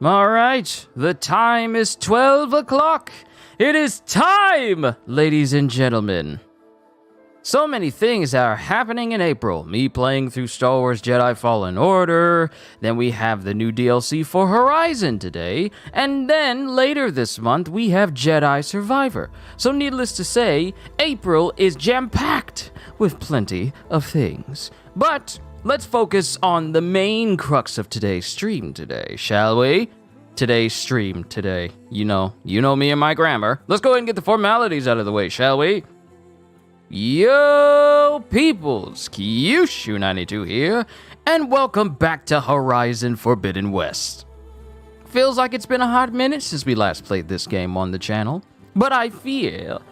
All right, the time is 12 o'clock. It is time, ladies and gentlemen. So many things are happening in April. Me playing through Star Wars Jedi Fallen Order, then we have the new DLC for Horizon today, and then later this month we have Jedi Survivor. So needless to say, April is jam-packed with plenty of things. But let's focus on the main crux of today's stream today, shall we? Today's stream today. You know me and my grammar. Let's go ahead and get the formalities out of the way, shall we? Yo, peoples, Kyushu92 here, and welcome back to Horizon Forbidden West. Feels like it's been a hot minute since we last played this game on the channel, but I feel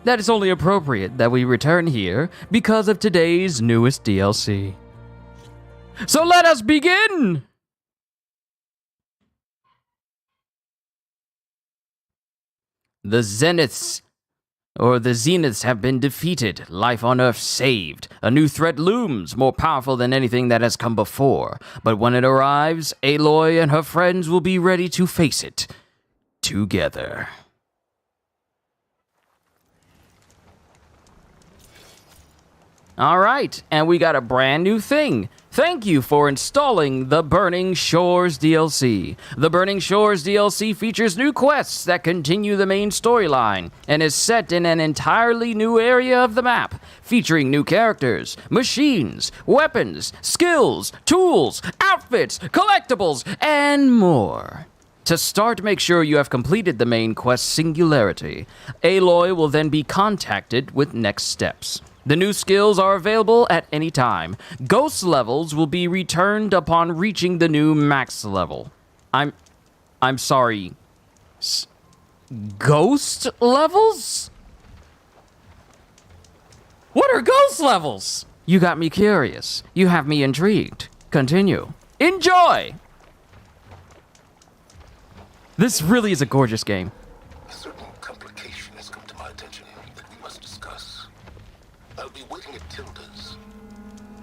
that it's only appropriate that we return here because of today's newest DLC. So let us begin! The Zeniths have been defeated, life on Earth saved. A new threat looms, more powerful than anything that has come before. But when it arrives, Aloy and her friends will be ready to face it together. All right, and we got a brand new thing. Thank you for installing the Burning Shores DLC. The Burning Shores DLC features new quests that continue the main storyline and is set in an entirely new area of the map, featuring new characters, machines, weapons, skills, tools, outfits, collectibles, and more. To start, make sure you have completed the main quest Singularity. Aloy will then be contacted with next steps. The new skills are available at any time. Ghost levels will be returned upon reaching the new max level. I'm sorry. Ghost levels? What are ghost levels? You got me curious. You have me intrigued. Continue. Enjoy! This really is a gorgeous game. A certain complication has come to my attention that we must discuss. I'll be waiting at Tilda's.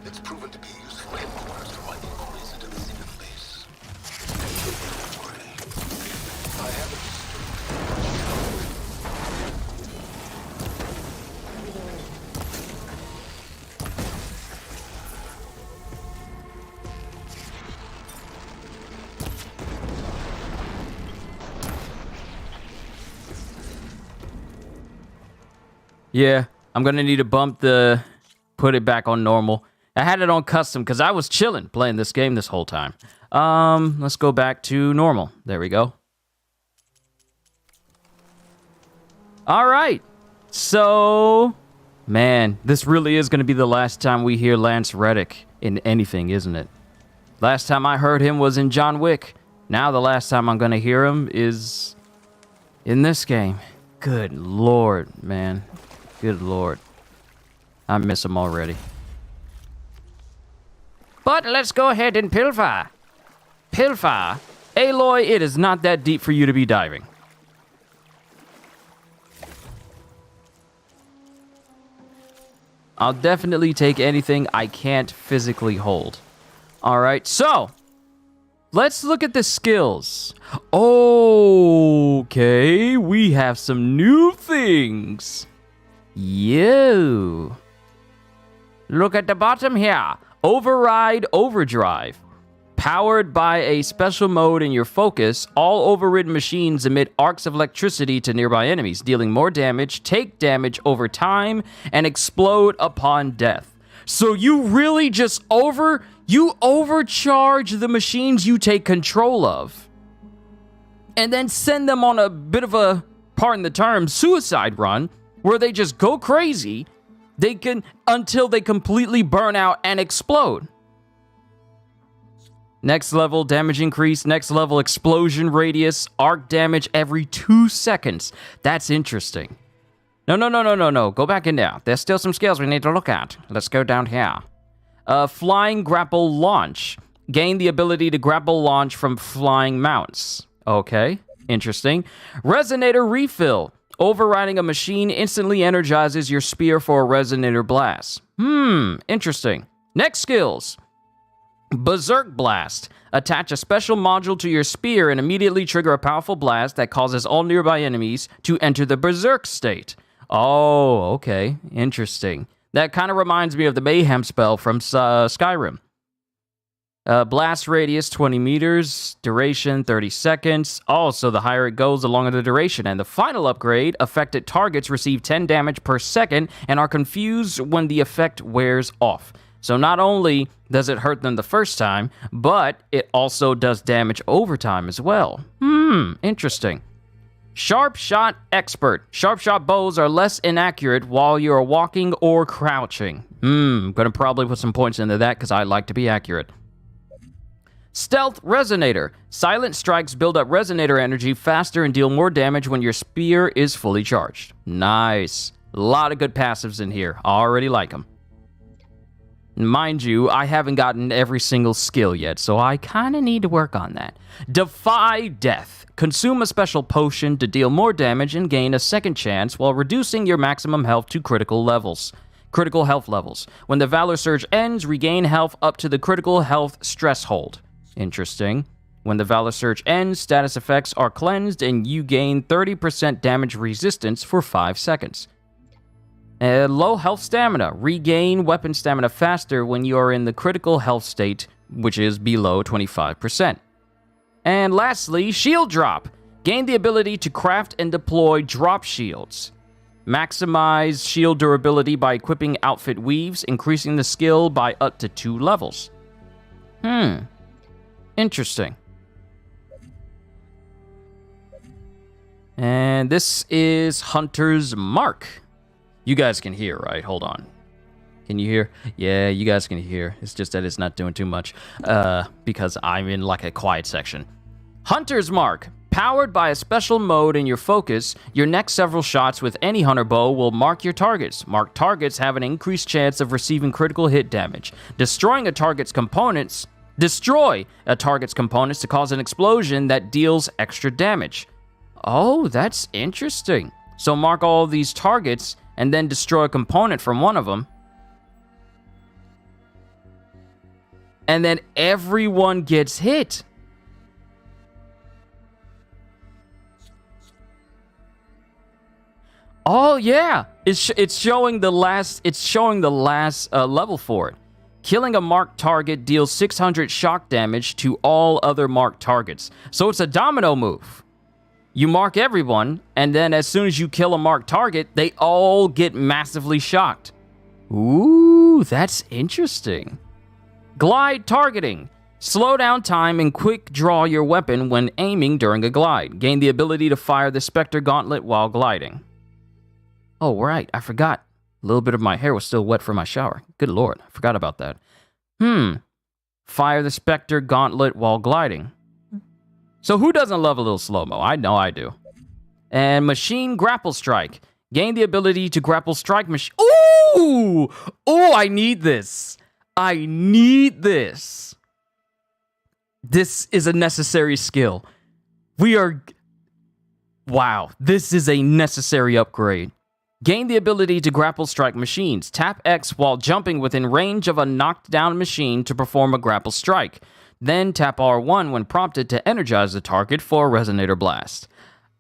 It's proven to be a useful headquarters for my inquiries into the Zenith base. Don't worry. I haven't Yeah, I'm gonna need to put it back on normal. I had it on custom because I was chilling playing this game this whole time. Let's go back to normal. There we go. All right. So, man, this really is gonna be the last time we hear Lance Reddick in anything, isn't it? Last time I heard him was in John Wick. Now the last time I'm gonna hear him is in this game. Good Lord, man. Good Lord. I miss him already. But let's go ahead and pilfer. Pilfer? Aloy, it is not that deep for you to be diving. I'll definitely take anything I can't physically hold. Alright, so let's look at the skills. Okay, we have some new things. Yo. Look at the bottom here. Override Overdrive. Powered by a special mode in your focus, all overridden machines emit arcs of electricity to nearby enemies, dealing more damage, take damage over time, and explode upon death. So you really just overcharge the machines you take control of, and then send them on a bit of a, pardon the term, suicide run, where they just go crazy, until they completely burn out and explode. Next level, damage increase. Next level, explosion radius. Arc damage every 2 seconds. That's interesting. No. Go back in there. There's still some skills we need to look at. Let's go down here. Flying grapple launch. Gain the ability to grapple launch from flying mounts. Okay, interesting. Resonator refill. Overriding a machine instantly energizes your spear for a resonator blast. Interesting. Next skills. Berserk Blast. Attach a special module to your spear and immediately trigger a powerful blast that causes all nearby enemies to enter the Berserk state. Oh, okay. Interesting. That kind of reminds me of the Mayhem spell from Skyrim. Blast radius 20 meters, duration 30 seconds. Also, the higher it goes, the longer the duration. And the final upgrade, affected targets receive 10 damage per second and are confused when the effect wears off. So not only does it hurt them the first time, but it also does damage over time as well. Interesting. Sharp Shot Expert. Sharp shot bows are less inaccurate while you're walking or crouching. Gonna probably put some points into that because I like to be accurate. Stealth Resonator. Silent strikes build up resonator energy faster and deal more damage when your spear is fully charged. Nice. A lot of good passives in here. Already like them. Mind you, I haven't gotten every single skill yet, so I kind of need to work on that. Defy Death. Consume a special potion to deal more damage and gain a second chance while reducing your maximum health to critical health levels. When the Valor Surge ends, regain health up to the critical health stress hold. Interesting. When the Valor Surge ends, status effects are cleansed and you gain 30% damage resistance for 5 seconds. Low health stamina. Regain weapon stamina faster when you are in the critical health state, which is below 25%. And lastly, Shield Drop. Gain the ability to craft and deploy drop shields. Maximize shield durability by equipping outfit weaves, increasing the skill by up to 2 levels. Interesting. And this is Hunter's Mark. You guys can hear, right? Hold on. Can you hear? Yeah, you guys can hear. It's just that it's not doing too much because I'm in like a quiet section. Hunter's Mark. Powered by a special mode in your focus, your next several shots with any hunter bow will mark your targets. Marked targets have an increased chance of receiving critical hit damage. Destroy a target's components to cause an explosion that deals extra damage. Oh, that's interesting. So mark all of these targets and then destroy a component from one of them. And then everyone gets hit. Oh yeah, it's showing the last level for it. Killing a marked target deals 600 shock damage to all other marked targets. So it's a domino move. You mark everyone, and then as soon as you kill a marked target, they all get massively shocked. Ooh, that's interesting. Glide targeting. Slow down time and quick draw your weapon when aiming during a glide. Gain the ability to fire the Spectre Gauntlet while gliding. Oh, right, I forgot. A little bit of my hair was still wet from my shower. Good lord, I forgot about that. Fire the Spectre Gauntlet while gliding. So who doesn't love a little slow-mo? I know I do. And Machine Grapple Strike. Gain the ability to grapple strike machine. Ooh! Oh, I need this. I need this. This is a necessary skill. Wow, this is a necessary upgrade. Gain the ability to grapple strike machines. Tap X while jumping within range of a knocked down machine to perform a grapple strike. Then tap R1 when prompted to energize the target for a resonator blast.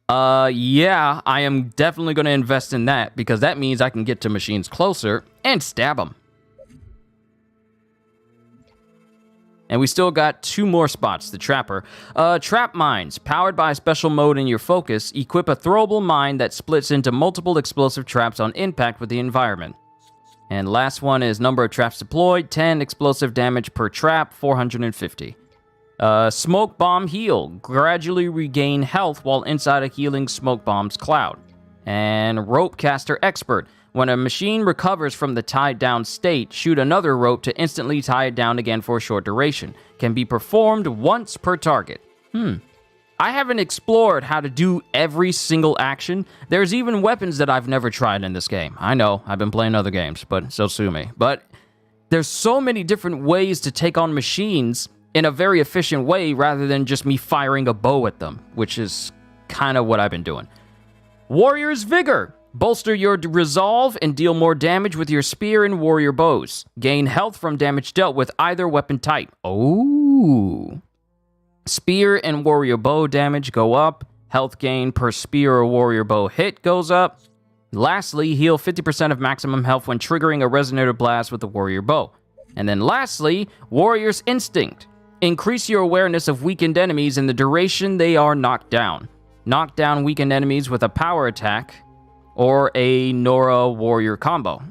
Yeah, I am definitely going to invest in that because that means I can get to machines closer and stab them. And we still got 2 more spots, the Trapper. Trap Mines. Powered by a special mode in your focus, equip a throwable mine that splits into multiple explosive traps on impact with the environment. And last one is number of traps deployed, 10 explosive damage per trap, 450. Smoke Bomb Heal. Gradually regain health while inside a healing smoke bomb's cloud. And Rope Caster Expert. When a machine recovers from the tied down state, shoot another rope to instantly tie it down again for a short duration. Can be performed once per target. I haven't explored how to do every single action. There's even weapons that I've never tried in this game. I know, I've been playing other games, but so sue me. But there's so many different ways to take on machines in a very efficient way rather than just me firing a bow at them, which is kind of what I've been doing. Warrior's Vigor. Bolster your resolve and deal more damage with your spear and warrior bows. Gain health from damage dealt with either weapon type. Oh. Spear and warrior bow damage go up. Health gain per spear or warrior bow hit goes up. Lastly, heal 50% of maximum health when triggering a resonator blast with the warrior bow. And then lastly, Warrior's Instinct. Increase your awareness of weakened enemies in the duration they are knocked down. Knock down weakened enemies with a power attack or a Nora Warrior combo.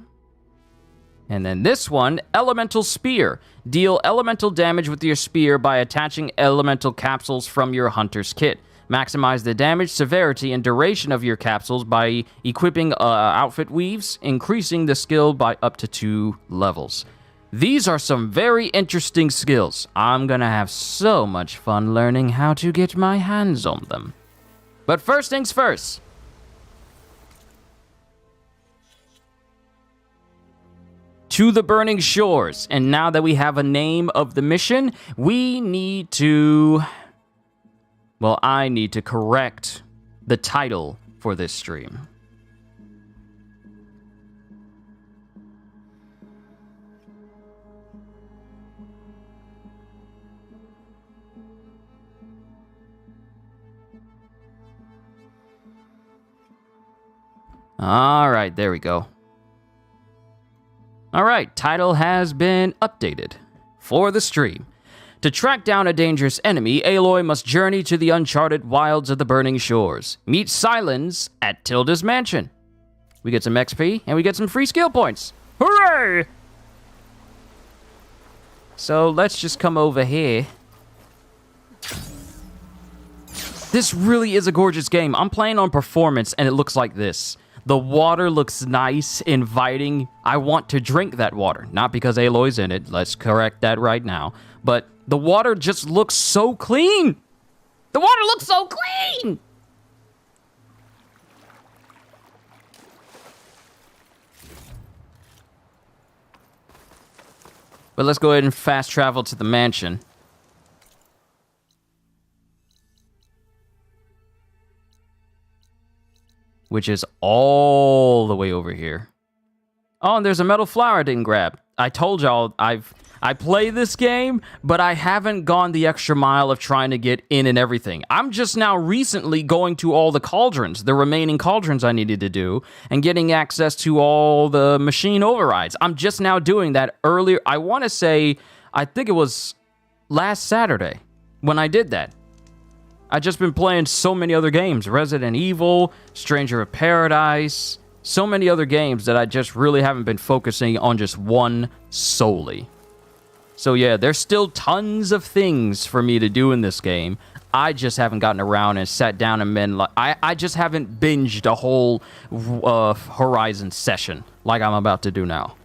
And then this one, Elemental Spear. Deal elemental damage with your spear by attaching elemental capsules from your hunter's kit. Maximize the damage, severity, and duration of your capsules by equipping outfit weaves, increasing the skill by up to 2 levels. These are some very interesting skills. I'm gonna have so much fun learning how to get my hands on them. But first things first. To the Burning Shores. And now that we have a name of the mission, we need to... Well, I need to correct the title for this stream. All right, there we go. All right, title has been updated for the stream. To track down a dangerous enemy, Aloy must journey to the uncharted wilds of the Burning Shores. Meet Silence at Tilda's mansion. We get some XP, and we get some free skill points. Hooray! So let's just come over here. This really is a gorgeous game. I'm playing on performance, and it looks like this. The water looks nice, inviting. I want to drink that water. Not because Aloy's in it. Let's correct that right now. But the water just looks so clean. The water looks so clean. But let's go ahead and fast travel to the mansion. Which is all the way over here. Oh, and there's a metal flower I didn't grab. I told y'all I play this game, but I haven't gone the extra mile of trying to get in and everything. I'm just now recently going to all the cauldrons, the remaining cauldrons I needed to do, and getting access to all the machine overrides. I'm just now doing that earlier. I want to say, I think it was last Saturday when I did that. I've just been playing so many other games. Resident Evil, Stranger of Paradise, so many other games that I just really haven't been focusing on just one solely. So yeah, there's still tons of things for me to do in this game. I just haven't gotten around and sat down and been like... I just haven't binged a whole Horizon session like I'm about to do now.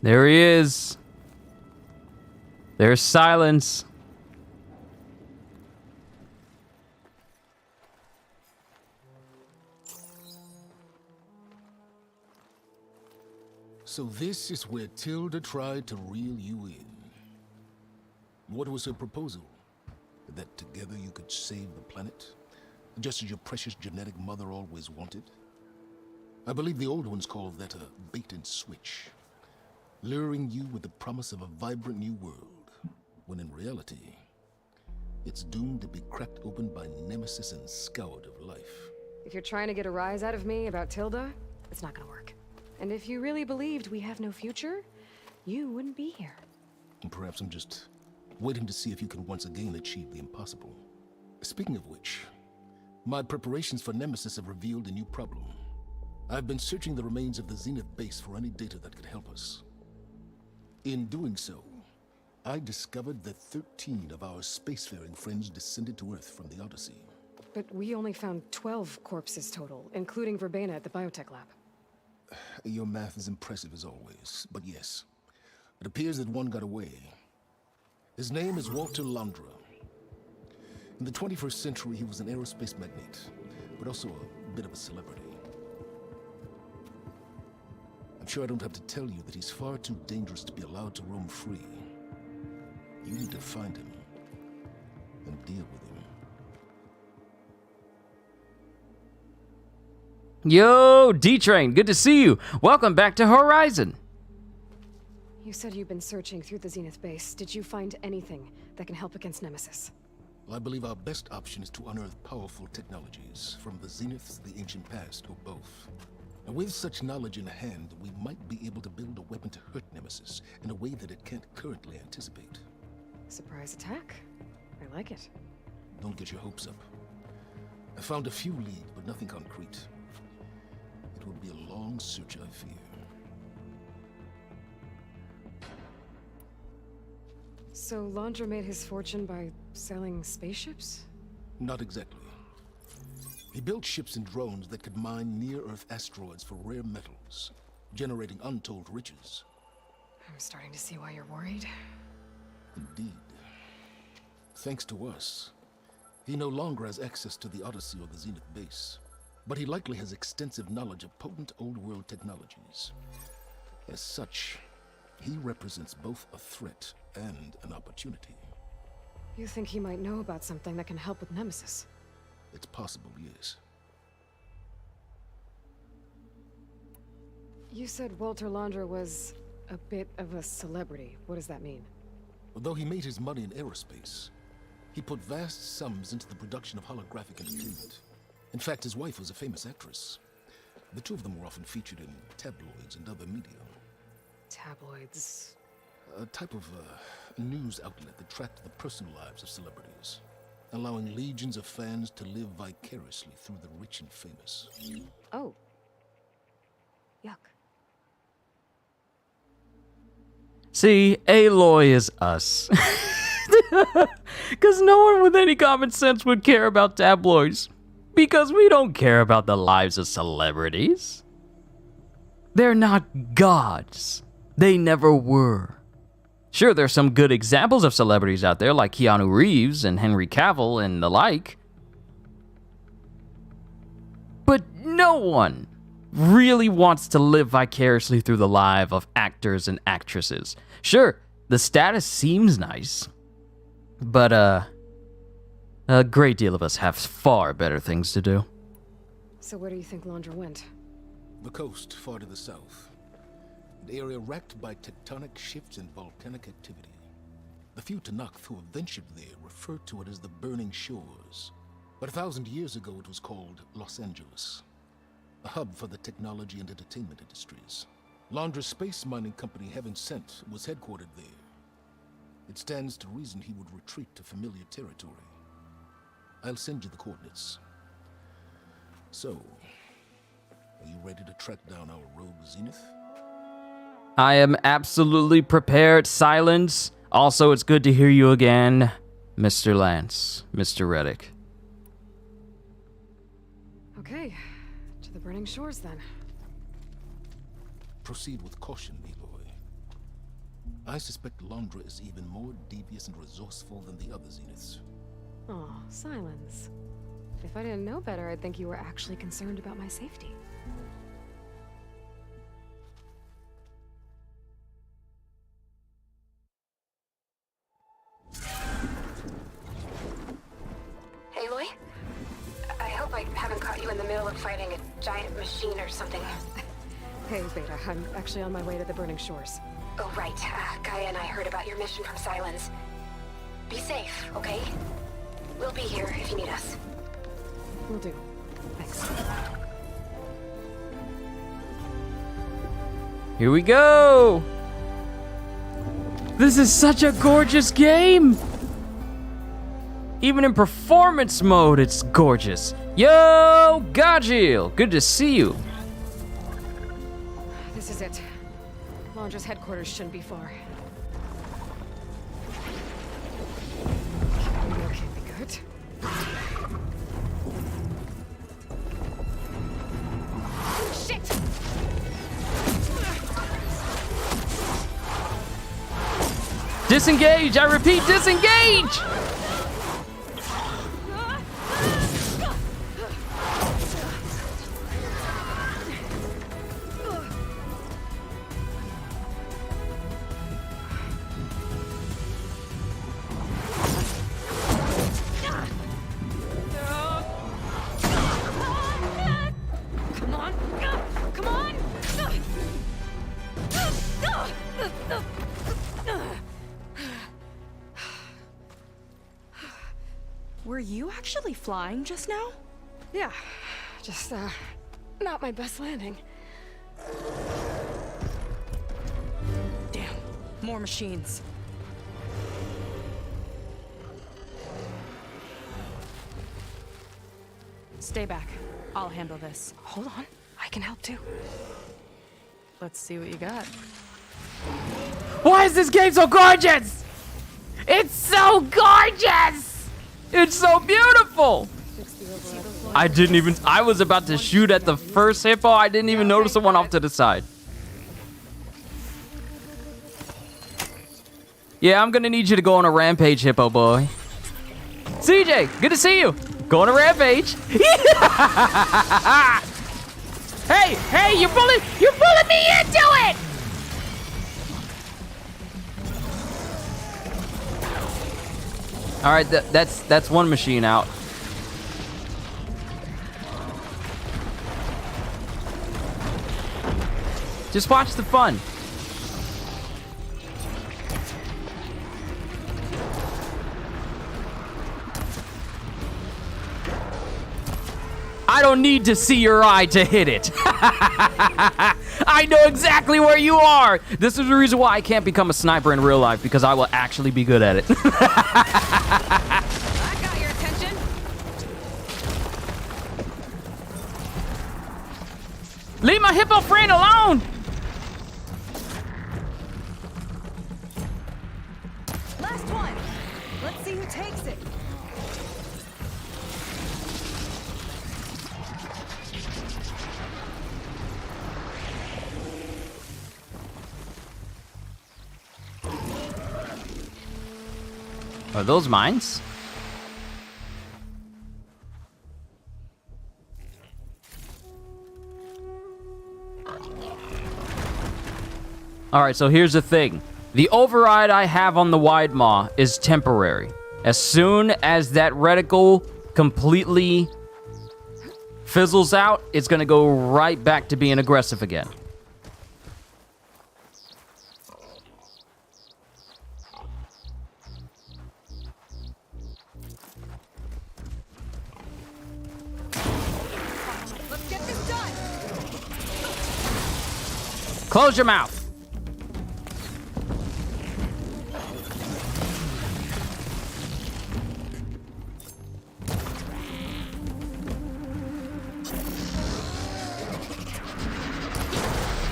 There he is. There's Silence. So this is where Tilda tried to reel you in. What was her proposal? That together you could save the planet? Just as your precious genetic mother always wanted? I believe the old ones called that a bait and switch. Luring you with the promise of a vibrant new world, when in reality, it's doomed to be cracked open by nemesis and scoured of life. If you're trying to get a rise out of me about Tilda, it's not gonna work. And if you really believed we have no future, you wouldn't be here. And perhaps I'm just waiting to see if you can once again achieve the impossible. Speaking of which, my preparations for Nemesis have revealed a new problem. I've been searching the remains of the Zenith base for any data that could help us. In doing so, I discovered that 13 of our spacefaring friends descended to Earth from the Odyssey. But we only found 12 corpses total, including Verbena at the biotech lab. Your math is impressive as always, but yes, it appears that one got away. His name is Walter Landra. In the 21st century, he was an aerospace magnate, but also a bit of a celebrity. I'm sure I don't have to tell you that he's far too dangerous to be allowed to roam free. You need to find him and deal with him. Yo, D-Train, good to see you. Welcome back to Horizon. You said you've been searching through the Zenith base. Did you find anything that can help against Nemesis? Well, I believe our best option is to unearth powerful technologies from the Zeniths, the ancient past, or both. And with such knowledge in hand, we might be able to build a weapon to hurt Nemesis in a way that it can't currently anticipate. Surprise attack? I like it. Don't get your hopes up. I found a few leads, but nothing concrete. It will be a long search, I fear. So Landra made his fortune by selling spaceships? Not exactly. He built ships and drones that could mine near-Earth asteroids for rare metals, generating untold riches. I'm starting to see why you're worried. Indeed. Thanks to us, he no longer has access to the Odyssey or the Zenith base, but he likely has extensive knowledge of potent old-world technologies. As such, he represents both a threat and an opportunity. You think he might know about something that can help with Nemesis? It's possible, yes. You said Walter Landra was a bit of a celebrity. What does that mean? Although he made his money in aerospace, he put vast sums into the production of holographic entertainment. In fact, his wife was a famous actress. The two of them were often featured in tabloids and other media. Tabloids? A type of news outlet that tracked the personal lives of celebrities, allowing legions of fans to live vicariously through the rich and famous. Oh. Yuck. See, Aloy is us. Because no one with any common sense would care about tabloids. Because we don't care about the lives of celebrities. They're not gods. They never were. Sure, there's some good examples of celebrities out there, like Keanu Reeves and Henry Cavill and the like. But no one really wants to live vicariously through the lives of actors and actresses. Sure, the status seems nice, but a great deal of us have far better things to do. So where do you think Landra went? The coast, far to the south. An area racked by tectonic shifts and volcanic activity. The few Tanakh who have ventured there refer to it as the Burning Shores. But 1,000 years ago it was called Los Angeles, a hub for the technology and entertainment industries. Landra's space mining company, Heaven Sent, was headquartered there. It stands to reason he would retreat to familiar territory. I'll send you the coordinates. So, are you ready to track down our rogue Zenith? I am absolutely prepared, Silence. Also, it's good to hear you again, Mr. Lance, Mr. Reddick. Okay, to the Burning Shores then. Proceed with caution, Aloy. I suspect Landra is even more devious and resourceful than the other Zeniths. Aw, Silence. If I didn't know better, I'd think you were actually concerned about my safety. Aloy? I hope I haven't caught you in the middle of fighting a giant machine or something. Hey, Beta, I'm actually on my way to the Burning Shores. Oh, right. Gaia and I heard about your mission from Silence. Be safe, okay? We'll be here if you need us. Will do. Thanks. Here we go! This is such a gorgeous game! Even in performance mode, it's gorgeous. Yo, Gajil, good to see you. This is it. Landra's headquarters shouldn't be far. Okay, be good. Shit! Disengage! I repeat, disengage! Come on! Come on! Were you actually flying just now? Yeah, just, not my best landing. Damn, more machines. Stay back. I'll handle this. Hold on, I can help too. Let's see what you got. Why is this game so gorgeous? It's so gorgeous! It's so beautiful! I was about to shoot at the first hippo. I didn't even notice the one off to the side. Yeah, I'm gonna need you to go on a rampage, hippo boy. CJ, good to see you. Go on a rampage. Hey, you're pulling me into it! All right, that's one machine out. Just watch the fun. I don't need to see your eye to hit it. I know exactly where you are. This is the reason why I can't become a sniper in real life, because I will actually be good at it. I got your attention. Leave my hippo friend alone. Last one! Let's see who takes it. Are those mines? All right, so here's the thing. The override I have on the wide maw is temporary. As soon as that reticle completely fizzles out, it's gonna go right back to being aggressive again. Let's get this done. Close your mouth.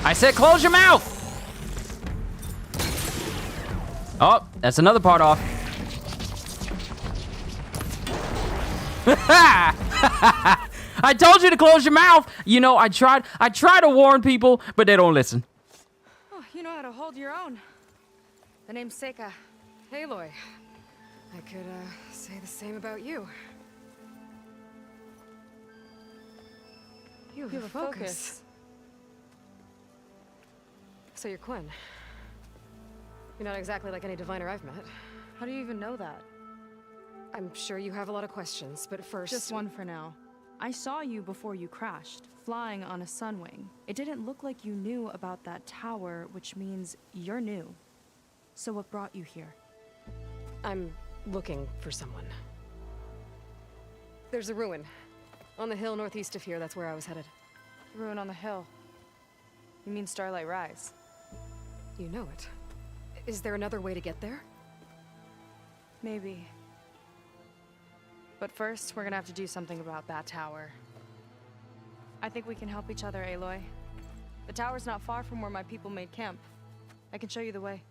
I said close your mouth! Oh, that's another part off. I told you to close your mouth! You know, I try to warn people, but they don't listen. Oh, you know how to hold your own. The name's Seika. Aloy. I could, say the same about you. You have a focus. So you're Quinn. You're not exactly like any diviner I've met. How do you even know that? I'm sure you have a lot of questions, but first... Just one for now. I saw you before you crashed, flying on a sunwing. It didn't look like you knew about that tower, which means you're new. So what brought you here? I'm looking for someone. There's a ruin. On the hill northeast of here, that's where I was headed. Ruin on the hill. You mean Starlight Rise? You know it. Is there another way to get there? Maybe. But first, we're gonna have to do something about that tower. I think we can help each other, Aloy. The tower's not far from where my people made camp. I can show you the way.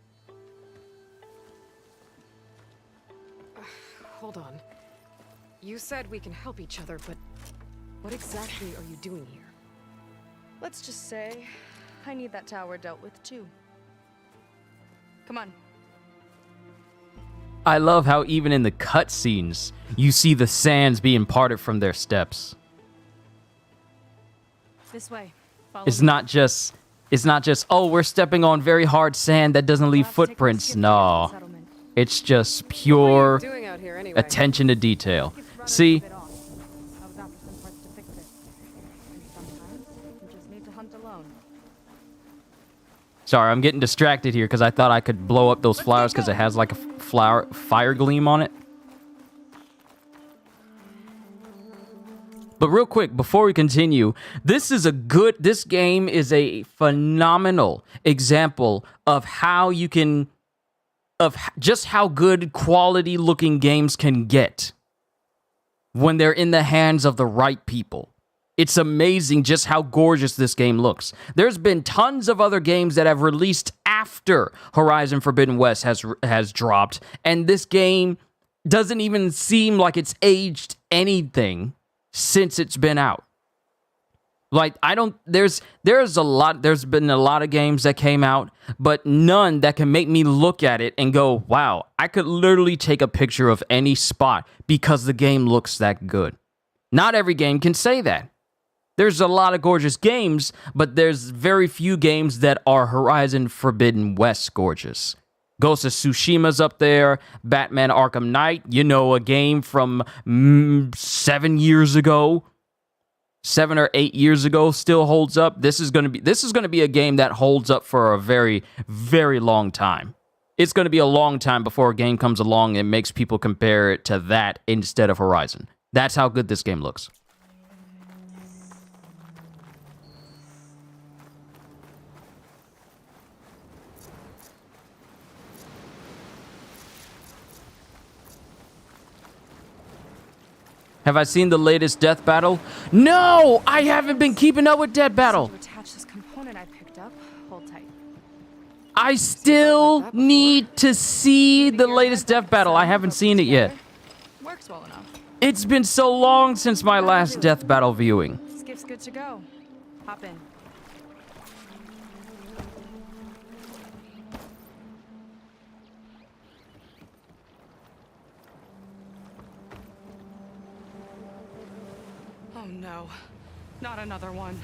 Hold on. You said we can help each other, but what exactly are you doing here? Let's just say, I need that tower dealt with too. Come on. I love how even in the cutscenes, you see the sands being parted from their steps. This way. Follow It's me. not just, oh, we're stepping on very hard sand that doesn't leave We'll have to take our footprints. skip to get to the No, settlement. it's just What are pure you doing out here anyway? attention to detail. Skip's rudder's See, a bit off. I was after some parts to fix it. And sometimes you just need to hunt alone. sorry, I'm getting distracted here because I thought I could blow up those flowers because it has like a fire gleam on it. But real quick, before we continue, this game is a phenomenal example of how you can, just how good quality looking games can get when they're in the hands of the right people. It's amazing just how gorgeous this game looks. There's been tons of other games that have released after Horizon Forbidden West has dropped, and this game doesn't even seem like it's aged anything since it's been out. Like, there's been a lot of games that came out, but none that can make me look at it and go, wow, I could literally take a picture of any spot because the game looks that good. Not every game can say that. There's a lot of gorgeous games, but there's very few games that are Horizon Forbidden West gorgeous. Ghost of Tsushima's up there, Batman Arkham Knight, a game from 7 years ago, 7 or 8 years ago, still holds up. This is gonna be a game that holds up for a very, very long time. It's gonna be a long time before a game comes along and makes people compare it to that instead of Horizon. That's how good this game looks. Have I seen the latest Death Battle? No! I haven't been keeping up with Death Battle. To attach this component I picked up, hold tight. I still need to see the latest Death Battle. I haven't seen it yet. Works well enough. It's been so long since my last Death Battle viewing. Skip's good to go. Hop in. Oh no, not another one.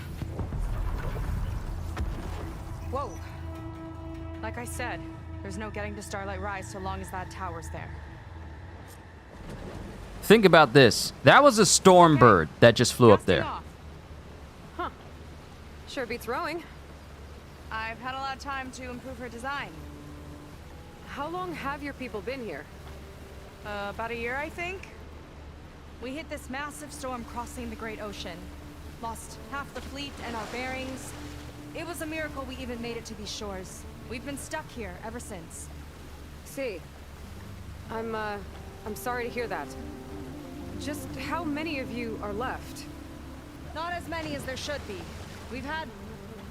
Whoa. Like I said, there's no getting to Starlight Rise so long as that tower's there. Think about this. That was a storm bird that just flew up Casting there. off. Huh. Sure beats rowing. I've had a lot of time to improve her design. How long have your people been here? About a year, I think. We hit this massive storm crossing the Great Ocean. Lost half the fleet and our bearings. It was a miracle we even made it to these shores. We've been stuck here ever since. See, I'm sorry to hear that. Just how many of you are left? Not as many as there should be. We've had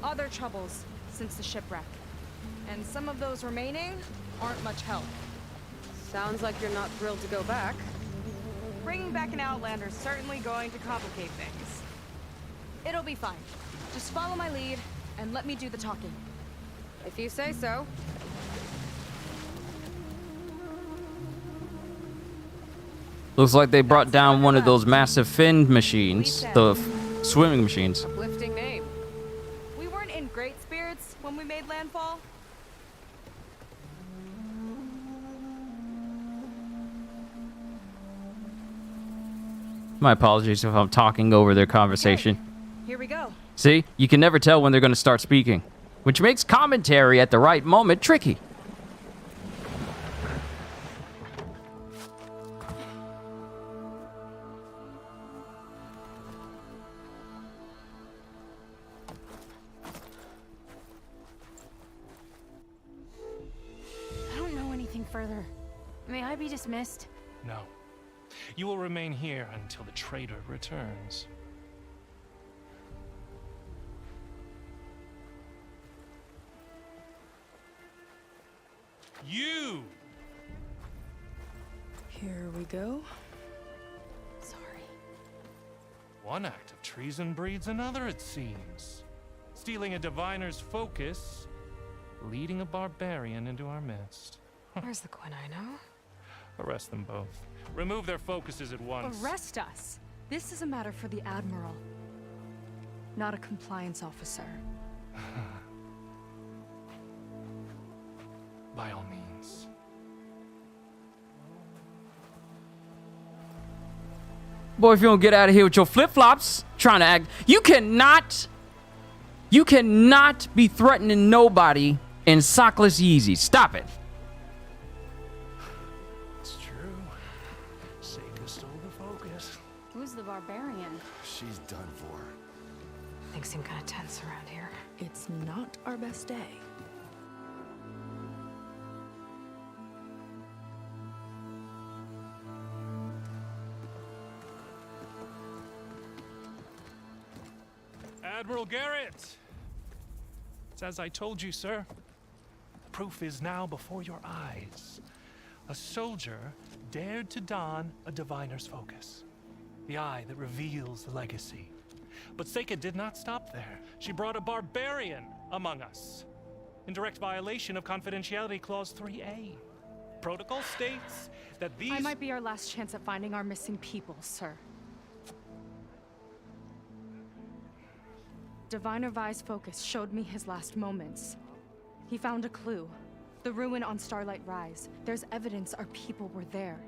other troubles since the shipwreck. And some of those remaining aren't much help. Sounds like you're not thrilled to go back. Bringing back an Outlander is certainly going to complicate things. It'll be fine. Just follow my lead and let me do the talking. If you say so. Looks like they brought down one of those massive fin machines, the swimming machines. Uplifting name. We weren't in great spirits when we made landfall. My apologies if I'm talking over their conversation. Here we go. See, you can never tell when they're going to start speaking, which makes commentary at the right moment tricky. I don't know anything further. May I be dismissed? No. You will remain here until the traitor returns. You! Here we go. Sorry. One act of treason breeds another, it seems. Stealing a diviner's focus, leading a barbarian into our midst. Where's the Quinn I know? Arrest them both. Remove their focuses at once. Arrest us. This is a matter for the Admiral, not a compliance officer. By all means. Boy, if you don't get out of here with your flip-flops, trying to act... You cannot be threatening nobody in sockless Yeezys. Stop it. It's true. Seika stole the focus. Who's the barbarian? She's done for. Things seem kind of tense around here. It's not our best day. Admiral Garrett! It's as I told you, sir. The proof is now before your eyes. A soldier dared to don a diviner's focus. The eye that reveals the legacy. But Seika did not stop there. She brought a barbarian among us. In direct violation of Confidentiality Clause 3A. Protocol states that these... I might be our last chance at finding our missing people, sir. Diviner Vi's focus showed me his last moments. He found a clue. The ruin on Starlight Rise. There's evidence our people were there.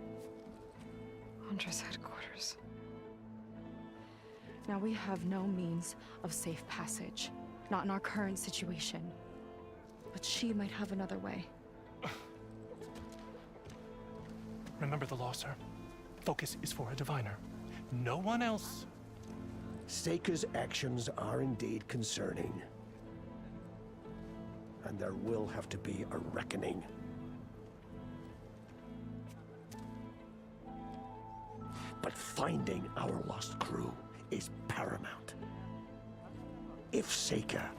Huntress headquarters. Now we have no means of safe passage. Not in our current situation. But she might have another way. Remember the law, sir. Focus is for a diviner. No one else. Seika's actions are indeed concerning. And there will have to be a reckoning. But finding our lost crew is paramount. If Seika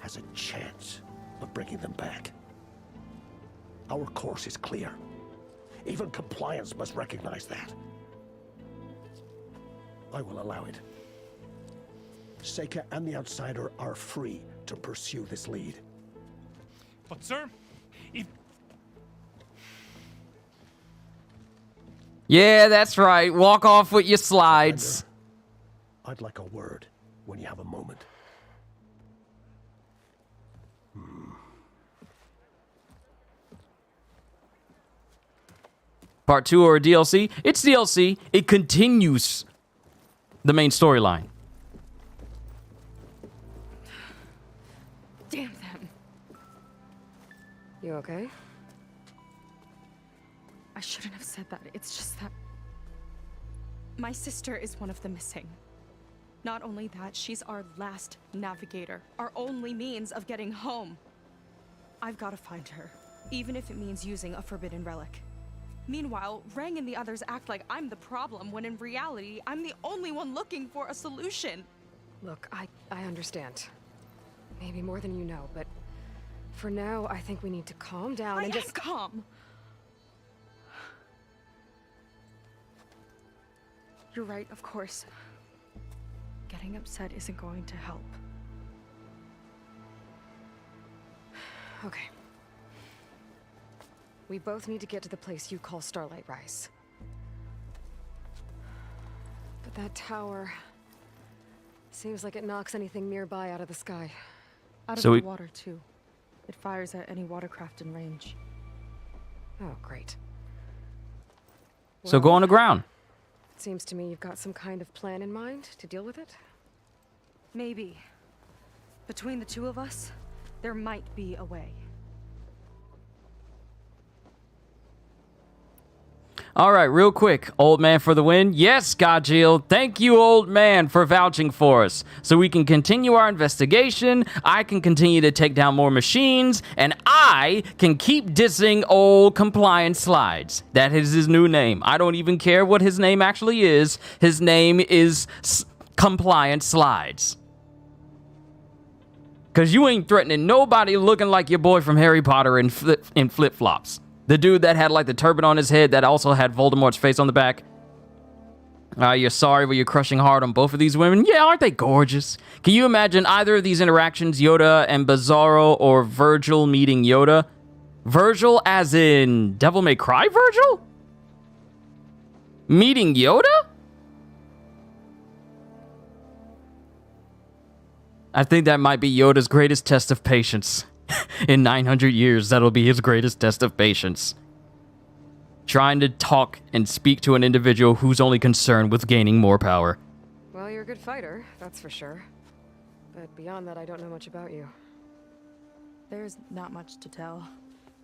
has a chance of bringing them back, our course is clear. Even compliance must recognize that. I will allow it. Seika and the Outsider are free to pursue this lead. But, sir, if... Yeah, that's right. Walk off with your slides. I'd like a word when you have a moment. Part 2 or DLC? It's DLC. It continues the main storyline. Damn them. You okay? I shouldn't have said that. It's just that... my sister is one of the missing. Not only that, she's our last navigator. Our only means of getting home. I've got to find her. Even if it means using a forbidden relic. Meanwhile, Rang and the others act like I'm the problem, when in reality, I'm the only one looking for a solution. Look, I understand. Maybe more than you know, but for now, I think we need to calm down and just... calm. You're right, of course. Getting upset isn't going to help. Okay. We both need to get to the place you call Starlight Rise. But that tower... seems like it knocks anything nearby out of the sky. Out of So the we- water, too. It fires at any watercraft in range. Oh, great. So go on the ground. Seems to me you've got some kind of plan in mind to deal with it. Maybe. Between the two of us, there might be a way. All right, real quick. Old man for the win. Yes, Godjill. Thank you, old man, for vouching for us. So we can continue our investigation. I can continue to take down more machines. And I can keep dissing old Compliance Slides. That is his new name. I don't even care what his name actually is. His name is Compliance Slides. Because you ain't threatening nobody looking like your boy from Harry Potter in flip-flops. The dude that had like the turban on his head that also had Voldemort's face on the back. You're sorry, but you're crushing hard on both of these women. Yeah, aren't they gorgeous? Can you imagine either of these interactions, Yoda and Bizarro or Virgil meeting Yoda? Virgil as in Devil May Cry Virgil? Meeting Yoda? I think that might be Yoda's greatest test of patience. In 900 years, that'll be his greatest test of patience. Trying to talk and speak to an individual who's only concerned with gaining more power. Well, you're a good fighter, that's for sure. But beyond that, I don't know much about you. There's not much to tell.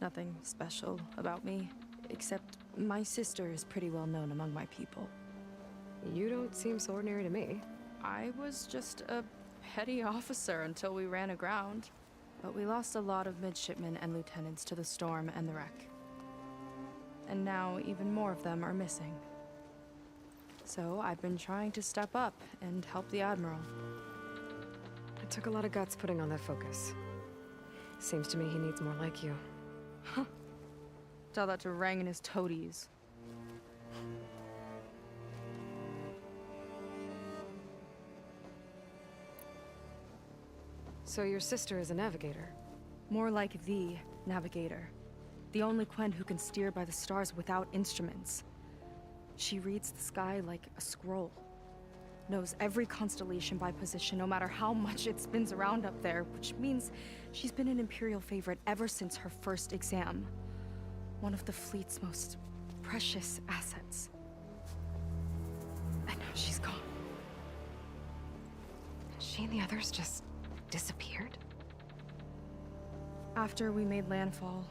Nothing special about me, except my sister is pretty well known among my people. You don't seem so ordinary to me. I was just a petty officer until we ran aground. But we lost a lot of midshipmen and lieutenants to the storm and the wreck. And now even more of them are missing. So I've been trying to step up and help the Admiral. It took a lot of guts putting on that focus. Seems to me he needs more like you. Tell that to Rang and his toadies. So your sister is a navigator? More like the navigator. The only Quen who can steer by the stars without instruments. She reads the sky like a scroll. Knows every constellation by position, no matter how much it spins around up there, which means she's been an Imperial favorite ever since her first exam. One of the fleet's most precious assets. And now she's gone. She and the others just disappeared? After we made landfall,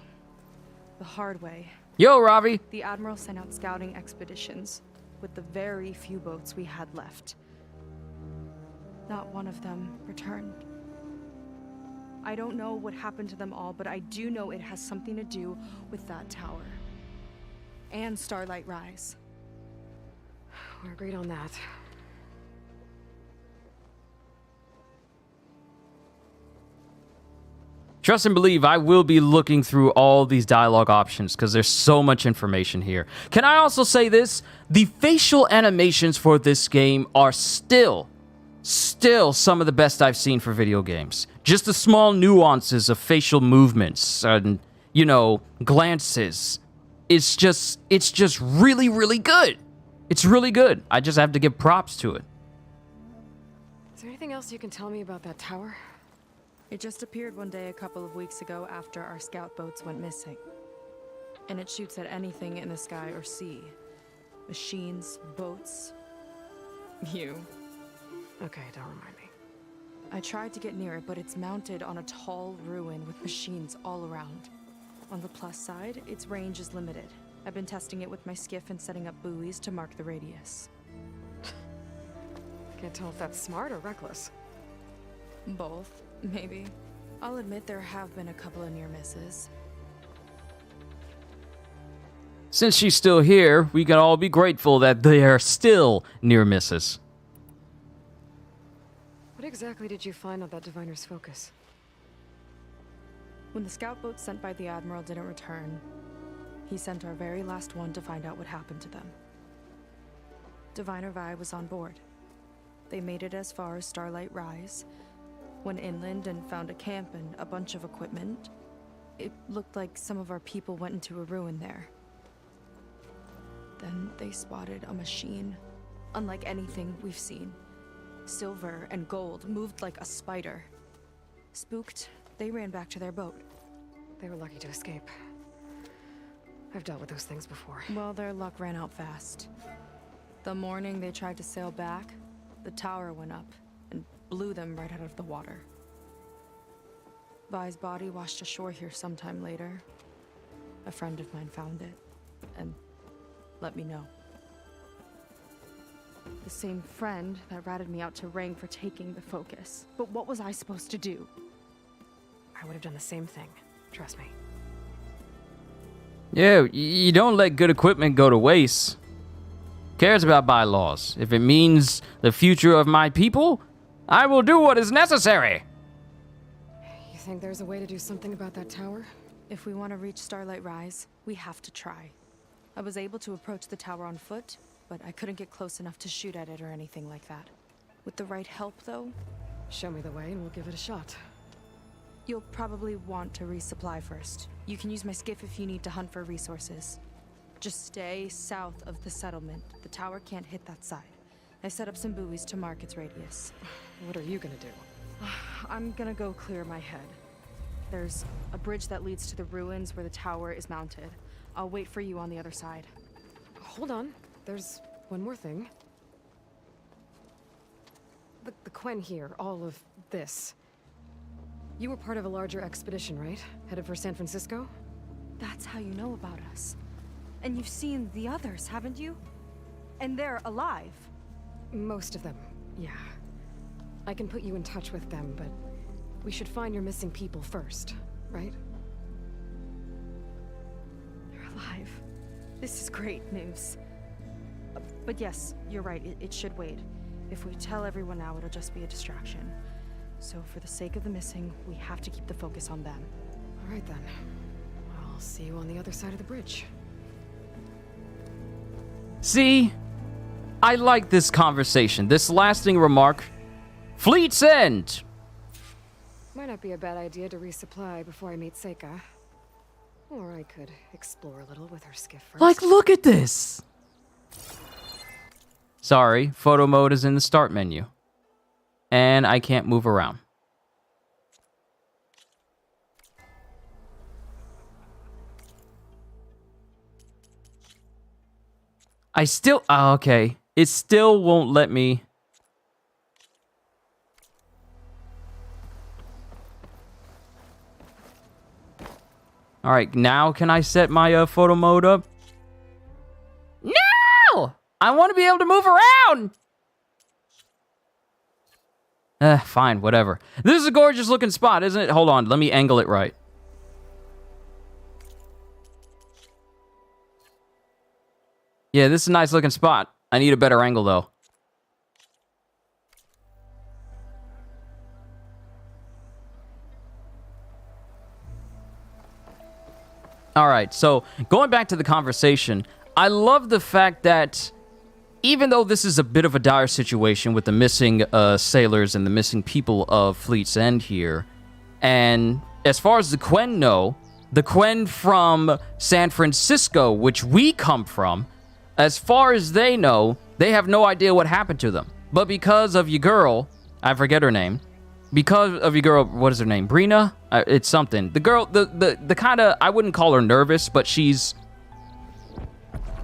the hard way, Yo, Ravi. the Admiral sent out scouting expeditions with the very few boats we had left. Not one of them returned. I don't know what happened to them all, but I do know it has something to do with that tower. And Starlight Rise. We're agreed on that. Trust and believe I will be looking through all these dialogue options because there's so much information here. Can I also say this? The facial animations for this game are still some of the best I've seen for video games. Just the small nuances of facial movements and, you know, glances. It's just really, really good. It's really good. I just have to give props to it. Is there anything else you can tell me about that tower? It just appeared one day a couple of weeks ago after our scout boats went missing. And it shoots at anything in the sky or sea. Machines, boats, you. Okay, don't remind me. I tried to get near it, but it's mounted on a tall ruin with machines all around. On the plus side, its range is limited. I've been testing it with my skiff and setting up buoys to mark the radius. Can't tell if that's smart or reckless. Both, maybe. I'll admit there have been a couple of near misses. Since she's still here, we can all be grateful that they are still near misses. What exactly did you find on that diviner's focus? When the scout boat sent by the Admiral didn't return, he sent our very last one to find out what happened to them. Diviner Vi was on board. They made it as far as Starlight Rise, went inland and found a camp and a bunch of equipment. It looked like some of our people went into a ruin there. Then they spotted a machine, unlike anything we've seen. Silver and gold, moved like a spider. Spooked, they ran back to their boat. They were lucky to escape. I've dealt with those things before. Well, their luck ran out fast. The morning they tried to sail back, the tower went up and blew them right out of the water. Vi's body washed ashore here sometime later. A friend of mine found it and let me know. The same friend that ratted me out to Rang for taking the focus. But what was I supposed to do? I would have done the same thing. Trust me. Yeah, you don't let good equipment go to waste. Cares about bylaws. If it means the future of my people, I will do what is necessary. You think there's a way to do something about that tower? If we want to reach Starlight Rise, we have to try. I was able to approach the tower on foot, but I couldn't get close enough to shoot at it or anything like that. With the right help, though, Show me the way and we'll give it a shot. You'll probably want to resupply first. You can use my skiff if you need to hunt for resources. Just stay south of the settlement. The tower can't hit that side. I set up some buoys to mark its radius. What are you gonna do? I'm gonna go clear my head. There's a bridge that leads to the ruins where the tower is mounted. I'll wait for you on the other side. Hold on. There's one more thing. The Quen here, all of this. You were part of a larger expedition, right? Headed for San Francisco? That's how you know about us. And you've seen the others, haven't you? And they're alive. Most of them, yeah. I can put you in touch with them, but we should find your missing people first, right? They're alive. This is great news. But yes, you're right, it should wait. If we tell everyone now, it'll just be a distraction. So for the sake of the missing, we have to keep the focus on them. All right then. I'll see you on the other side of the bridge. See? I like this conversation. This lasting remark. Fleet's End! Might not be a bad idea to resupply before I meet Seika. Or I could explore a little with her skiff first. Like, look at this! Sorry, photo mode is in the start menu. And I can't move around. I still... Oh, okay. It still won't let me... Alright, now can I set my photo mode up? No! I want to be able to move around! Fine, whatever. This is a gorgeous looking spot, isn't it? Hold on, let me angle it right. Yeah, this is a nice looking spot. I need a better angle, though. Alright, so going back to the conversation, I love the fact that even though this is a bit of a dire situation with the missing sailors and the missing people of Fleet's End here, and as far as the Quen know, the Quen from San Francisco, which we come from, as far as they know, they have no idea what happened to them. But because of your girl, I forget her name, because of your girl, what is her name? Brina? It's something. The girl, the kind of, I wouldn't call her nervous, but she's,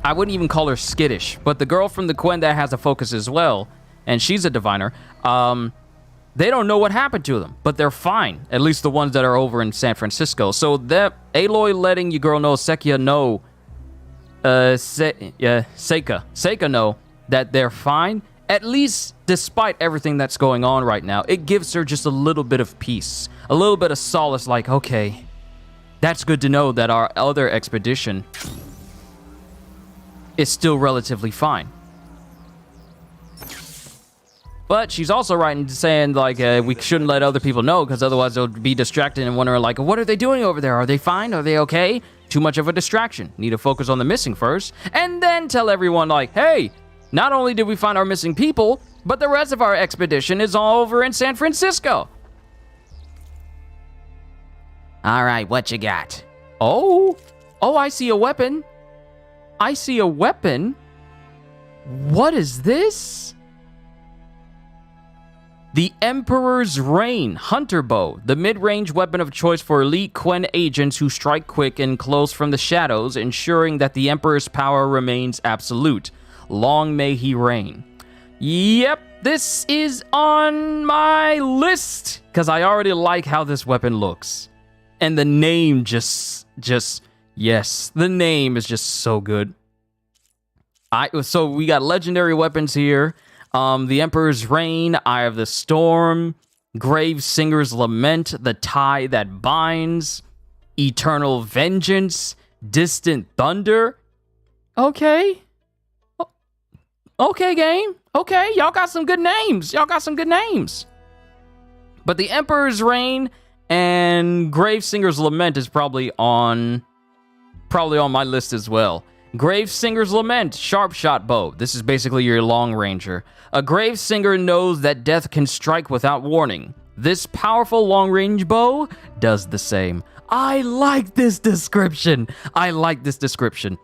I wouldn't even call her skittish. But the girl from the Quen that has a focus as well, and she's a diviner, they don't know what happened to them, but they're fine. At least the ones that are over in San Francisco. So that Aloy letting your girl know, Seika know, Seika know that they're fine. At least, despite everything that's going on right now, it gives her just a little bit of peace, a little bit of solace. Like, okay, that's good to know that our other expedition is still relatively fine. But she's also right in saying, like, we shouldn't let other people know, because otherwise they'll be distracted and wondering, like, what are they doing over there? Are they fine? Are they okay? Too much of a distraction. Need to focus on the missing first, and then tell everyone, like, hey, not only did we find our missing people, but the rest of our expedition is all over in San Francisco. All right, what you got? Oh, I see a weapon. I see a weapon. What is this? The Emperor's Reign Hunter Bow, the mid-range weapon of choice for elite Quen agents who strike quick and close from the shadows, ensuring that the Emperor's power remains absolute. Long may he reign. Yep, this is on my list, because I already like how this weapon looks. And the name just, yes, the name is just so good. So we got legendary weapons here. The Emperor's Reign, Eye of the Storm, Grave Singer's Lament, The Tie That Binds, Eternal Vengeance, Distant Thunder. Okay. Okay, game. Okay, y'all got some good names. But the Emperor's Reign and Grave Singer's Lament is probably on my list as well. Grave Singer's Lament, Sharp Shot Bow. This is basically your Long Ranger. A Grave Singer knows that death can strike without warning. This powerful long-range bow does the same. I like this description. I like this description.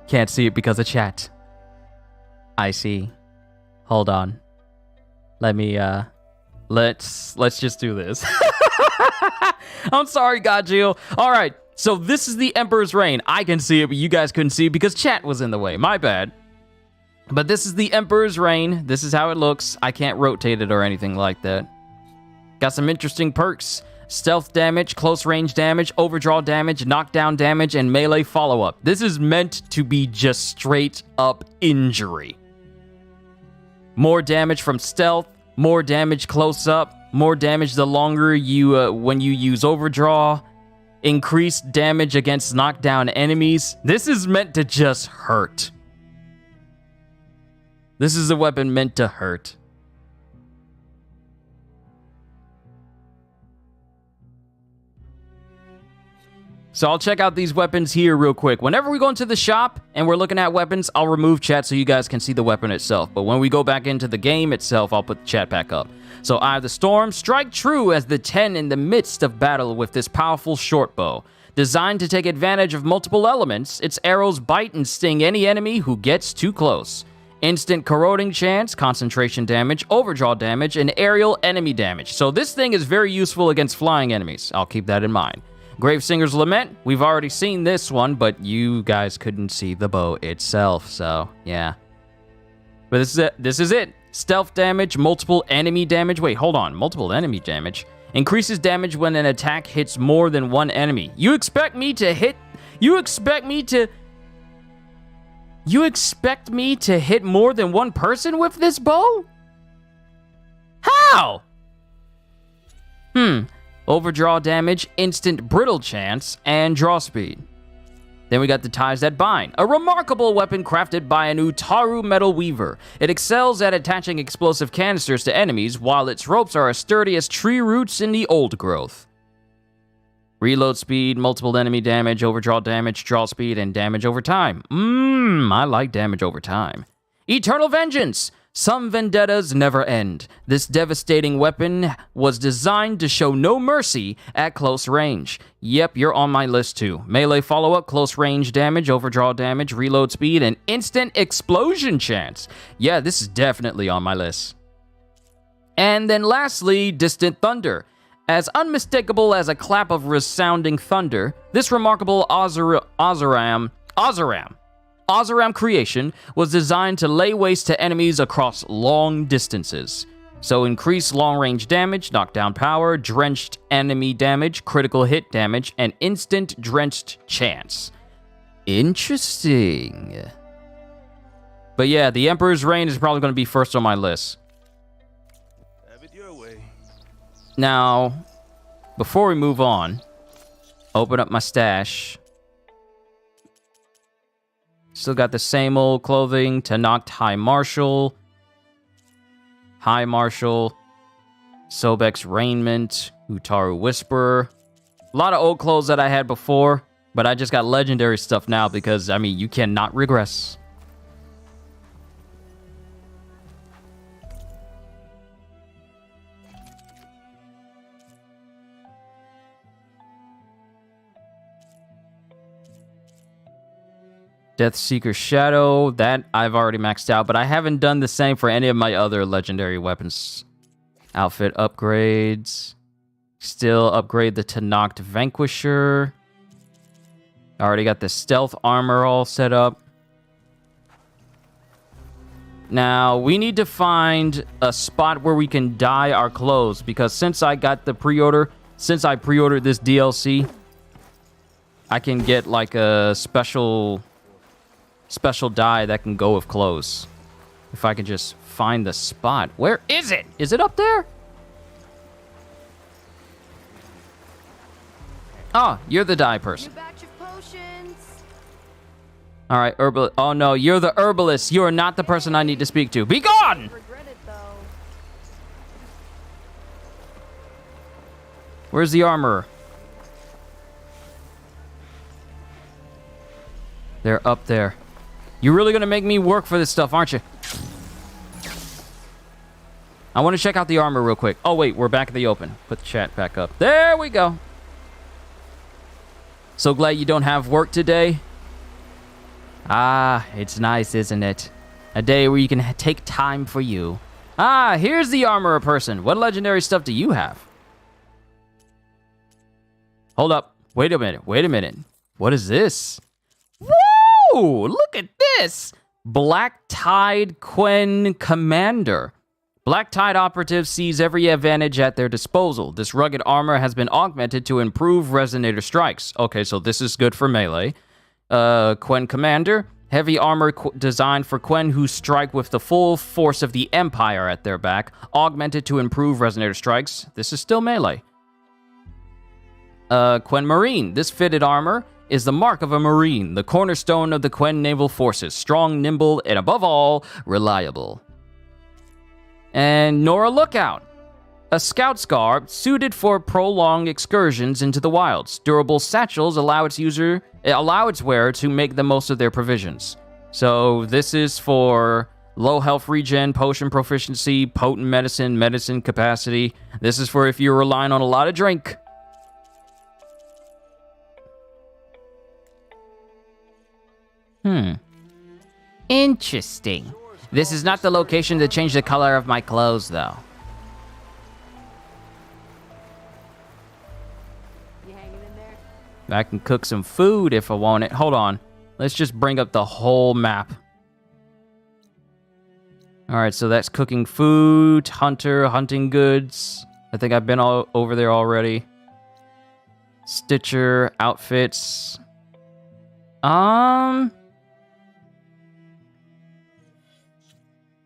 Can't see it because of chat. I see. Hold on. Let me, let's just do this. I'm sorry, Gajil. All right, so this is the Emperor's Reign. I can see it, but you guys couldn't see it because chat was in the way. My bad. But this is the Emperor's Reign. This is how it looks. I can't rotate it or anything like that. Got some interesting perks. Stealth damage, close range damage, overdraw damage, knockdown damage, and melee follow-up. This is meant to be just straight up injury. More damage from stealth, more damage close up, more damage the longer you, when you use overdraw, increased damage against knockdown enemies. This is meant to just hurt. This is a weapon meant to hurt. So I'll check out these weapons here real quick. Whenever we go into the shop and we're looking at weapons, I'll remove chat so you guys can see the weapon itself. But when we go back into the game itself, I'll put the chat back up. So Eye of the Storm, strike true as the 10 in the midst of battle with this powerful short bow. Designed to take advantage of multiple elements, its arrows bite and sting any enemy who gets too close. Instant corroding chance, concentration damage, overdraw damage, and aerial enemy damage. So this thing is very useful against flying enemies. I'll keep that in mind. Gravesinger's Lament, we've already seen this one, but you guys couldn't see the bow itself, so yeah. But this is it. Stealth damage, multiple enemy damage. Wait, hold on. Multiple enemy damage. Increases damage when an attack hits more than one enemy. You expect me to hit more than one person with this bow? How? Overdraw damage, instant brittle chance, and draw speed. Then we got the Ties That Bind, a remarkable weapon crafted by an Utaru metal weaver. It excels at attaching explosive canisters to enemies, while its ropes are as sturdy as tree roots in the old growth. Reload speed, multiple enemy damage, overdraw damage, draw speed, and damage over time. I like damage over time. Eternal Vengeance! Some vendettas never end. This devastating weapon was designed to show no mercy at close range. Yep, you're on my list too. Melee follow-up, close range damage, overdraw damage, reload speed, and instant explosion chance. Yeah, this is definitely on my list. And then lastly, Distant Thunder. As unmistakable as a clap of resounding thunder, this remarkable Ozaram creation was designed to lay waste to enemies across long distances. So increase long-range damage, knockdown power, drenched enemy damage, critical hit damage, and instant drenched chance. Interesting. But yeah, the Emperor's Reign is probably going to be first on my list. Have it your way. Now, before we move on, open up my stash. Still got the same old clothing. Tanacht High Marshal, Sobek's Raiment, Utaru Whisperer. A lot of old clothes that I had before, but I just got legendary stuff now because, I mean, you cannot regress. Deathseeker Shadow, that I've already maxed out, but I haven't done the same for any of my other legendary weapons. Outfit upgrades. Still upgrade the Tanacht Vanquisher. Already got the stealth armor all set up. Now, we need to find a spot where we can dye our clothes, because since I got the pre-order, since I pre-ordered this DLC, I can get like a special dye that can go with clothes. If I can just find the spot. Where is it? Is it up there? Oh, you're the dye person. All right, herbalist. Oh no, you're the herbalist. You are not the person I need to speak to. Be gone! Where's the armorer? They're up there. You're really gonna make me work for this stuff, aren't you? I want to check out the armor real quick. Oh, wait, we're back in the open. Put the chat back up. There we go. So glad you don't have work today. Ah, it's nice, isn't it? A day where you can take time for you. Ah, here's the armorer person. What legendary stuff do you have? Hold up. Wait a minute. Wait a minute. What is this? Whoa! Look at this! Black Tide Quen Commander. Black Tide operative sees every advantage at their disposal. This rugged armor has been augmented to improve resonator strikes. Okay, so this is good for melee. Quen Commander. Heavy armor designed for Quen who strike with the full force of the Empire at their back. Augmented to improve resonator strikes. This is still melee. Quen Marine. This fitted armor is the mark of a Marine, the cornerstone of the Quen naval forces. Strong, nimble, and above all, reliable. And Nora Lookout. A scout scarf suited for prolonged excursions into the wilds. Durable satchels allow its wearer to make the most of their provisions. So this is for low health regen, potion proficiency, potent medicine capacity. This is for if you're relying on a lot of drink. Interesting. This is not the location to change the color of my clothes, though. You hanging in there? I can cook some food if I want it. Hold on. Let's just bring up the whole map. All right, so that's cooking food, hunting goods. I think I've been all over there already. Stitcher, outfits.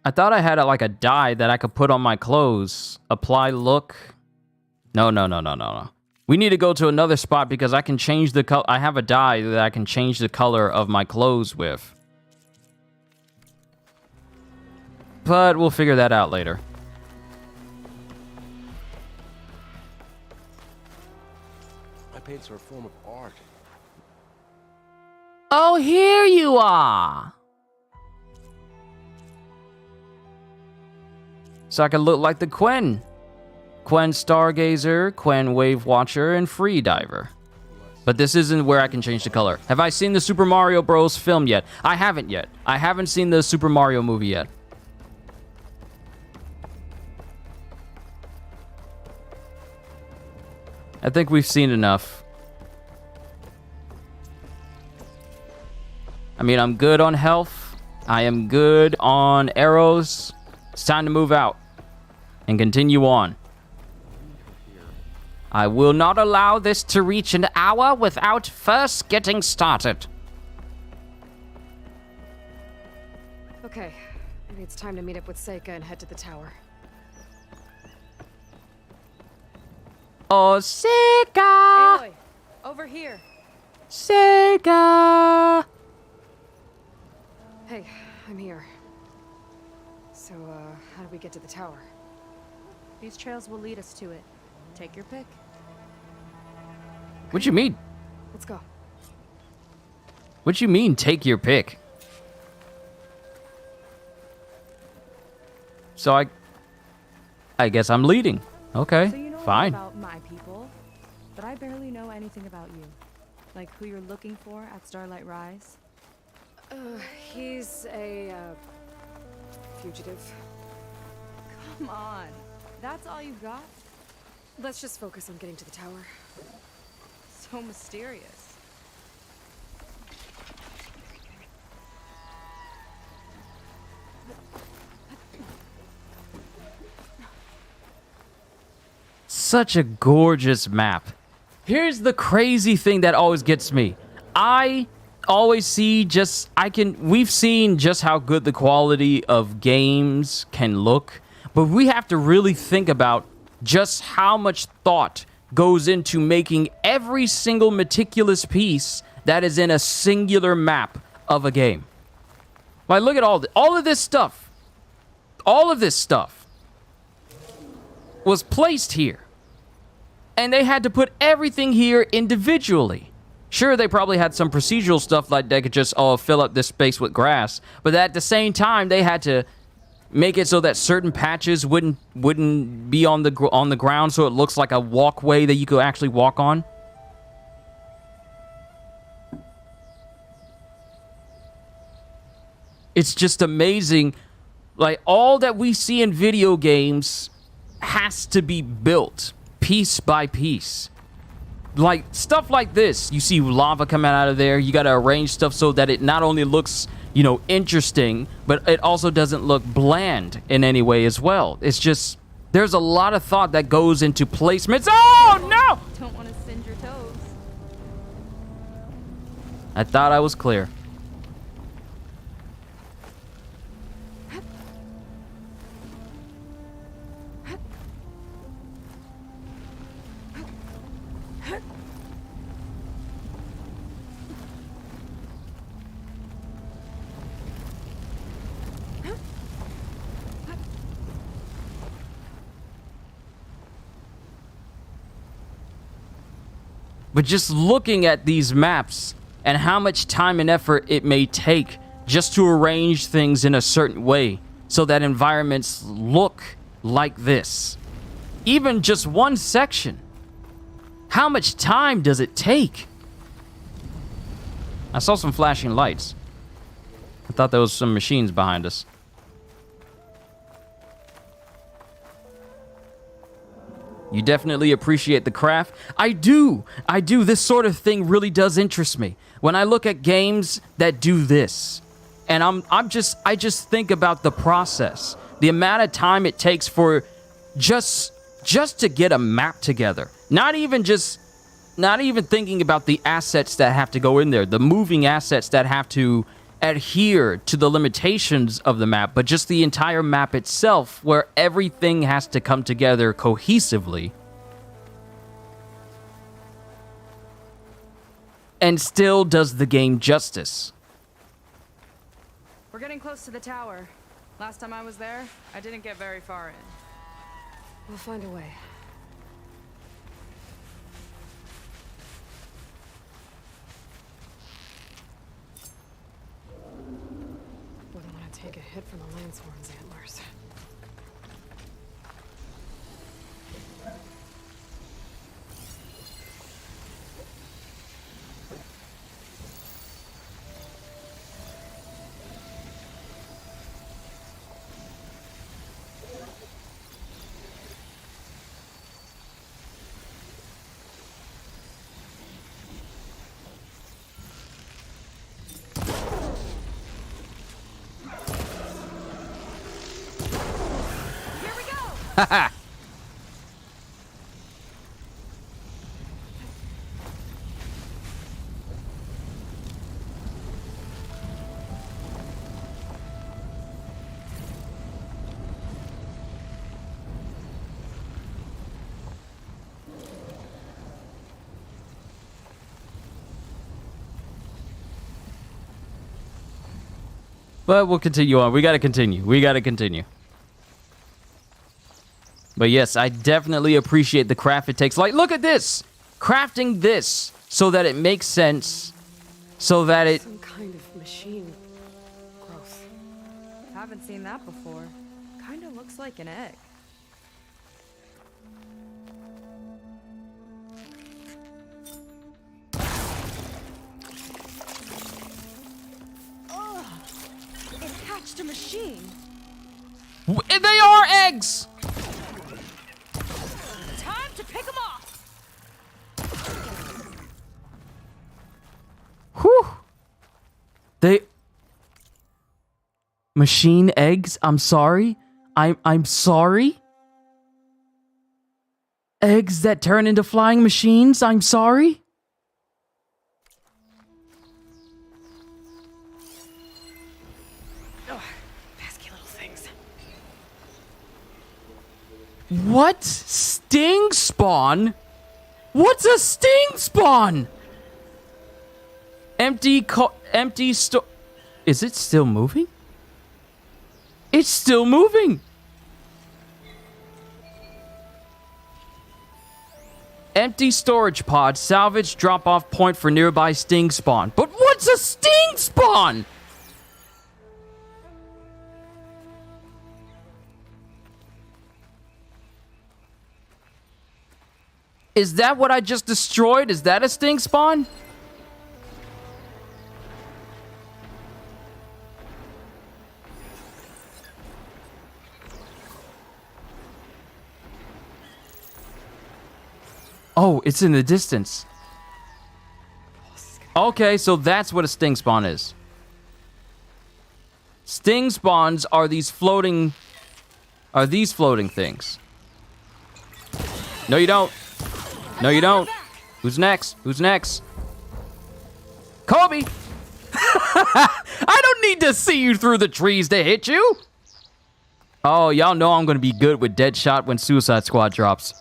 I thought I had like a dye that I could put on my clothes. Apply look. No. We need to go to another spot because I can change the color. I have a dye that I can change the color of my clothes with. But we'll figure that out later. My paints are a form of art. Oh, here you are. So I can look like the Quen. Quen Stargazer, Quen Wave Watcher, and Free Diver. But this isn't where I can change the color. Have I seen the Super Mario Bros. Film yet? I haven't yet. I haven't seen the Super Mario movie yet. I think we've seen enough. I mean, I'm good on health. I am good on arrows. It's time to move out and continue on. I will not allow this to reach an hour without first getting started. Okay, maybe it's time to meet up with Seika and head to the tower. Oh, Seika! Aloy, over here. Seika! Hey, I'm here. So, how do we get to the tower? These trails will lead us to it. Take your pick. What you mean? Let's go. What you mean, take your pick? So I guess I'm leading. Okay, So you know fine. about my people, but I barely know anything about you. Like who you're looking for at Starlight Rise. He's a, fugitive. Come on. That's all you got? Let's just focus on getting to the tower. So mysterious. Such a gorgeous map. Here's the crazy thing that always gets me. I always see we've seen just how good the quality of games can look, but we have to really think about just how much thought goes into making every single meticulous piece that is in a singular map of a game. Like, look at all of this stuff. All of this stuff was placed here. And they had to put everything here individually. Sure, they probably had some procedural stuff like they could just fill up this space with grass. But at the same time, they had to make it so that certain patches wouldn't be on the ground, so it looks like a walkway that you could actually walk on. It's just amazing. Like, all that we see in video games has to be built piece by piece. Like, stuff like this. You see lava coming out of there. You got to arrange stuff so that it not only looks, you know, interesting, but it also doesn't look bland in any way as well. It's just, there's a lot of thought that goes into placements. Oh, no! Don't want to singe your toes. I thought I was clear. But just looking at these maps and how much time and effort it may take just to arrange things in a certain way so that environments look like this. Even just one section. How much time does it take? I saw some flashing lights. I thought there was some machines behind us. You definitely appreciate the craft. I do. This sort of thing really does interest me. When I look at games that do this, and I just think about the process, the amount of time it takes for just to get a map together. Not even thinking about the assets that have to go in there, the moving assets that have to adhere to the limitations of the map, but just the entire map itself, where everything has to come together cohesively. And still does the game justice. We're getting close to the tower. Last time I was there, I didn't get very far in. We'll find a way. Wouldn't want to take a hit from the Lancehorn's antlers. Haha. But we'll continue on. We gotta continue. But yes, I definitely appreciate the craft it takes. Like, look at this! Crafting this so that it makes sense. So that it... Some kind of machine growth. Haven't seen that before. Kinda looks like an egg. Ugh! It hatched a machine! They are eggs! Time to pick them off! Whew! They... Machine eggs? I'm sorry? I'm sorry? Eggs that turn into flying machines? I'm sorry? Ugh, pesky little things. What? Sting spawn? What's a sting spawn? Empty store. Is it still moving? It's still moving. Empty storage pod. Salvage drop-off point for nearby sting spawn. But what's a sting spawn? Is that what I just destroyed? Is that a stink spawn? Oh, it's in the distance. Okay, so that's what a sting spawn is. Sting spawns are these floating things. No, you don't. No, you don't. Who's next? Who's next? Kobe! I don't need to see you through the trees to hit you. Oh, y'all know I'm gonna be good with Deadshot when Suicide Squad drops.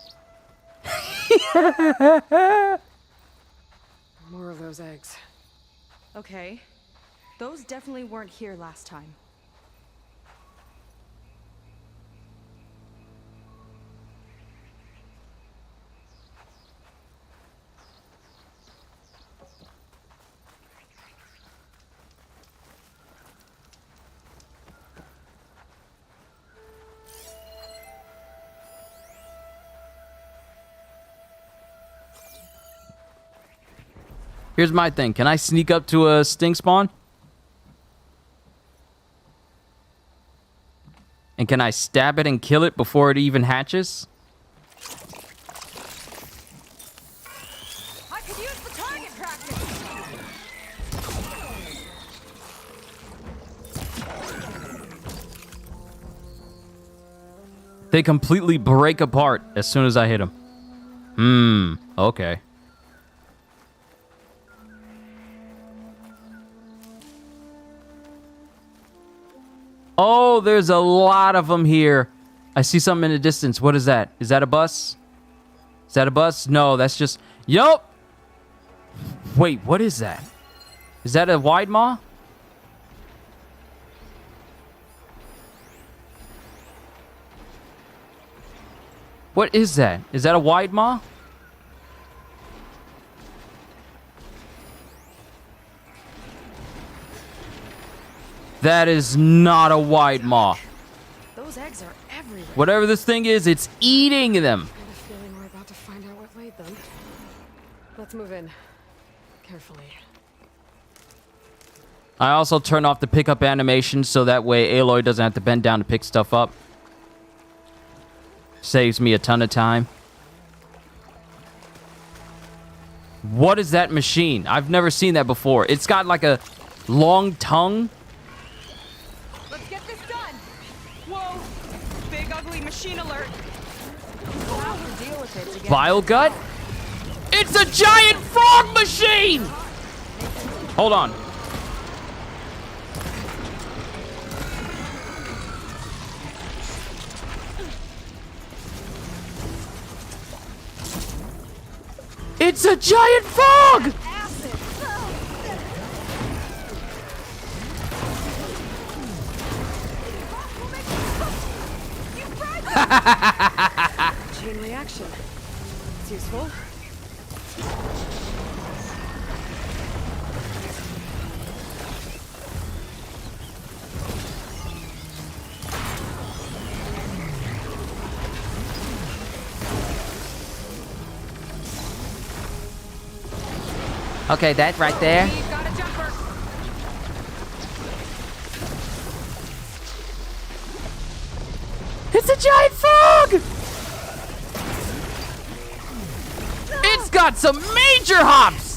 More of those eggs. Okay. Those definitely weren't here last time. Here's my thing. Can I sneak up to a sting spawn? And can I stab it and kill it before it even hatches? I could use the target practice. They completely break apart as soon as I hit them. Okay. Oh, there's a lot of them here. I see something in the distance. What is that? Is that a bus? Is that a bus? No, that's just... Yup! Wait, what is that? Is that a wide maw? What is that? Is that a wide maw? That is not a wide maw. Those eggs are everywhere. Whatever this thing is, it's eating them. I have a feeling we're about to find out what laid them. Let's move in. Carefully. I also turn off the pickup animation so that way Aloy doesn't have to bend down to pick stuff up. Saves me a ton of time. What is that machine? I've never seen that before. It's got like a long tongue. Let's get this done. Whoa. Big ugly machine alert. We'll have to deal with it to get... Vile gut? It's a giant frog machine! Hold on. It's a giant frog! Chain reaction. It's useful. Okay, that right there. We've got a jumper. It's a giant frog! It's got some major hops!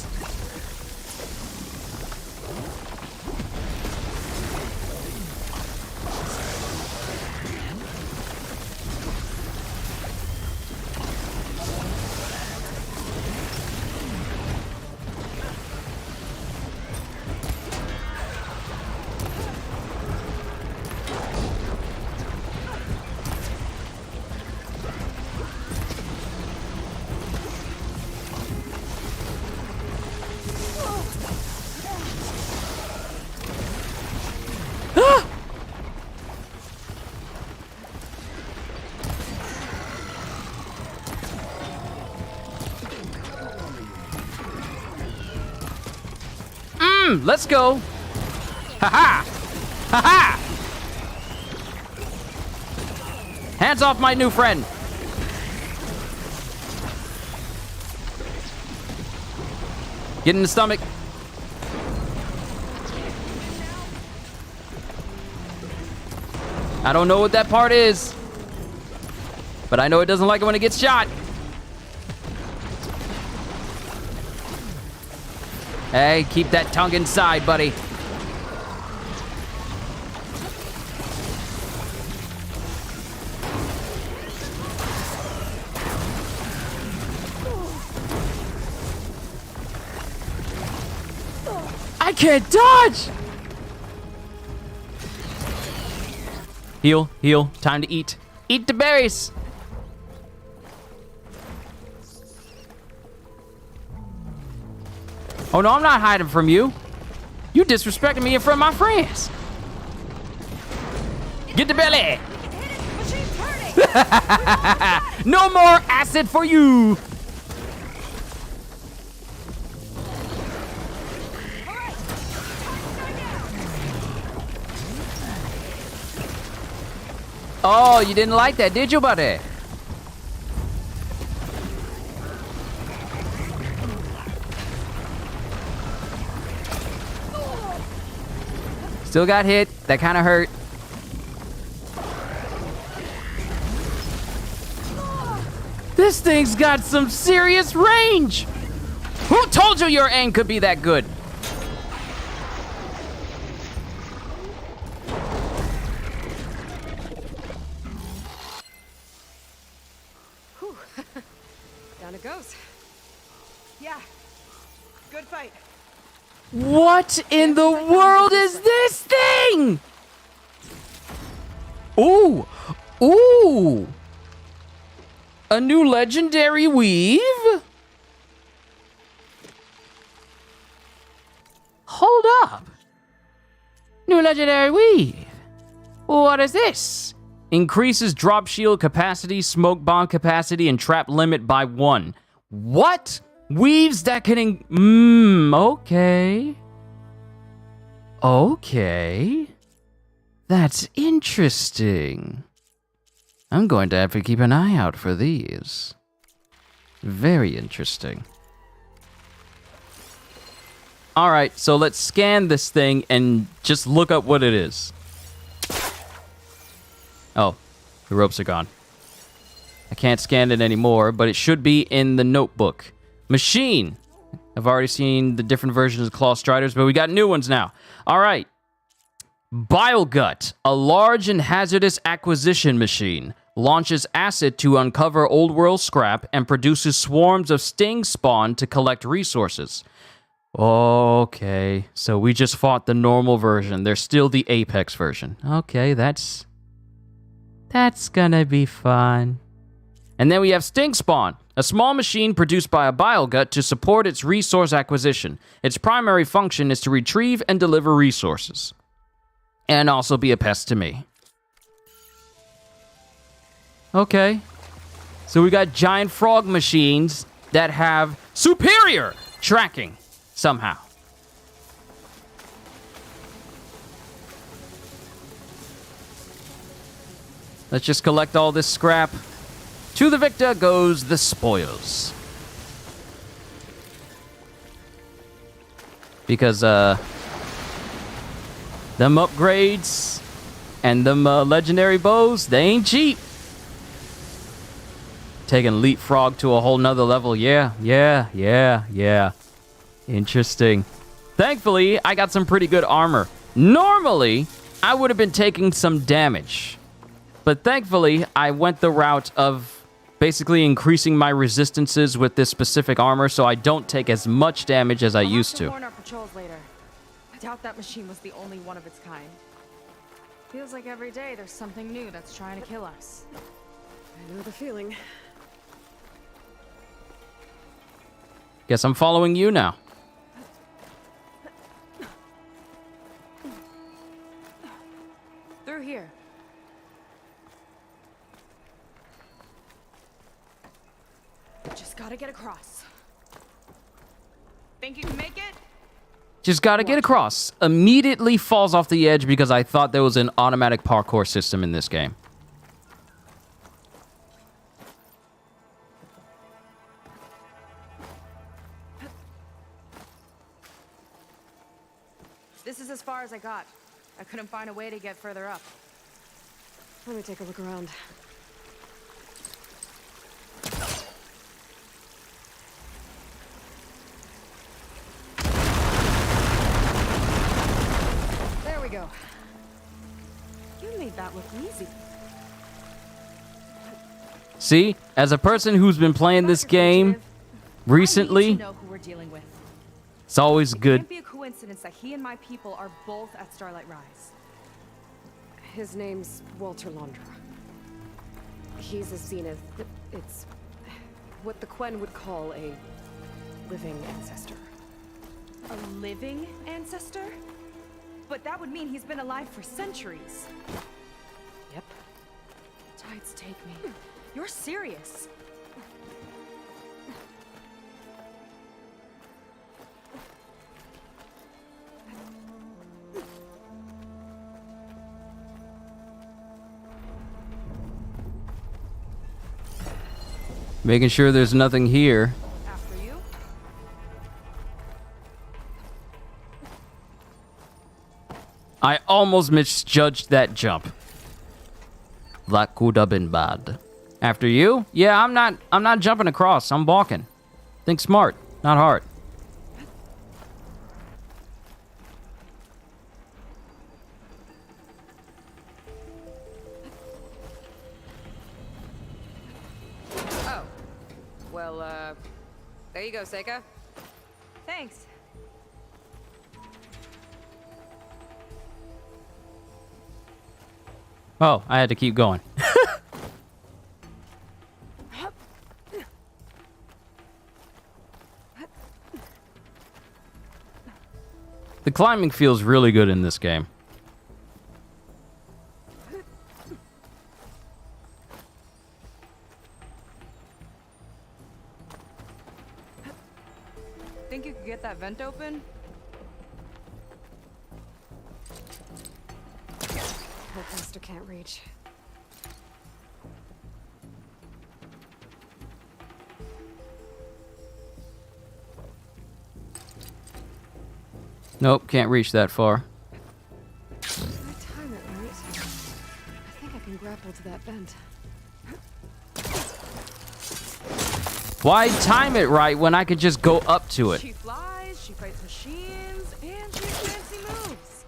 Let's go. Ha-ha! Ha-ha! Hands off my new friend. Get in the stomach. I don't know what that part is, but I know it doesn't like it when it gets shot. Hey, keep that tongue inside, buddy. I can't dodge! Heal, heal. Time to eat. Eat the berries! Oh no, I'm not hiding from you. You disrespecting me in front of my friends. Get the belly! No more acid for you! Oh, you didn't like that, did you, buddy? Still got hit. That kind of hurt. This thing's got some serious range. Who told you your aim could be that good? Down it goes. Yeah. Good fight. What in the world is this thing? Ooh. Ooh. A new legendary weave? Hold up. New legendary weave. What is this? Increases drop shield capacity, smoke bomb capacity, and trap limit by 1. What? Weaves that can okay. Okay. That's interesting. I'm going to have to keep an eye out for these. Very interesting. All right, so let's scan this thing and just look up what it is. Oh, the ropes are gone. I can't scan it anymore, but it should be in the notebook. Machine. I've already seen the different versions of Claw Striders, but we got new ones now. All right. Bile Gut, a large and hazardous acquisition machine, launches acid to uncover old world scrap and produces swarms of sting spawn to collect resources. Okay, so we just fought the normal version. There's still the Apex version. Okay, that's gonna be fun. And then we have Sting Spawn, a small machine produced by a bile gut to support its resource acquisition. Its primary function is to retrieve and deliver resources. And also be a pest to me. Okay. So we got giant frog machines that have superior tracking somehow. Let's just collect all this scrap. To the victor goes the spoils. Because, them upgrades and them legendary bows, they ain't cheap. Taking leapfrog to a whole nother level. Yeah. Interesting. Thankfully, I got some pretty good armor. Normally, I would have been taking some damage. But thankfully, I went the route of basically increasing my resistances with this specific armor so I don't take as much damage as I used to. Warn our patrols later. I doubt that machine was the only one of its kind. Feels like every day there's something new that's trying to kill us. I know the feeling. Guess I'm following you now. Through here. Just gotta get across. Think you can make it? Just gotta get across. Immediately falls off the edge because I thought there was an automatic parkour system in this game. This is as far as I got. I couldn't find a way to get further up. Let me take a look around. There we go. You made that look easy. See, as a person who's been playing this game I need recently, to know who we're dealing with. it's always It good. can't be a coincidence that he and my people are both at Starlight Rise. His name's Walter Londra. He's a zenith. It's what the Quen would call a living ancestor. A living ancestor? But that would mean he's been alive for centuries. Yep. Tides take me. You're serious. Making sure there's nothing here. After you? I almost misjudged that jump. That could have been bad. After you? Yeah, I'm not jumping across. I'm walking. Think smart, not hard. Oh. Well, there you go, Seika. Thanks. Oh, I had to keep going. The climbing feels really good in this game. Think you could get that vent open? Hope Master can't reach. Nope, can't reach that far. If I time it right, I think I can grapple to that vent. Why time it right when I could just go up to it? She flies, she fights machines, and she has fancy moves.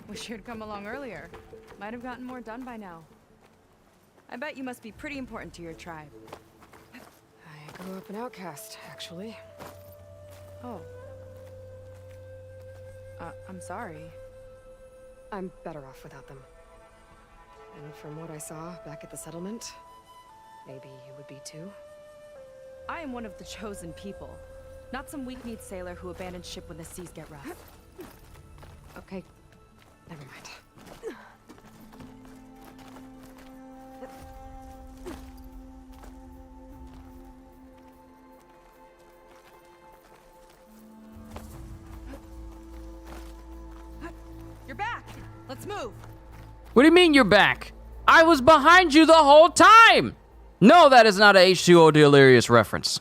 Wish you'd come along earlier. Might have gotten more done by now. I bet you must be pretty important to your tribe. I grew up an outcast, actually. Oh. I'm sorry. I'm better off without them. And from what I saw back at the settlement, maybe you would be too. I am one of the chosen people. Not some weak-kneed sailor who abandons ship when the seas get rough. Okay, never mind. You're back! Let's move! What do you mean you're back? I was behind you the whole time! No, that is not a H2O Delirious reference.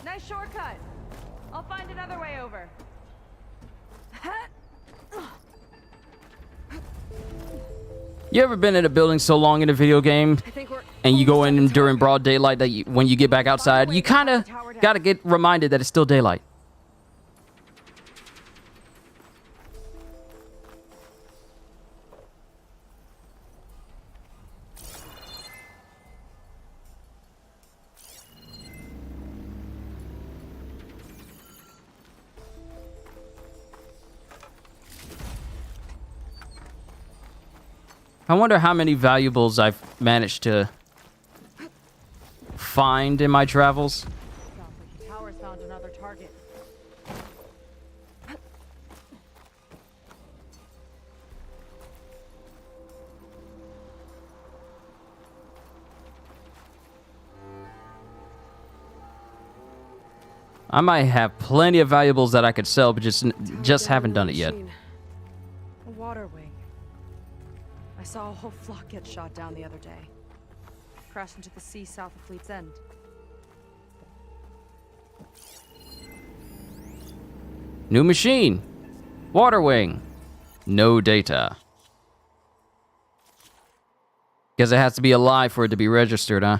Nice shortcut! I'll find another way over. You ever been in a building so long in a video game I think we're and you go almost at in the during top. broad daylight that when you get back outside, you kind of got to get reminded that it's still daylight. I wonder how many valuables I've managed to find in my travels. Sounds like the tower's found another target. I might have plenty of valuables that I could sell, but just haven't done it yet. A water wing. I saw a whole flock get shot down the other day. Crashed into the sea south of Fleet's End. New machine. Water wing. No data. Guess it has to be alive for it to be registered, huh?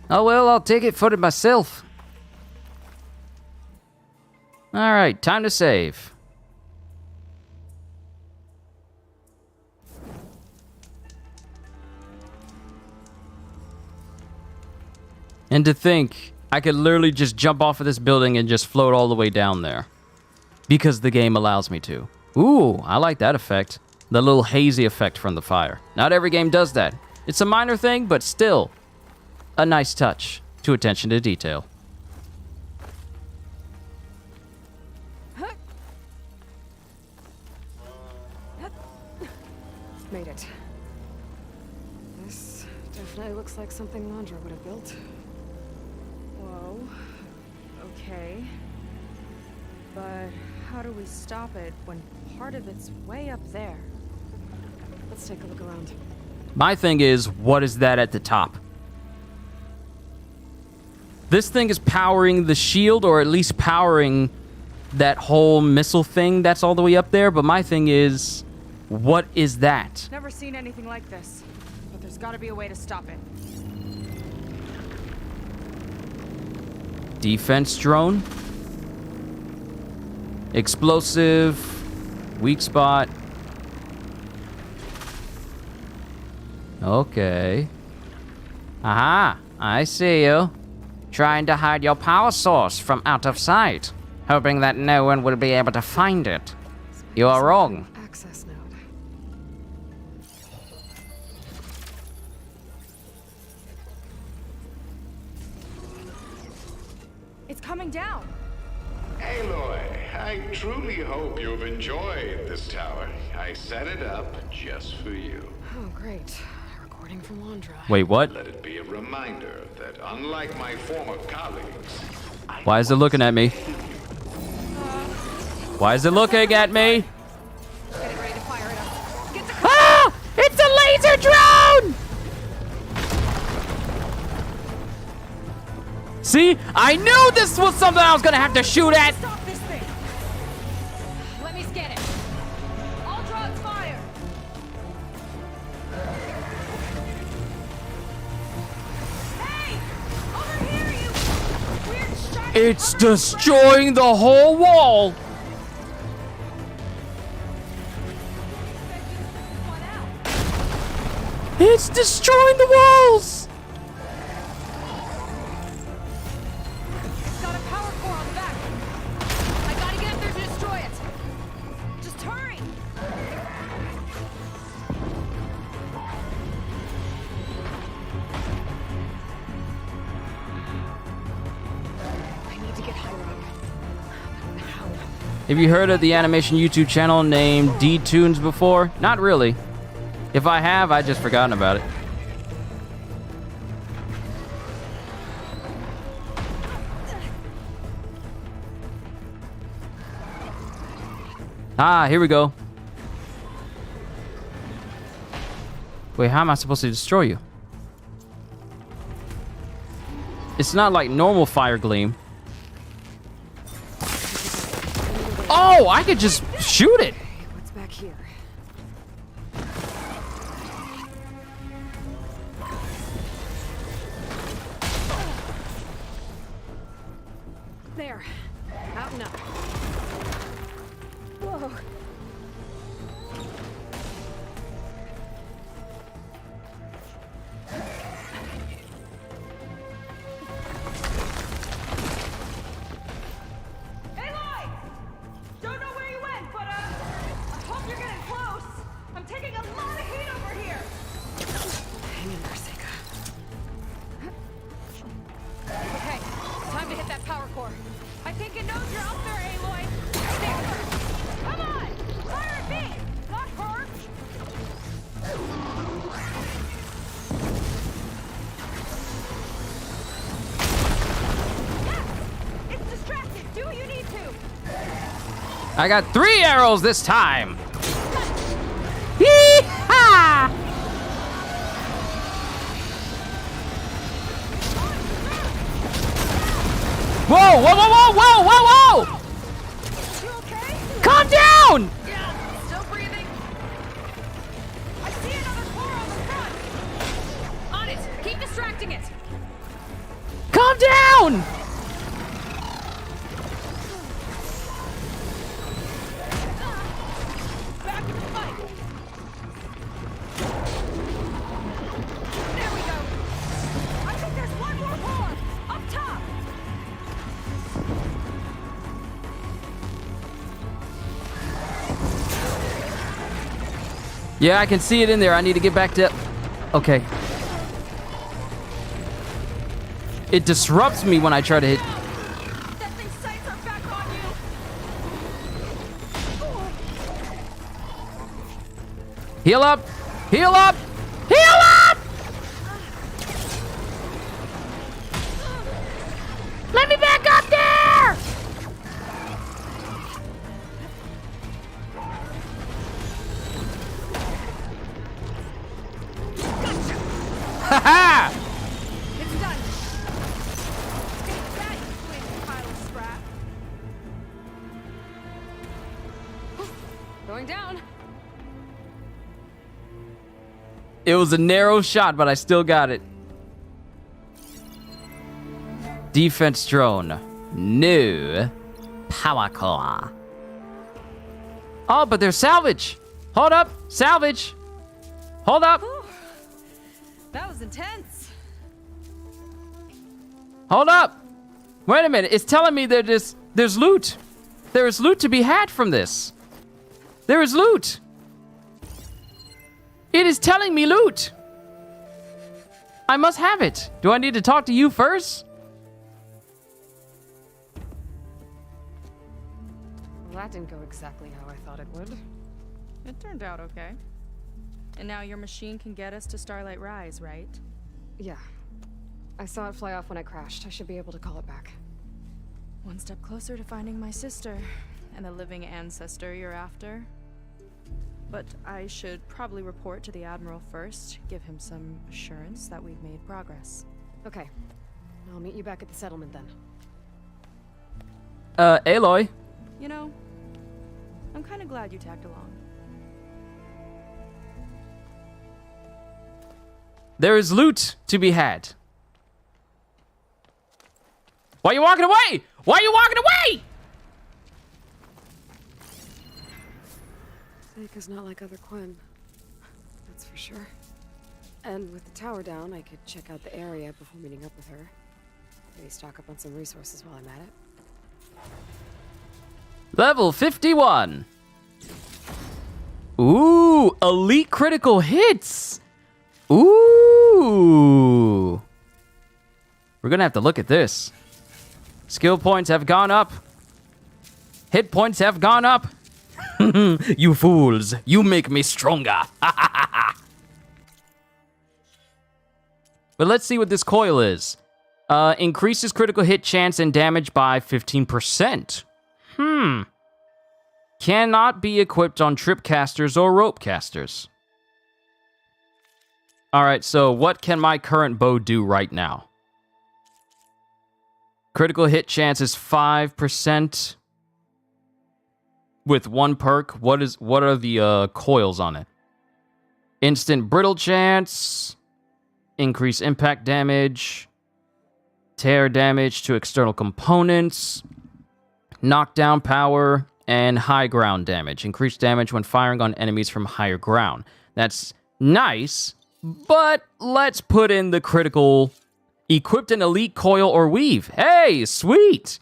Oh well, I'll take it for it myself. Alright, time to save. And to think, I could literally just jump off of this building and just float all the way down there. Because the game allows me to. Ooh, I like that effect. The little hazy effect from the fire. Not every game does that. It's a minor thing, but still a nice touch to attention to detail. Made it. This definitely looks like something Londra would have built. Whoa. Okay. But how do we stop it when part of it's way up there? Let's take a look around. My thing is, what is that at the top? This thing is powering the shield, or at least powering that whole missile thing that's all the way up there. But my thing is, what is that? Never seen anything like this. But there's gotta be a way to stop it. Defense drone. Explosive. Weak spot. Okay. Aha, I see you. Trying to hide your power source from out of sight, hoping that no one will be able to find it. You are wrong. Access node. It's coming down! Aloy, I truly hope you've enjoyed this tower. I set it up just for you. Oh, great. A recording from Londra. Wait, what? Let it be a reminder that unlike my former colleagues, Why is it looking at me? Why is it looking at me? Getting ready to fire it up. Get the Ah! It's a laser drone! See? I knew this was something I was gonna have to shoot at! Stop this thing! Let me scan it. All drones fire! Hey! Over here, you weird shot! It's destroying the whole wall! It's destroying the walls! It's got a power core on the back. I gotta get up there to destroy it. Just hurry! I need to get higher up. But how? Have you heard of the animation YouTube channel named D-Tunes before? Not really. If I have, I just forgotten about it. Ah, here we go. Wait, how am I supposed to destroy you? It's not like normal fire gleam. Oh, I could just shoot it. What's back here? There. Out and up. Whoa. Aloy! Don't know where you went, but I hope you're getting close. I'm taking a lot of heat over here. Hang in there, Seika. Okay, time to hit that power core. I think it knows you're up there, I got 3 arrows this time. Yee-ha! Whoa, whoa, whoa, whoa, whoa, whoa, whoa! You okay? Calm down! Yeah, still breathing. I see another core on the front. On it. Keep distracting it. Calm down! Back in the fight. There we go. I think there's one more core up top. Yeah, I can see it in there. I need to get back to... Okay. It disrupts me when I try to hit... That thing's sights are back on you. Heal up! Heal up! Heal up! Let me back up there! Ha-ha! It's done. Take that, you flaming pile of scrap. Going down. It was a narrow shot, but I still got it. Defense drone. New. Power core. Oh, but there's salvage. Hold up. Salvage. Hold up. That was intense. Hold up. Wait a minute. It's telling me that there's loot. There is loot to be had from this. There is loot. It is telling me loot. I must have it. Do I need to talk to you first? Well, that didn't go exactly how I thought it would. It turned out okay. And now your machine can get us to Starlight Rise, right? Yeah. I saw it fly off when I crashed. I should be able to call it back. One step closer to finding my sister and the living ancestor you're after. But I should probably report to the Admiral first, give him some assurance that we've made progress. Okay. I'll meet you back at the settlement then. Aloy. You know, I'm kind of glad you tagged along. There is loot to be had. Why are you walking away? Why are you walking away? Seika's not like other Quinn. That's for sure. And with the tower down, I could check out the area before meeting up with her. Maybe stock up on some resources while I'm at it. Level 51. Ooh, elite critical hits. Ooh. We're gonna have to look at this. Skill points have gone up. Hit points have gone up. You fools, you make me stronger. But let's see what this coil is. Increases critical hit chance and damage by 15%. Cannot be equipped on trip casters or rope casters. Alright, so what can my current bow do right now? Critical hit chance is 5%. With one perk, what are the coils on it? Instant brittle chance, increase impact damage, tear damage to external components, knockdown power, and high ground damage. Increased damage when firing on enemies from higher ground. That's nice, but let's put in the critical. Equipped an elite coil or weave. Hey, sweet!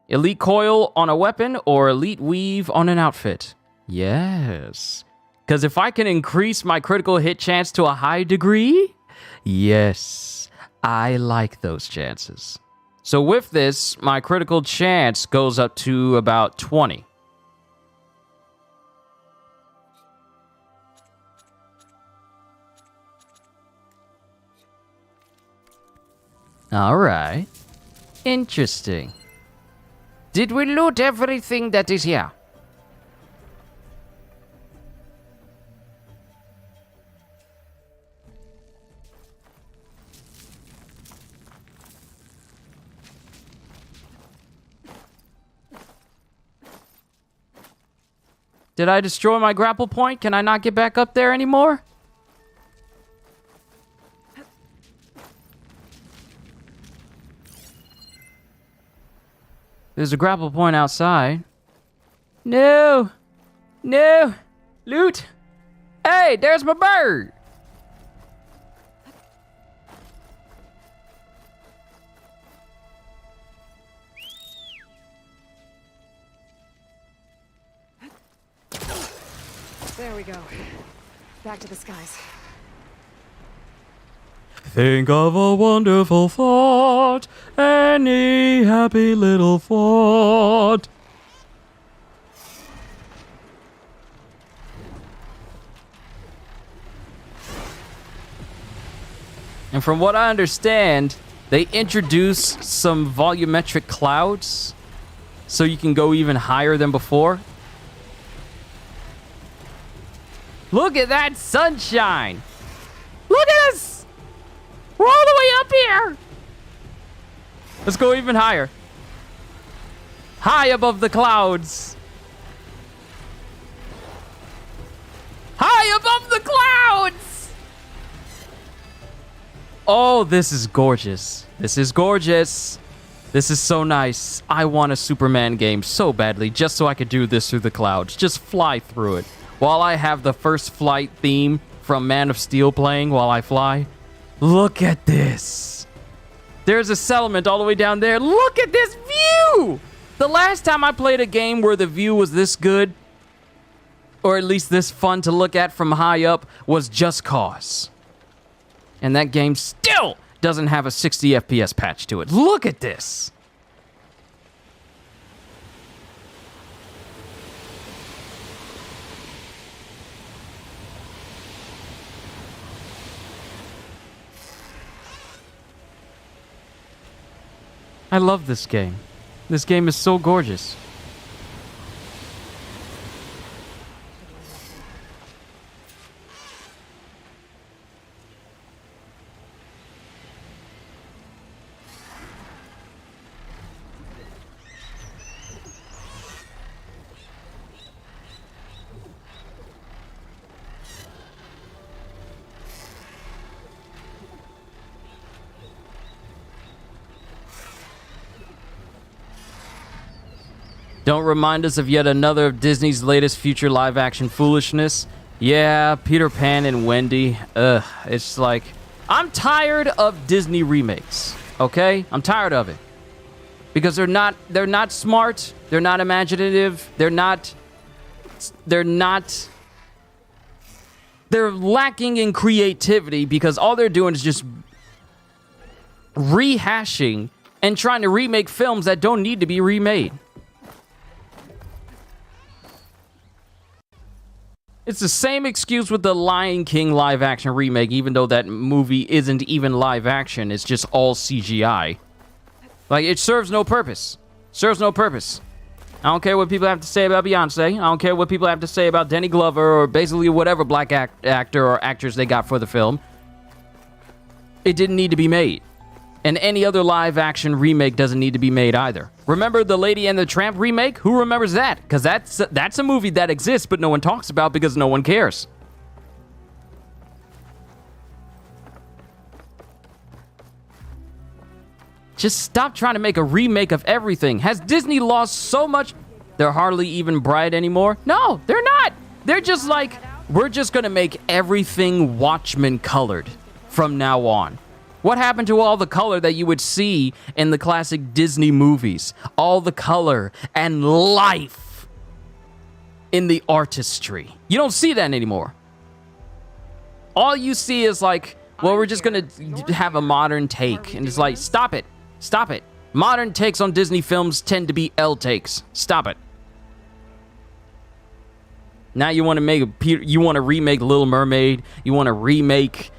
Elite coil on a weapon or elite weave on an outfit. Yes. Because if I can increase my critical hit chance to a high degree, yes, I like those chances. So with this, my critical chance goes up to about 20. All right. Interesting. Did we loot everything that is here? Did I destroy my grapple point? Can I not get back up there anymore? There's a grapple point outside. No! No! Loot! Hey, there's my bird! There we go. Back to the skies. Think of a wonderful thought, any happy little thought. And from what I understand, they introduce some volumetric clouds so you can go even higher than before. Look at that sunshine! Look at us! We're all the way up here! Let's go even higher. High above the clouds. High above the clouds! Oh, this is gorgeous. This is gorgeous. This is so nice. I want a Superman game so badly just so I could do this through the clouds. Just fly through it. While I have the first flight theme from Man of Steel playing while I fly. Look at this. There's a settlement all the way down there. Look at this view. The last time I played a game where the view was this good, or at least this fun to look at from high up, was Just Cause. And that game still doesn't have a 60 FPS patch to it. Look at this. I love this game. This game is so gorgeous. Don't remind us of yet another of Disney's latest future live-action foolishness. Yeah, Peter Pan and Wendy. Ugh, it's like... I'm tired of Disney remakes, okay? I'm tired of it. Because they're not smart, they're not imaginative, they're lacking in creativity because all they're doing is just rehashing and trying to remake films that don't need to be remade. It's the same excuse with the Lion King live-action remake, even though that movie isn't even live-action. It's just all CGI. Like, it serves no purpose. Serves no purpose. I don't care what people have to say about Beyonce. I don't care what people have to say about Danny Glover or basically whatever black actor or actress they got for the film. It didn't need to be made. And any other live-action remake doesn't need to be made either. Remember the Lady and the Tramp remake? Who remembers that? Because that's a movie that exists, but no one talks about because no one cares. Just stop trying to make a remake of everything. Has Disney lost so much? They're hardly even bright anymore? No, they're not. They're just like, we're just going to make everything Watchmen colored from now on. What happened to all the color that you would see in the classic Disney movies? All the color and life in the artistry. You don't see that anymore. All you see is like, well, we're just going to have a modern take. And it's like, stop it. Stop it. Modern takes on Disney films tend to be L takes. Stop it. Now you want to remake Little Mermaid. You want to remake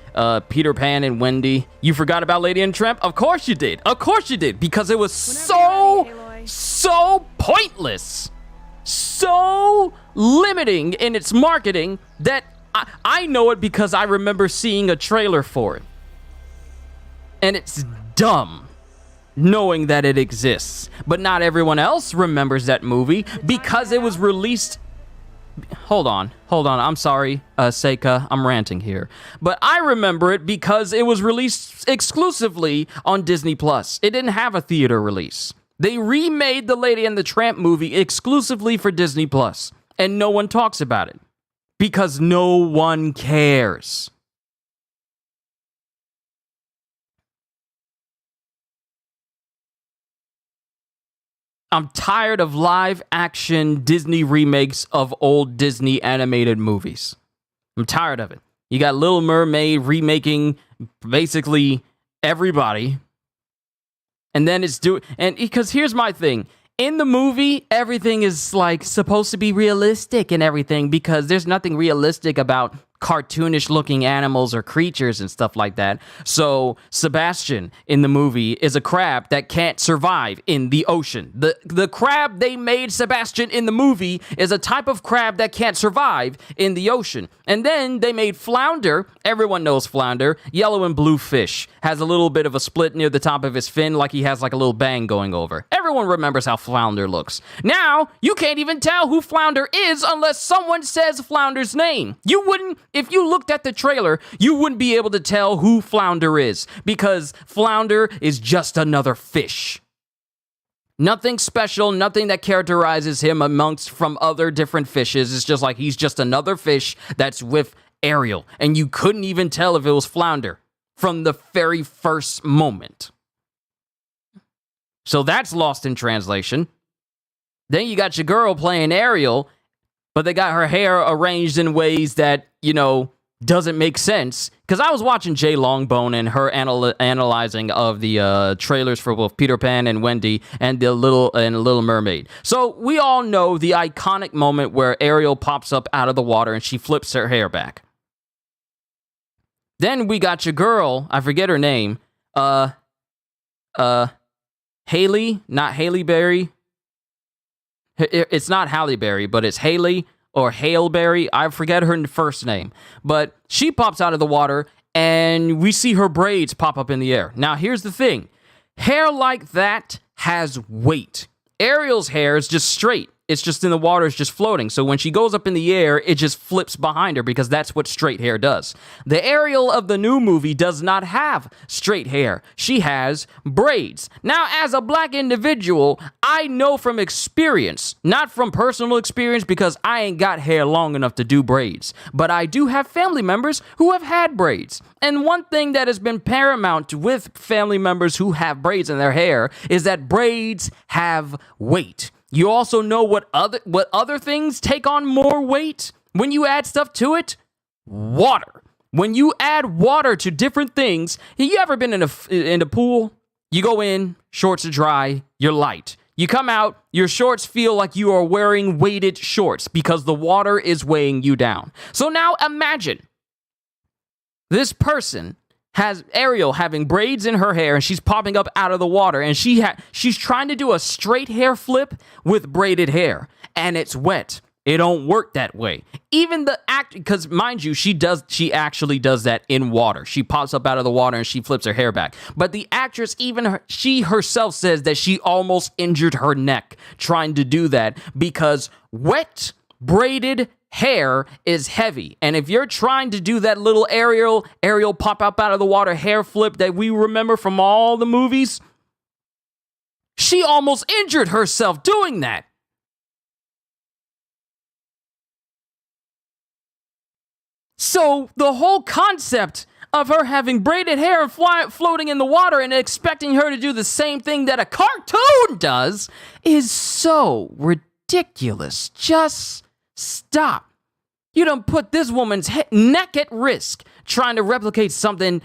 Peter Pan and Wendy. You forgot about Lady and the Tramp? Of course you did. Of course you did. Because it was so pointless. So limiting in its marketing that I know it because I remember seeing a trailer for it. And it's dumb knowing that it exists. But not everyone else remembers that movie because it was released hold on. I'm sorry, Seika, I'm ranting here. But I remember it because it was released exclusively on Disney+. It didn't have a theater release. They remade the Lady and the Tramp movie exclusively for Disney+, and no one talks about it because no one cares. I'm tired of live action Disney remakes of old Disney animated movies. I'm tired of it. You got Little Mermaid remaking basically everybody. And then because here's my thing. In the movie, everything is like supposed to be realistic and everything because there's nothing realistic about cartoonish looking animals or creatures and stuff like that. So Sebastian in the movie is a crab that can't survive in the ocean. The crab they made Sebastian in the movie is a type of crab that can't survive in the ocean. And then they made Flounder. Everyone knows Flounder. Yellow and blue fish. Has a little bit of a split near the top of his fin, like he has like a little bang going over. Everyone remembers how Flounder looks. Now, you can't even tell who Flounder is unless someone says Flounder's name. You wouldn't, if you looked at the trailer, you wouldn't be able to tell who Flounder is because Flounder is just another fish. Nothing special, nothing that characterizes him amongst from other different fishes. It's just like he's just another fish that's with Ariel. And you couldn't even tell if it was Flounder from the very first moment. So that's lost in translation. Then you got your girl playing Ariel, but they got her hair arranged in ways that, you know, doesn't make sense. Because I was watching Jay Longbone and her analyzing of the trailers for both Peter Pan and Wendy and the Little Mermaid. So we all know the iconic moment where Ariel pops up out of the water and she flips her hair back. Then we got your girl, I forget her name, Haley, not Haley Berry. It's not Halle Berry, but it's Haley or Hale Berry. I forget her first name. But she pops out of the water and we see her braids pop up in the air. Now, here's the thing. Hair like that has weight. Ariel's hair is just straight. It's just in the water, it's just floating. So when she goes up in the air, it just flips behind her because that's what straight hair does. The Ariel of the new movie does not have straight hair. She has braids. Now, as a black individual, I know from experience, not from personal experience because I ain't got hair long enough to do braids, but I do have family members who have had braids. And one thing that has been paramount with family members who have braids in their hair is that braids have weight. You also know what other things take on more weight when you add stuff to it? Water. When you add water to different things, you ever been in a pool? You go in, shorts are dry, you're light. You come out, your shorts feel like you are wearing weighted shorts because the water is weighing you down. So now imagine this person has Ariel having braids in her hair and she's popping up out of the water and she's trying to do a straight hair flip with braided hair and it's wet. It don't work that way. Even the act, because mind you, she actually does that in water. She pops up out of the water and she flips her hair back. But the actress, she herself says that she almost injured her neck trying to do that because wet braided hair is heavy, and if you're trying to do that little Ariel pop up out of the water hair flip that we remember from all the movies, she almost injured herself doing that. So the whole concept of her having braided hair and floating in the water and expecting her to do the same thing that a cartoon does is so ridiculous. Just stop. You done put this woman's neck at risk trying to replicate something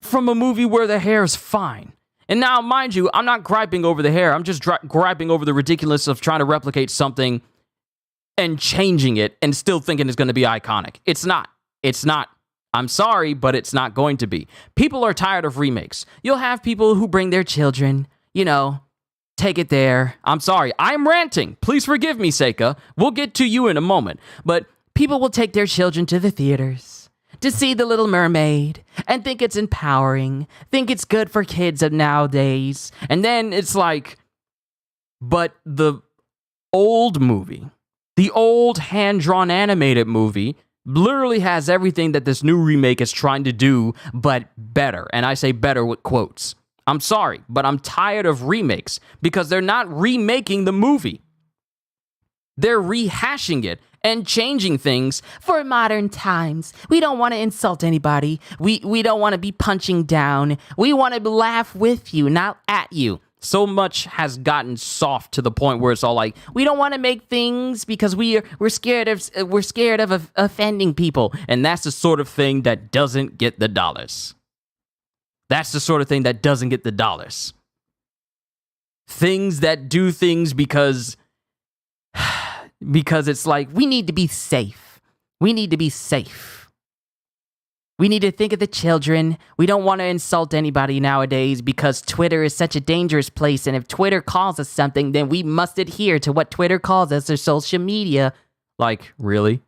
from a movie where the hair is fine. And now, mind you, I'm not griping over the hair. I'm just griping over the ridiculousness of trying to replicate something and changing it and still thinking it's going to be iconic. It's not. It's not. I'm sorry, but it's not going to be. People are tired of remakes. You'll have people who bring their children, you know, take it there. I'm sorry. I'm ranting. Please forgive me, Seika. We'll get to you in a moment. But people will take their children to the theaters to see The Little Mermaid and think it's empowering, think it's good for kids of nowadays. And then it's like, but the old movie The old hand-drawn animated movie literally has everything that this new remake is trying to do, but better. And I say better with quotes. I'm sorry, but I'm tired of remakes because they're not remaking the movie. They're rehashing it and changing things for modern times. We don't want to insult anybody. We don't want to be punching down. We want to laugh with you, not at you. So much has gotten soft to the point where it's all like, we don't want to make things because we're scared of offending people. And that's the sort of thing that doesn't get the dollars. That's the sort of thing that doesn't get the dollars. Things that do things because it's like, we need to be safe. We need to be safe. We need to think of the children. We don't want to insult anybody nowadays because Twitter is such a dangerous place. And if Twitter calls us something, then we must adhere to what Twitter calls us or social media. Like, really?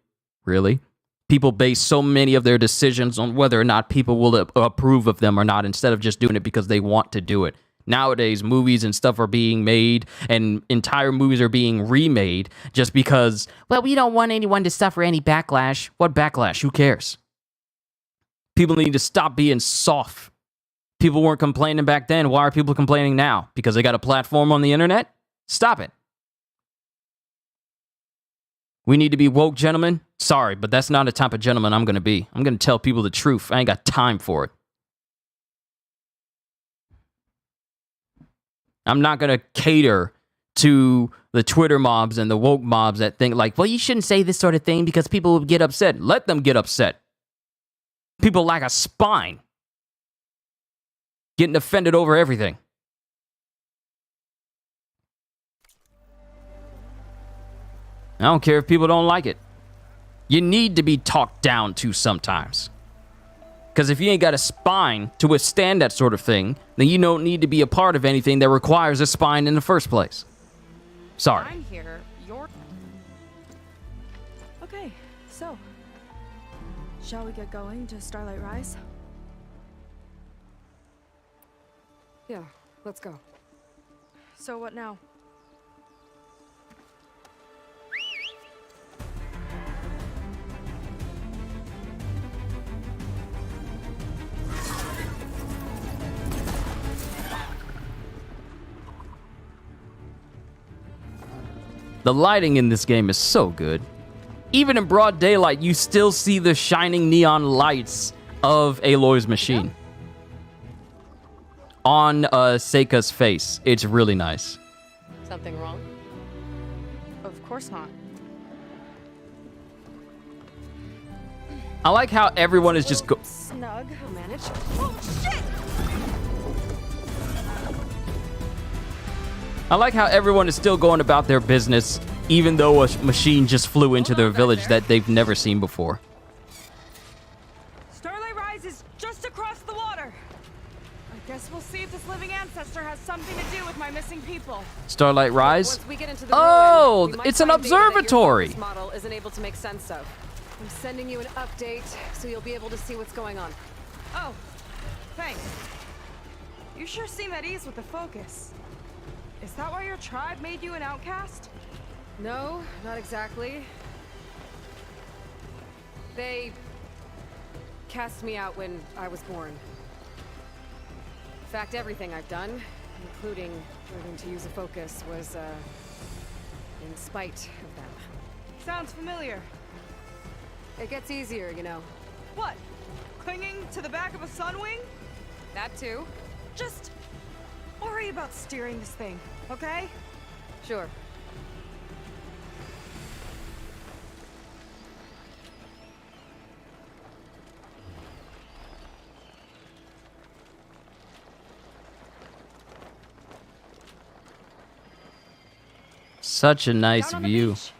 Really? People base so many of their decisions on whether or not people will approve of them or not, instead of just doing it because they want to do it. Nowadays, movies and stuff are being made, and entire movies are being remade just because, well, we don't want anyone to suffer any backlash. What backlash? Who cares? People need to stop being soft. People weren't complaining back then. Why are people complaining now? Because they got a platform on the internet? Stop it. We need to be woke, gentlemen. Sorry, but that's not the type of gentleman I'm going to be. I'm going to tell people the truth. I ain't got time for it. I'm not going to cater to the Twitter mobs and the woke mobs that think like, well, you shouldn't say this sort of thing because people will get upset. Let them get upset. People lack a spine. Getting offended over everything. I don't care if people don't like it. You need to be talked down to sometimes. Because if you ain't got a spine to withstand that sort of thing, then you don't need to be a part of anything that requires a spine in the first place. Sorry. I'm here. You're... Okay, so... shall we get going to Starlight Rise? Yeah, let's go. So what now? The lighting in this game is so good. Even in broad daylight, you still see the shining neon lights of Aloy's machine. On Seika's face. It's really nice. Something wrong? Of course not. I like how everyone is just Snug. I'll manage. Oh, shit! I like how everyone is still going about their business, even though a machine just flew into their village that they've never seen before. Starlight Rise is just across the water. I guess we'll see if this living ancestor has something to do with my missing people. Starlight Rise? Once we get into the Oh, ruin, we might it's an find data that your observatory. focus model isn't able to make sense of. I'm sending you an update so you'll be able to see what's going on. Oh, thanks. You sure seem at ease with the focus. Is that why your tribe made you an outcast? No, not exactly. They cast me out when I was born. In fact, everything I've done, including learning to use a focus, was in spite of them. Sounds familiar. It gets easier, you know. What? Clinging to the back of a sunwing? That too? Just worry about steering this thing, okay? Sure. Such a nice Down on the view. beach.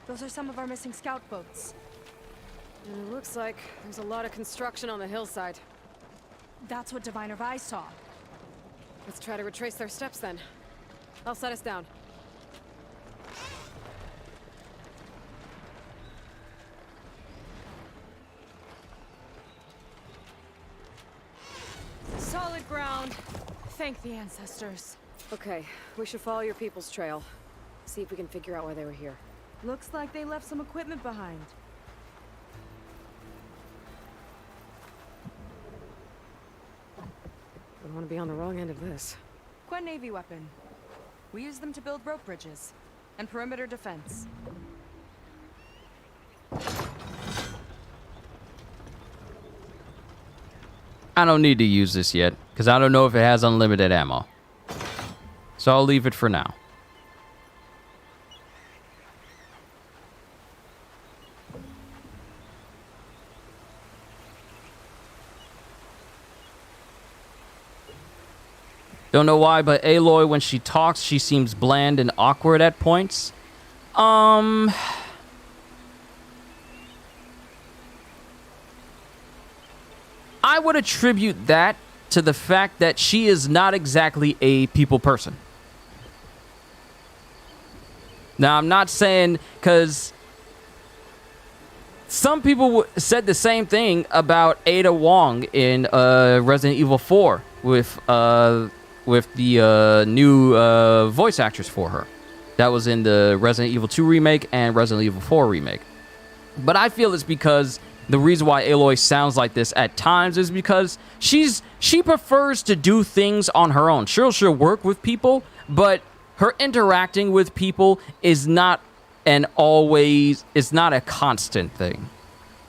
Those are some of our missing scout boats. And it looks like there's a lot of construction on the hillside. That's what Diviner Vi saw. Let's try to retrace their steps then. I'll set us down. Solid ground. Thank the ancestors. Okay, we should follow your people's trail. See if we can figure out why they were here. Looks like they left some equipment behind. I don't want to be on the wrong end of this. Quen Navy weapon. We use them to build rope bridges and perimeter defense. I don't need to use this yet, because I don't know if it has unlimited ammo. So I'll leave it for now. Don't know why, but Aloy, when she talks, she seems bland and awkward at points. I would attribute that to the fact that she is not exactly a people person. Now, I'm not saying, because some people said the same thing about Ada Wong in Resident Evil 4 with the new voice actress for her. That was in the Resident Evil 2 remake and Resident Evil 4 remake. But I feel it's because the reason why Aloy sounds like this at times is because she prefers to do things on her own. Sure, she'll work with people, but her interacting with people is not a constant thing.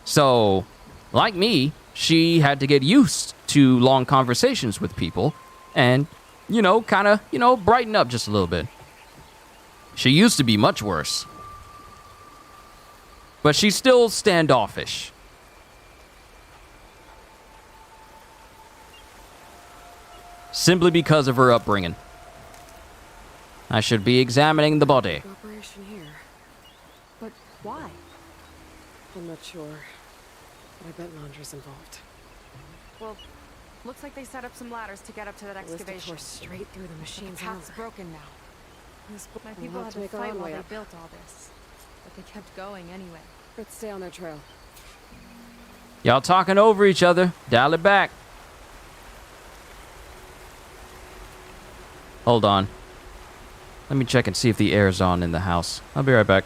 So, like me, she had to get used to long conversations with people and, kind of, brighten up just a little bit. She used to be much worse. But she's still standoffish. Simply because of her upbringing. I should be examining the body. Operation here. But why? I'm not sure. But I bet Laundra's involved. Well, looks like they set up some ladders to get up to that Ballista excavation. tore straight through the machine's The path's armor. broken now. My We'll people have had to to make our fight own while way they up. built all this. But they kept going anyway. Let's stay on their trail. Y'all talking over each other. Dial it back. Hold on. Let me check and see if the air's on in the house. I'll be right back.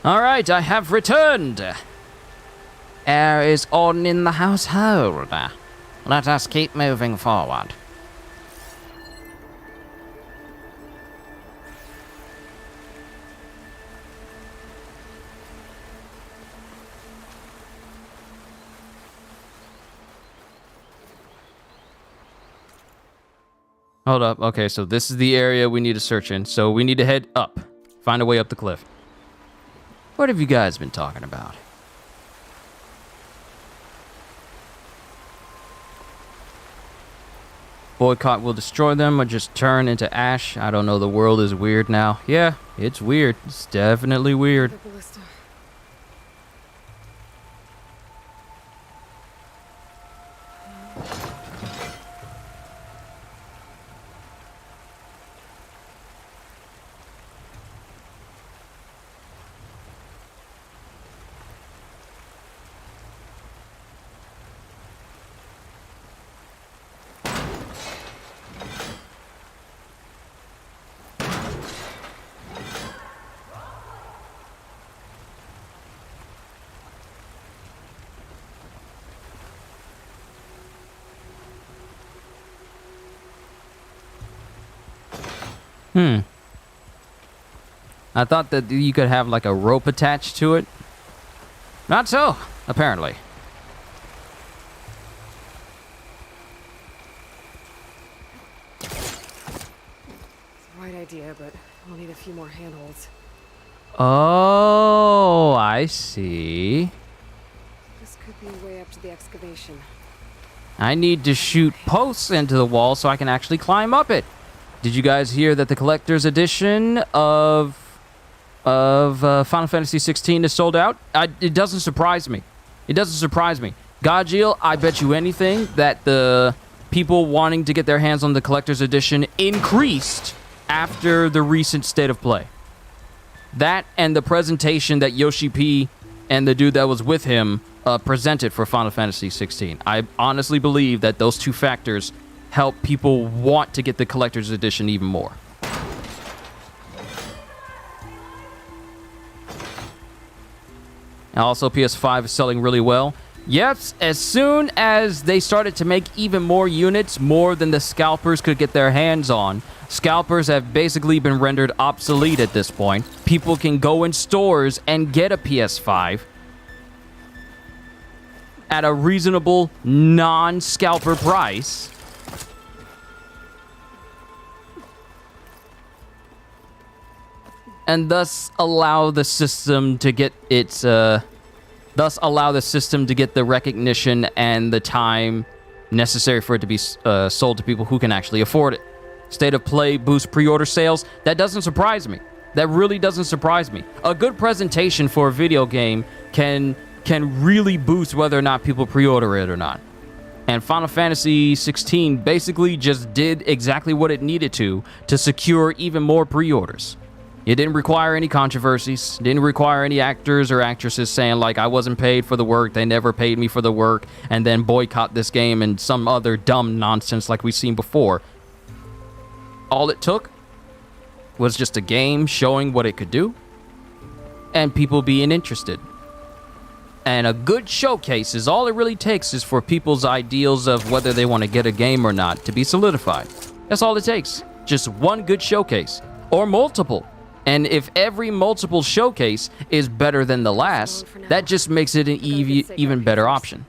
All right, I have returned. Air is on in the household. Let us keep moving forward. Hold up. Okay, so this is the area we need to search in. So we need to head up. Find a way up the cliff. What have you guys been talking about? Boycott will destroy them or just turn into ash. I don't know. The world is weird now. Yeah, it's weird. It's definitely weird. The ballista. I thought that you could have like a rope attached to it. Not so, apparently. It's the right idea, but we'll need a few more handholds. Oh, I see. This could be a way up to the excavation. I need to shoot posts into the wall so I can actually climb up it. Did you guys hear that the collector's edition of Final Fantasy 16 is sold out? It doesn't surprise me. It doesn't surprise me. Godjiel, I bet you anything that the people wanting to get their hands on the collector's edition increased after the recent state of play. That and the presentation that Yoshi P and the dude that was with him presented for Final Fantasy 16. I honestly believe that those two factors help people want to get the collector's edition even more. And also, PS5 is selling really well. Yes, as soon as they started to make even more units, more than the scalpers could get their hands on, scalpers have basically been rendered obsolete at this point. People can go in stores and get a PS5 at a reasonable non-scalper price. And thus allow the system to get its the recognition and the time necessary for it to be sold to people who can actually afford it. State of play boosts pre-order sales. That doesn't surprise me. That really doesn't surprise me. A good presentation for a video game can really boost whether or not people pre-order it or not. And Final Fantasy 16 basically just did exactly what it needed to secure even more pre-orders. It didn't require any controversies. Didn't require any actors or actresses saying, like, I wasn't paid for the work, they never paid me for the work, and then boycott this game and some other dumb nonsense like we've seen before. All it took was just a game showing what it could do, and people being interested. And a good showcase is all it really takes is for people's ideals of whether they want to get a game or not to be solidified. That's all it takes. Just one good showcase, or multiple. And if every multiple showcase is better than the last, that just makes it an even better option.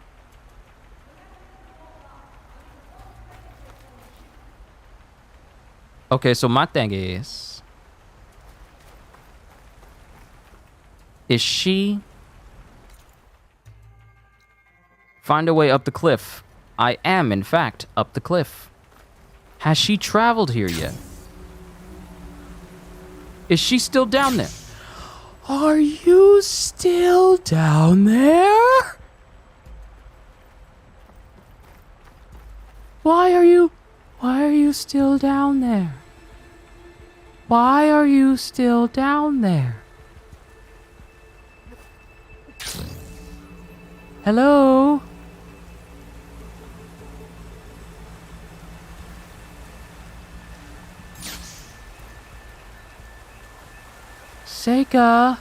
Okay, so my thing is she... Find a way up the cliff. I am, in fact, up the cliff. Has she traveled here yet? Is she still down there? Are you still down there? Why are you still down there? Why are you still down there? Hello? Seika.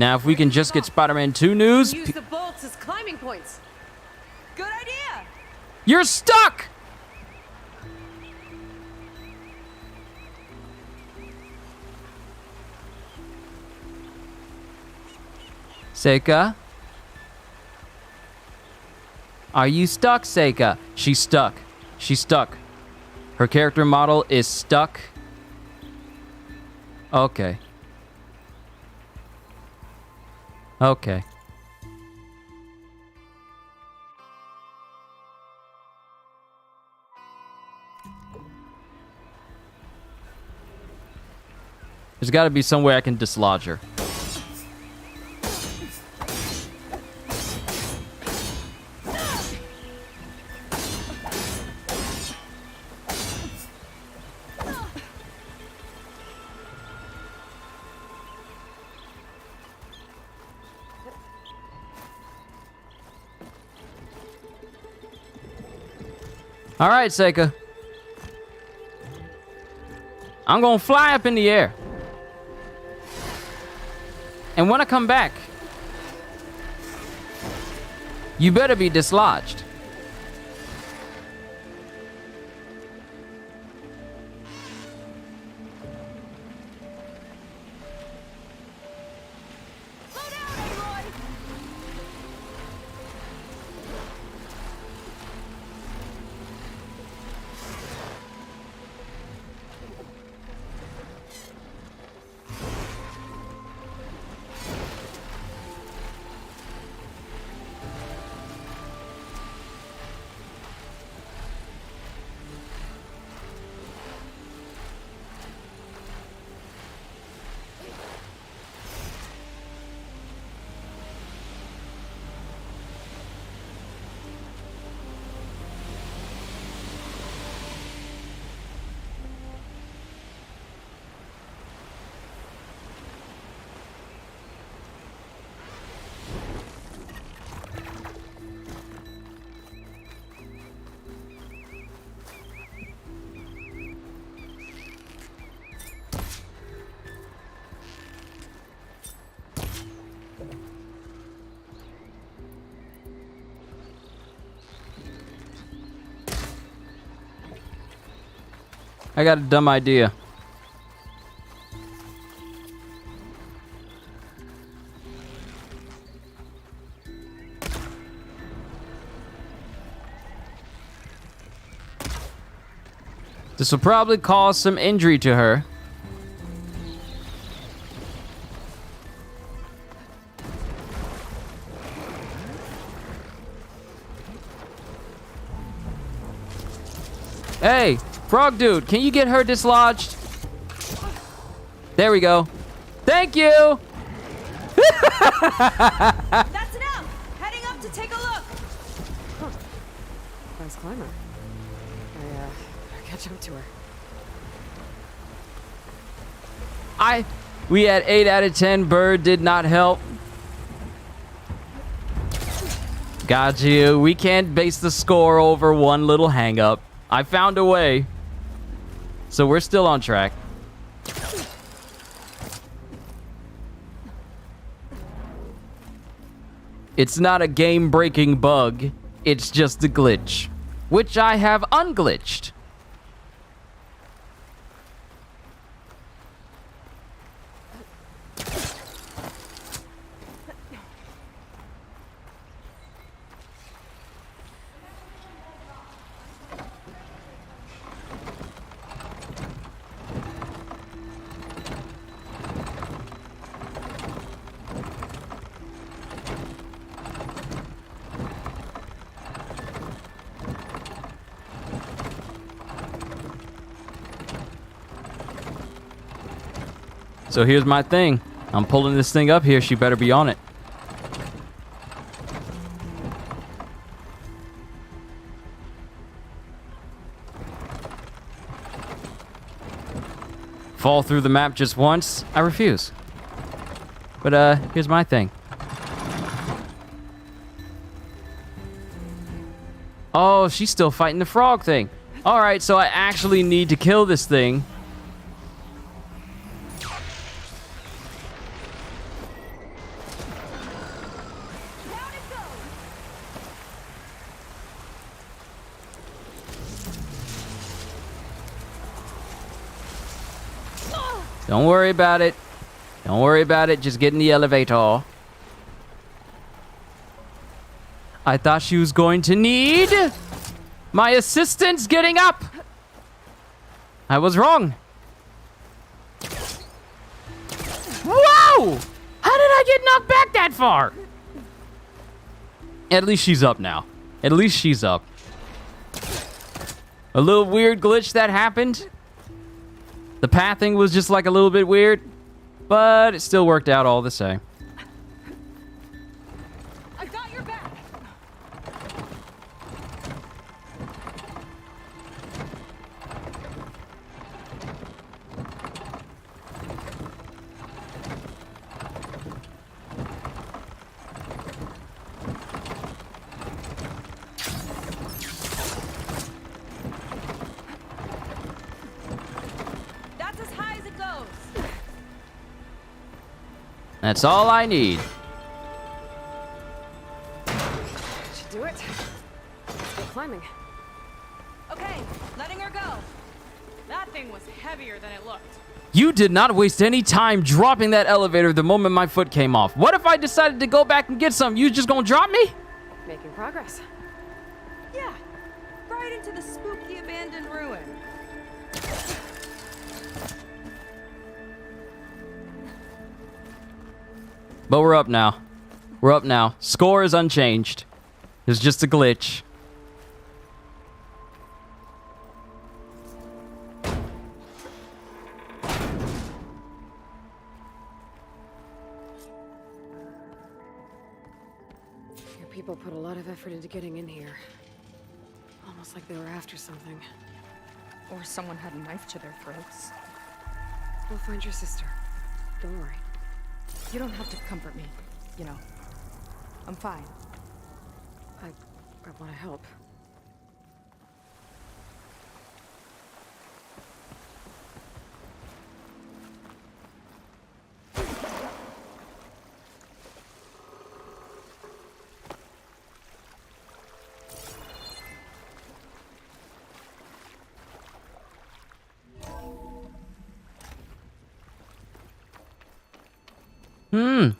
Now, if we can just get Spider-Man 2 news... Use the bolts as climbing points. Good idea! You're stuck! Seika? Are you stuck, Seika? She's stuck. She's stuck. Her character model is stuck. Okay. Okay. There's got to be some way I can dislodge her. All right, Seika. I'm gonna fly up in the air. And when I come back, you better be dislodged. Slow down, Aloy! I got a dumb idea. This will probably cause some injury to her. Hey, Frog Dude, can you get her dislodged? There we go. Thank you! That's enough! Heading up to take a look! Nice climber. I'll catch up to her. We had 8 out of 10. Bird did not help. Got you. We can't base the score over one little hang-up. I found a way. So we're still on track. It's not a game-breaking bug. It's just a glitch, which I have unglitched. So here's my thing. I'm pulling this thing up here. She better be on it. Fall through the map just once? I refuse. But here's my thing. Oh, she's still fighting the frog thing. All right, so I actually need to kill this thing. Don't worry about it. Don't worry about it. Just get in the elevator. I thought she was going to need my assistance getting up. I was wrong. Whoa! How did I get knocked back that far? At least she's up now. At least she's up. A little weird glitch that happened. The pathing was just like a little bit weird, but it still worked out all the same. I got your back. That's as high as it goes. That's all I need. Should do it. Let's go climbing. Okay, letting her go. That thing was heavier than it looked. You did not waste any time dropping that elevator the moment my foot came off. What if I decided to go back and get some? You just gonna drop me? Making progress. Yeah, right into the spooky abandoned ruin. But we're up now. We're up now. Score is unchanged. It's just a glitch. Your people put a lot of effort into getting in here. Almost like they were after something. Or someone had a knife to their throats. We'll find your sister. Don't worry. You don't have to comfort me, you know. I'm fine. I want to help.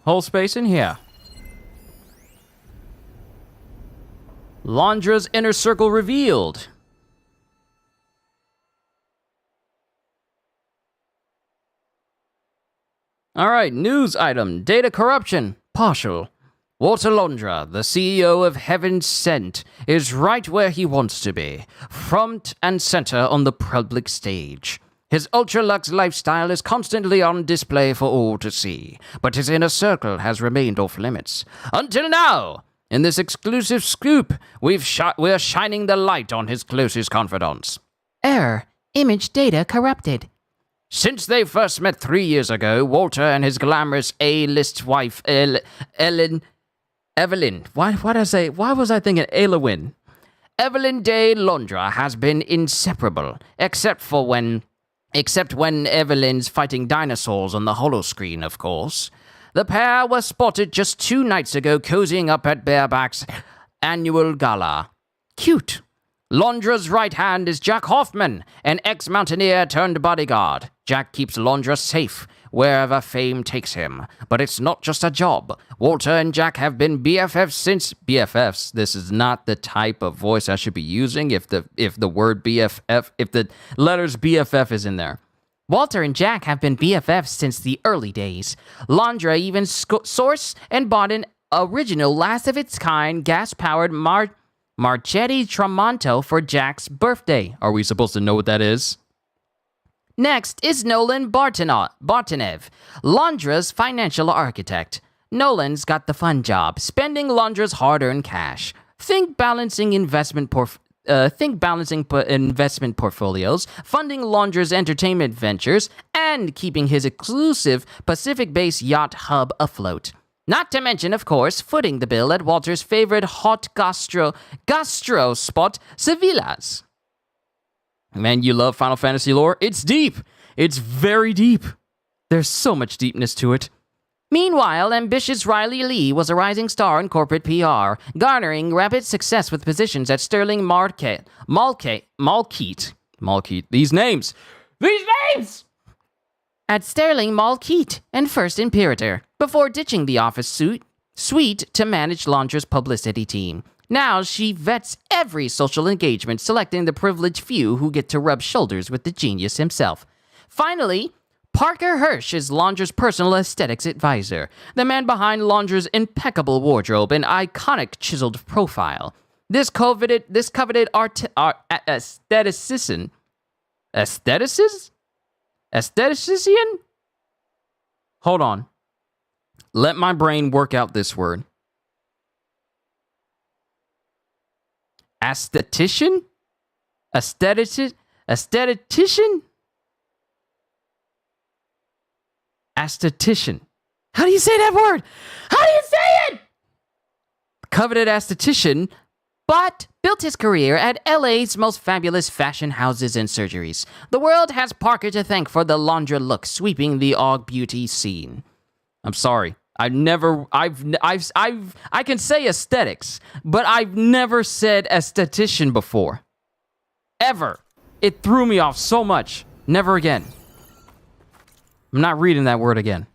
Whole space in here. Londra's inner circle revealed. Alright, news item. Data corruption. Partial. Walter Londra, the CEO of Heaven Sent, is right where he wants to be. Front and center on the public stage. His ultra-lux lifestyle is constantly on display for all to see, but his inner circle has remained off limits. Until now! In this exclusive scoop, we're shining the light on his closest confidants. Error. Image data corrupted. Since they first met 3 years ago, Walter and his glamorous A-list wife, Evelyn... Why was I thinking Alowin? Evelyn de Londra has been inseparable, except when Evelyn's fighting dinosaurs on the holoscreen, of course. The pair were spotted just 2 nights ago cozying up at Bareback's annual gala. Cute. Londra's right hand is Jack Hoffman, an ex-mountaineer turned bodyguard. Jack keeps Londra safe wherever fame takes him. But it's not just a job. Walter and Jack have been BFFs since... BFFs? This is not the type of voice I should be using if the word BFF... If the letters BFF is in there. Walter and Jack have been BFFs since the early days. Londra even sourced and bought an original last-of-its-kind gas-powered Marchetti Tramonto for Jack's birthday. Are we supposed to know what that is? Next is Nolan Bartanev, Londra's financial architect. Nolan's got the fun job, spending Londra's hard-earned cash. Think balancing investment portfolios, funding Londra's entertainment ventures, and keeping his exclusive Pacific-based yacht hub afloat. Not to mention, of course, footing the bill at Walter's favorite hot gastro spot, Sevilla's. Man, you love Final Fantasy lore? It's deep. It's very deep. There's so much deepness to it. Meanwhile, ambitious Riley Lee was a rising star in corporate PR, garnering rapid success with positions at Sterling Malkeet. These names! at Sterling Malkeet and First Imperator before ditching the office suite to manage Laundra's publicity team. Now she vets every social engagement, selecting the privileged few who get to rub shoulders with the genius himself. Finally, Parker Hirsch is Laundra's personal aesthetics advisor, the man behind Laundra's impeccable wardrobe and iconic chiseled profile. This coveted aesthetician? Hold on. Let my brain work out this word. Aesthetician? Aesthetician? Aesthetician. How do you say that word? How do you say it? Coveted aesthetician, but built his career at LA's most fabulous fashion houses and surgeries. The world has Parker to thank for the Laundra look sweeping the Aug beauty scene. I'm sorry. I can say aesthetics, but I've never said aesthetician before. Ever. It threw me off so much. Never again. I'm not reading that word again.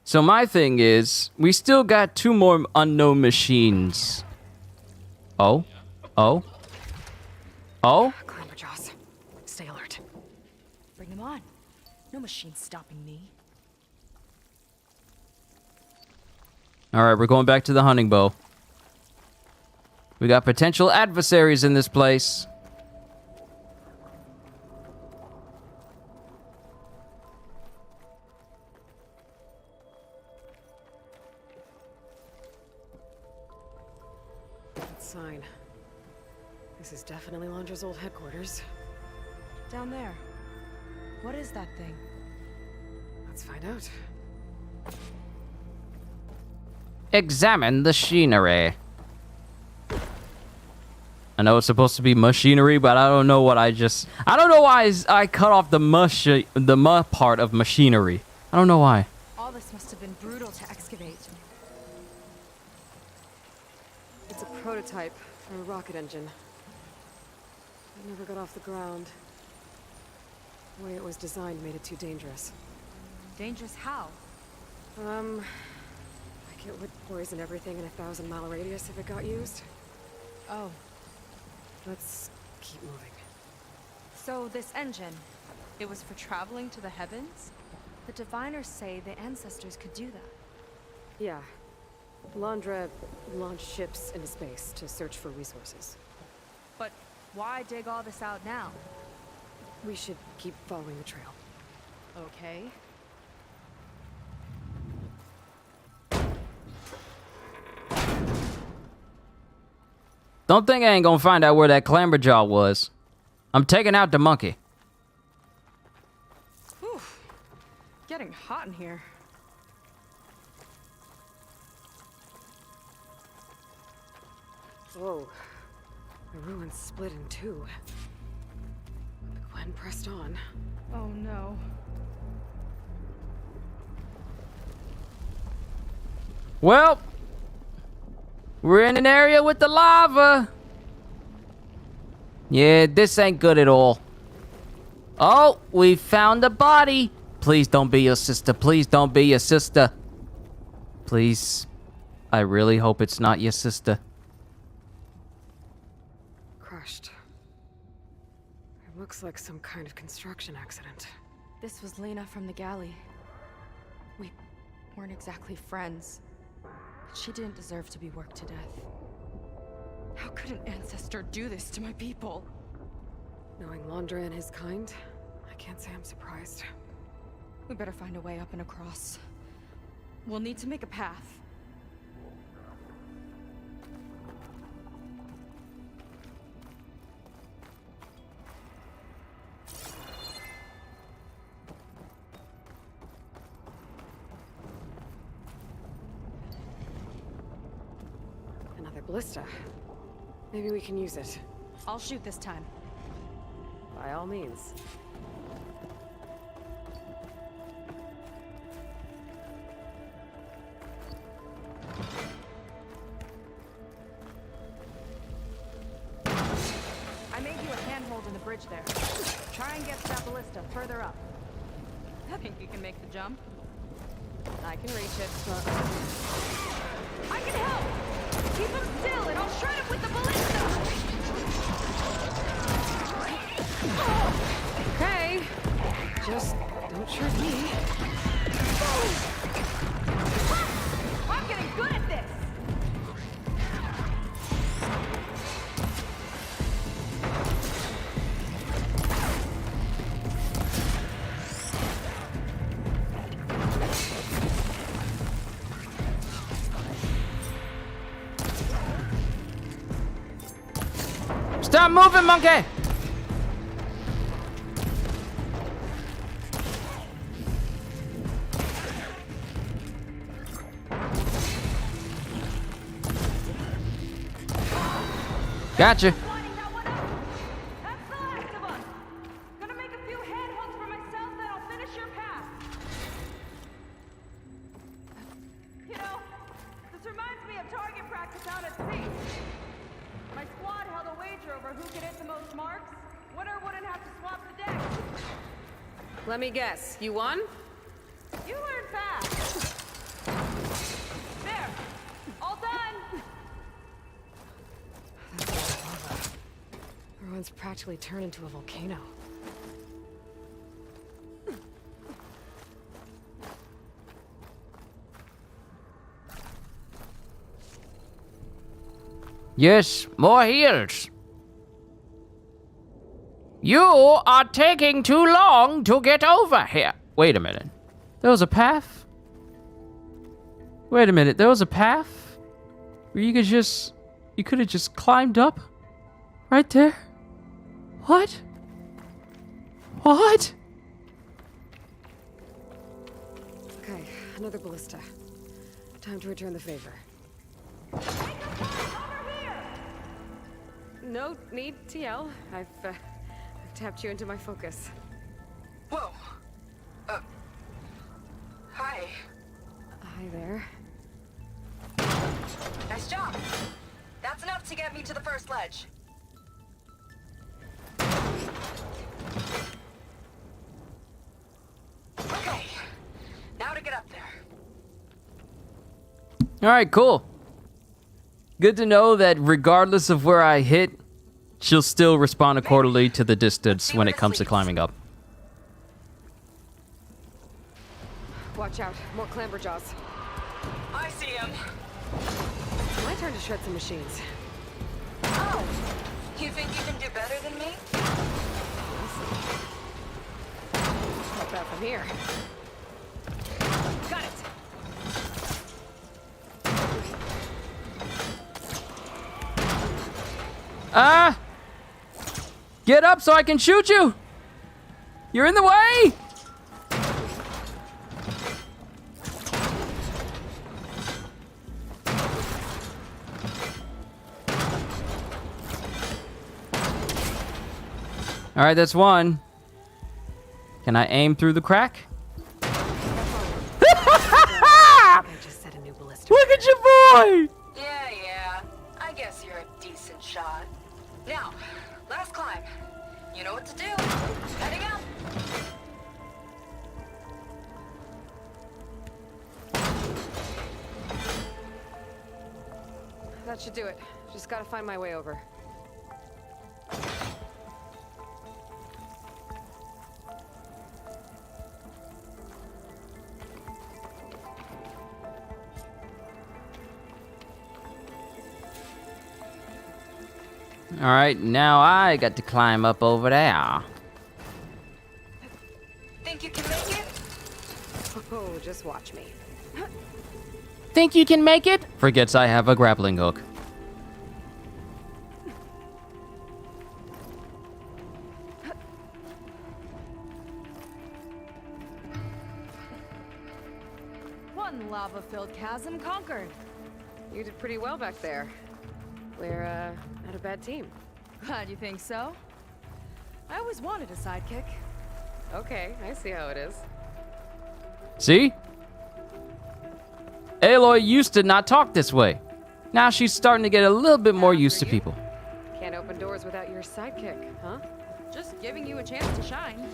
So my thing is, we still got 2 more unknown machines. Oh? Clamberjaws. Stay alert. Bring them on. No machine stopping me. Alright, we're going back to the hunting bow. We got potential adversaries in this place. Sign. This is definitely Laundra's old headquarters. Down there. What is that thing? Let's find out. Examine the machinery. I know it's supposed to be machinery, but I don't know what I don't know why I cut off the muh part of machinery. I don't know why. All this must have been brutal to excavate. It's a prototype for a rocket engine. It never got off the ground. The way it was designed made it too dangerous. Dangerous how? Like it would poison everything in a 1,000-mile radius if it got used. Oh. Let's keep moving. So this engine, it was for traveling to the heavens? The diviners say the ancestors could do that. Yeah. Laundra launched ships into space to search for resources. But why dig all this out now? We should keep following the trail. Okay. Don't think I ain't gonna find out where that clamberjaw was. I'm taking out the monkey. Whew. Getting hot in here. Whoa. The ruins split in 2. The Gwen pressed on. Oh no. Well, we're in an area with the lava. Yeah, this ain't good at all. Oh, we found a body. Please don't be your sister. Please don't be your sister. Please. I really hope it's not your sister. Crushed. It looks like some kind of construction accident. This was Lena from the galley. We weren't exactly friends. But she didn't deserve to be worked to death. How could an ancestor do this to my people? Knowing Laundra and his kind, I can't say I'm surprised. We better find a way up and across. We'll need to make a path. ballista. Maybe we can use it. I'll shoot this time. By all means. I made you a handhold in the bridge there. Try and get to that ballista further up. I think you can make the jump. I can reach it. I can help! Keep him still and I'll shred him with the ballista! Okay. Just don't shred me. I'm getting good at this! Stop moving, monkey! Gotcha. Winding that one up. That's the last of us. Gonna make a few handholds for myself, then I'll finish your path. You know, this reminds me of target practice out at sea. My squad held a wager over who could hit the most marks. Winner wouldn't have to swap the deck. Let me guess. You won? You learn fast. There. All done. Everyone's practically turned into a volcano. Yes, more heals. You are taking too long to get over here. Wait a minute. There was a path? Wait a minute, there was a path? Where you could have just climbed up? Right there? What? What? Okay, another ballista. Time to return the favor. No need to yell. I've tapped you into my focus. Whoa. Hi. Hi there. Nice job. That's enough to get me to the first ledge. Okay. Now to get up there. All right, cool. Good to know that regardless of where I hit, she'll still respond accordingly to the distance when it comes to climbing up. Watch out. More clamberjaws. I see him. My turn to shred some machines. Oh. You think you can do better than me? How about from here? Got it. Get up so I can shoot you! You're in the way! All right, that's one. Can I aim through the crack? I just set a new ballista. Look at your boy! Yeah. I guess you're a decent shot. Now, last climb. You know what to do. Heading out. That should do it. Just gotta find my way over. All right, now I got to climb up over there. Think you can make it? Oh, just watch me. Think you can make it? Forgets I have a grappling hook. One lava-filled chasm conquered. You did pretty well back there. We're, not a bad team. Glad you think so. I always wanted a sidekick. Okay, I see how it is. See? Aloy used to not talk this way. Now she's starting to get a little bit more used to people. Can't open doors without your sidekick, huh? Just giving you a chance to shine.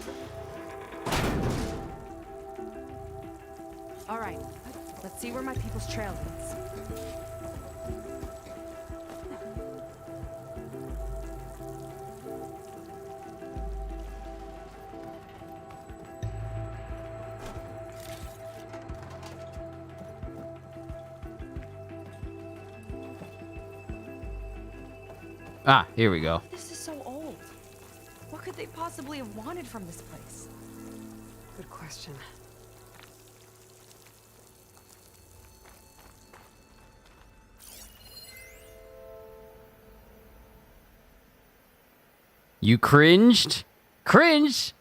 All right, let's see where my people's trail leads. Ah, here we go. This is so old. What could they possibly have wanted from this place? Good question. You cringed? Cringe?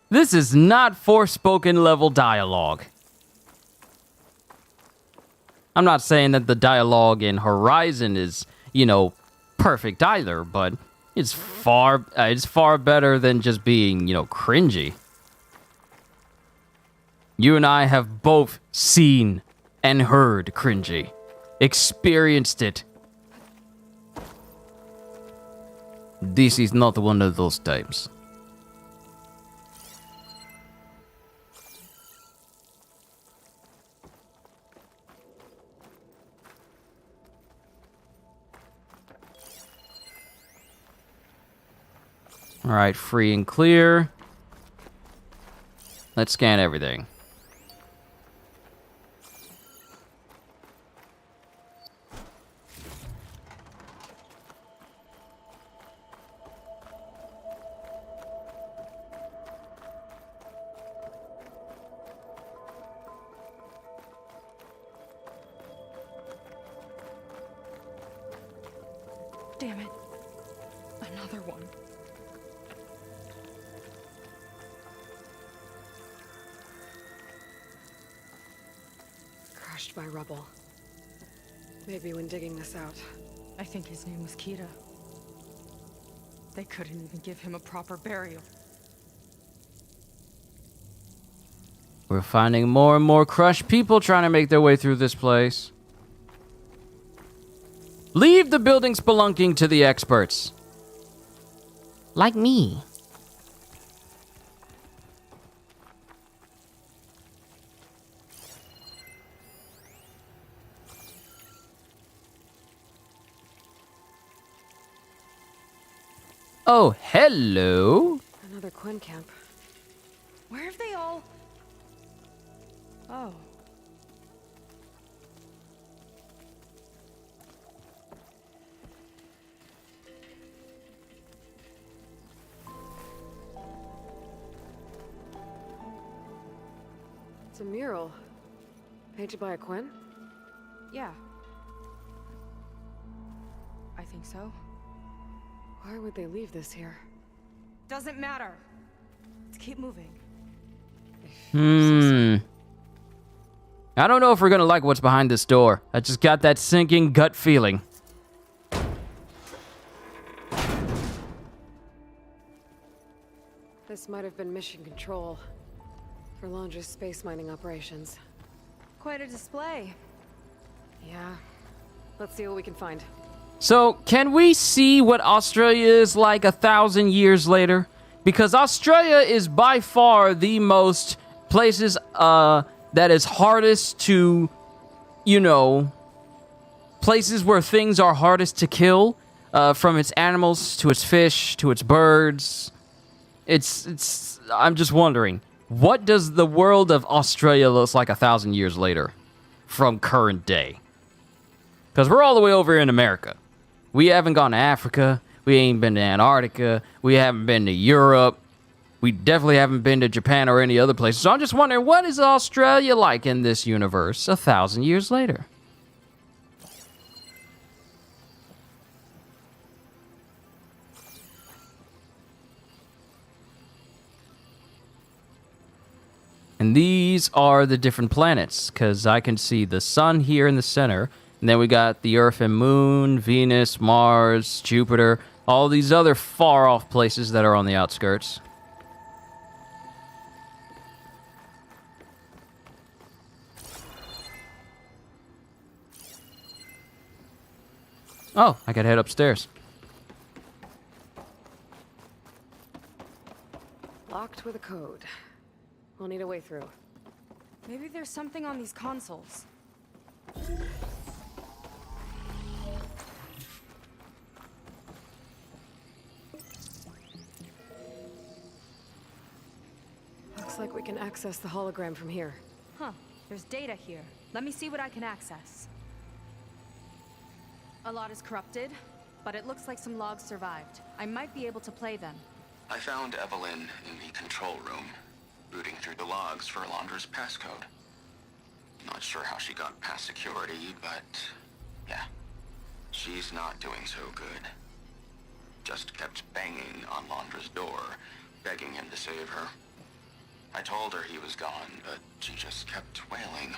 This is not Forspoken level dialogue. I'm not saying that the dialogue in Horizon is, you know, perfect either, but it's far better than just being, you know, cringy. You and I have both seen and heard cringy, experienced it. This is not one of those times. All right, free and clear. Let's scan everything. Damn it. Another one. Crushed by rubble. Maybe when digging this out. I think his name was Kita. They couldn't even give him a proper burial. We're finding more and more crushed people trying to make their way through this place. Leave the buildings belonging to the experts. Like me. Oh, hello. Another Quinn camp. Where have they all... Oh. It's a mural. Painted by a Quinn? Yeah. I think so. Why would they leave this here? Doesn't matter. Let's keep moving. I don't know if we're gonna like what's behind this door. I just got that sinking gut feeling. This might have been mission control for Londra's space mining operations. Quite a display. Yeah. Let's see what we can find. So, can we see what Australia is like 1,000 years later? Because Australia is by far the most places that is hardest to, you know, places where things are hardest to kill, from its animals to its fish to its birds. I'm just wondering, what does the world of Australia look like 1,000 years later from current day? Because we're all the way over in America. We haven't gone to Africa. We ain't been to Antarctica. We haven't been to Europe. We definitely haven't been to Japan or any other places. So I'm just wondering, what is Australia like in this universe 1,000 years later? And these are the different planets, because I can see the sun here in the center. And then we got the Earth and Moon, Venus, Mars, Jupiter, all these other far-off places that are on the outskirts. Oh, I gotta head upstairs. Locked with a code. We'll need a way through. Maybe there's something on these consoles. Looks like we can access the hologram from here. Huh. There's data here. Let me see what I can access. A lot is corrupted, but it looks like some logs survived. I might be able to play them. I found Evelyn in the control room, rooting through the logs for Alondra's passcode. Not sure how she got past security, but yeah, she's not doing so good. Just kept banging on Alondra's door, begging him to save her. I told her he was gone, but she just kept wailing.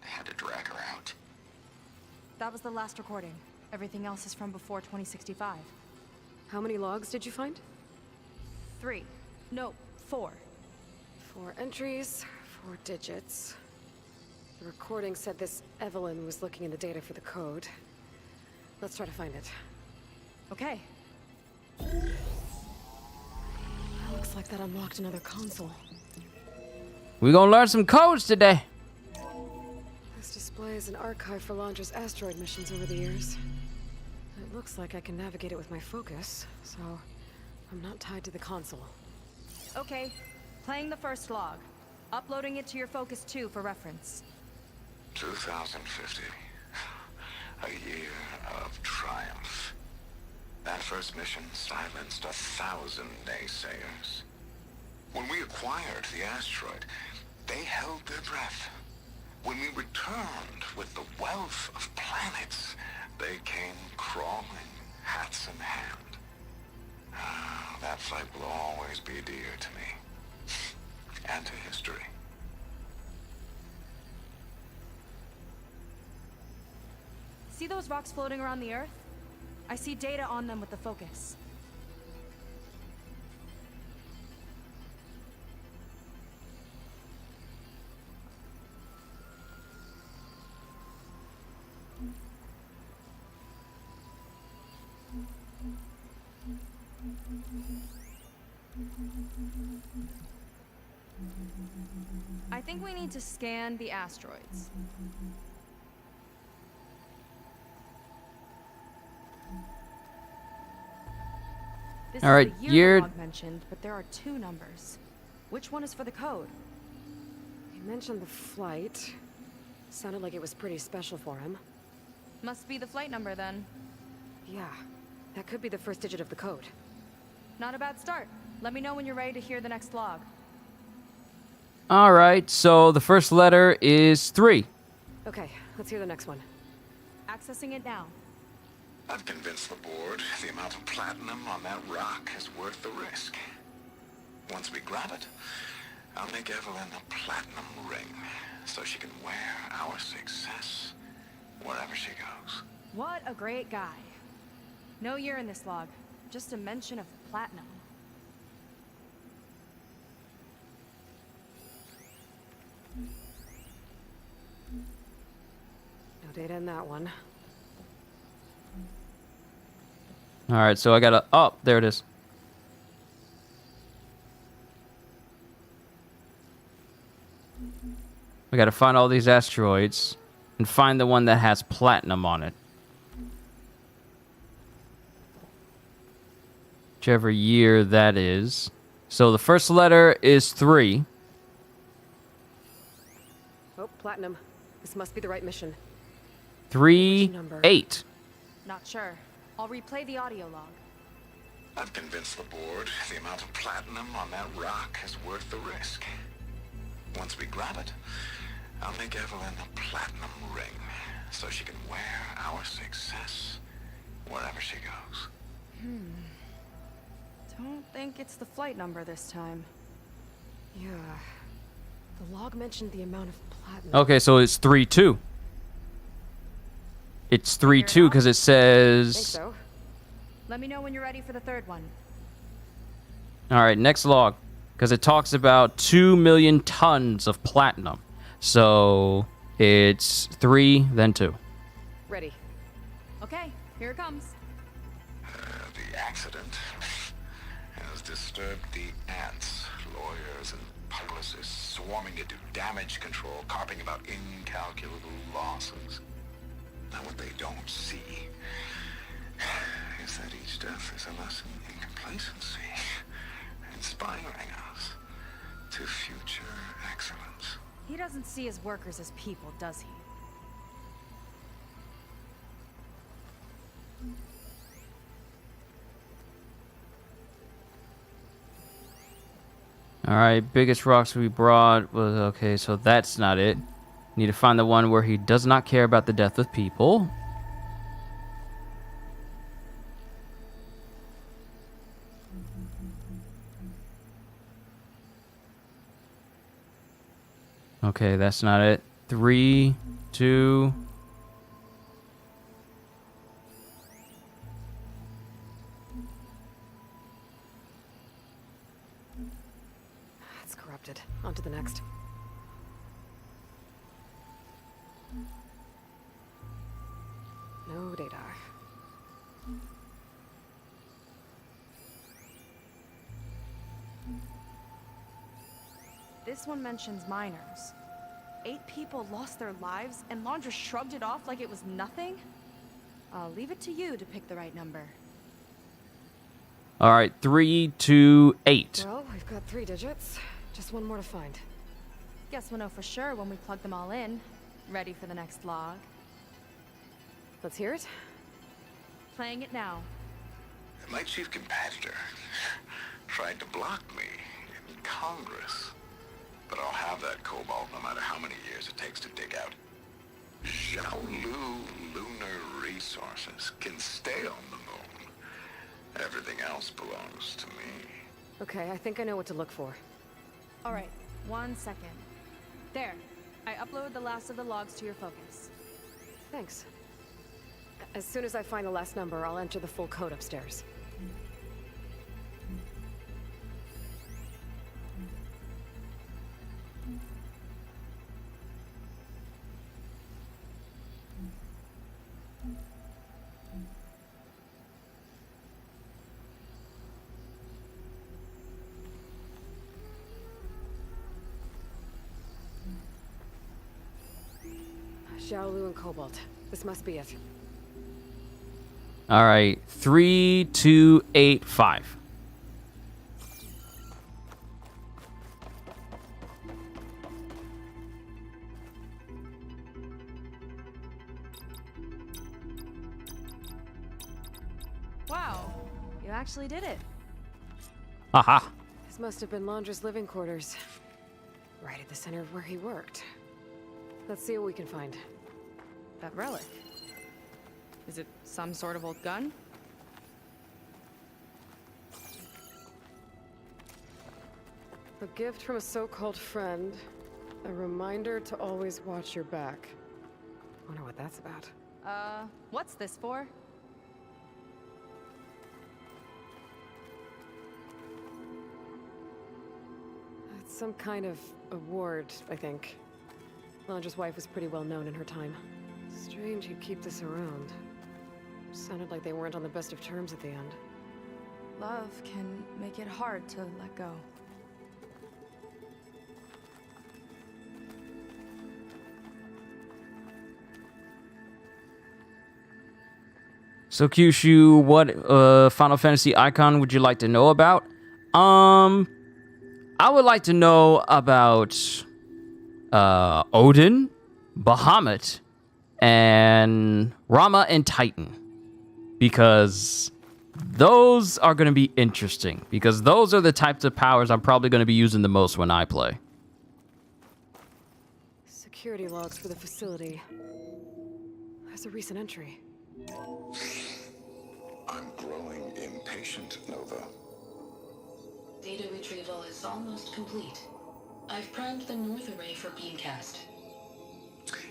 I had to drag her out. That was the last recording. Everything else is from before 2065. How many logs did you find? 3. No, 4. 4 entries, 4 digits. The recording said this Evelyn was looking in the data for the code. Let's try to find it. Okay. Looks like that unlocked another console. We gonna learn some codes today. This displays an archive for Londra's asteroid missions over the years. It looks like I can navigate it with my focus, so I'm not tied to the console. Okay. Playing the first log. Uploading it to your Focus 2 for reference. 2050. A year of triumph. That first mission silenced 1,000 naysayers. When we acquired the asteroid, they held their breath. When we returned with the wealth of planets, they came crawling, hats in hand. That flight will always be dear to me. And to history. See those rocks floating around the Earth? I see data on them with the focus. I think we need to scan the asteroids. This All right, is the year year- the log mentioned, but there are 2 numbers. Which one is for the code? He mentioned the flight. Sounded like it was pretty special for him. Must be the flight number then. Yeah, that could be the first digit of the code. Not a bad start. Let me know when you're ready to hear the next log. All right, so the first letter is 3. Okay, let's hear the next one. Accessing it now. I've convinced the board the amount of platinum on that rock is worth the risk. Once we grab it, I'll make Evelyn a platinum ring so she can wear our success wherever she goes. What a great guy. No year in this log, just a mention of platinum. No data in that one. All right, so I gotta. Oh, there it is. We gotta find all these asteroids and find the one that has platinum on it. Whichever year that is. So the first letter is 3. Oh, platinum. This must be the right mission. 3, Which number? 8. Not sure. I'll replay the audio log. I've convinced the board the amount of platinum on that rock is worth the risk. Once we grab it, I'll make Evelyn a platinum ring so she can wear our success wherever she goes. Don't think it's the flight number this time. Yeah. The log mentioned the amount of platinum. Okay, so it's 3, 2. It's 3-2 because it Think says... so. Let me know when you're ready for the third one. All right, next log. Because it talks about 2 million tons of platinum. So it's 3, then 2. Ready. Okay, here it comes. The accident has disturbed the ants, lawyers, and publicists swarming to do damage control, carping about incalculable losses. Now, what they don't see is that each death is a lesson in complacency, inspiring us to future excellence. He doesn't see his workers as people, does he? All right, biggest rocks we brought was... Okay, so that's not it. Need to find the one where he does not care about the death of people. Okay, that's not it. 3, 2... It's corrupted. On to the next. No data. This one mentions miners. 8 people lost their lives, and Laundra shrugged it off like it was nothing? I'll leave it to you to pick the right number. All right, 3, 2, 8. Well, we've got 3 digits. Just one more to find. Guess we'll know for sure when we plug them all in. Ready for the next log. Let's hear it. Playing it now. My chief competitor tried to block me in Congress. But I'll have that cobalt no matter how many years it takes to dig out. Xiaolu Lunar Resources can stay on the moon. Everything else belongs to me. Okay, I think I know what to look for. All right, 1 second. There. I uploaded the last of the logs to your focus. Thanks. As soon as I find the last number, I'll enter the full code upstairs. Xiaolu and Cobalt. This must be it. All right, 3, 2, 8, 5. Wow, you actually did it. Haha. This must have been Laundra's living quarters. Right at the center of where he worked. Let's see what we can find. That relic. Is it some sort of old gun? A gift from a so-called friend. A reminder to always watch your back. Wonder what that's about. What's this for? It's some kind of award, I think. Laundra's wife was pretty well known in her time. Strange he'd keep this around. Sounded like they weren't on the best of terms at the end. Love can make it hard to let go. So Kyushu, what Final Fantasy icon would you like to know about? I would like to know about Odin, Bahamut, and Rama and Titan. Because those are going to be interesting. Because those are the types of powers I'm probably going to be using the most when I play. Security logs for the facility. There's a recent entry. I'm growing impatient, Nova. Data retrieval is almost complete. I've primed the north array for beamcast.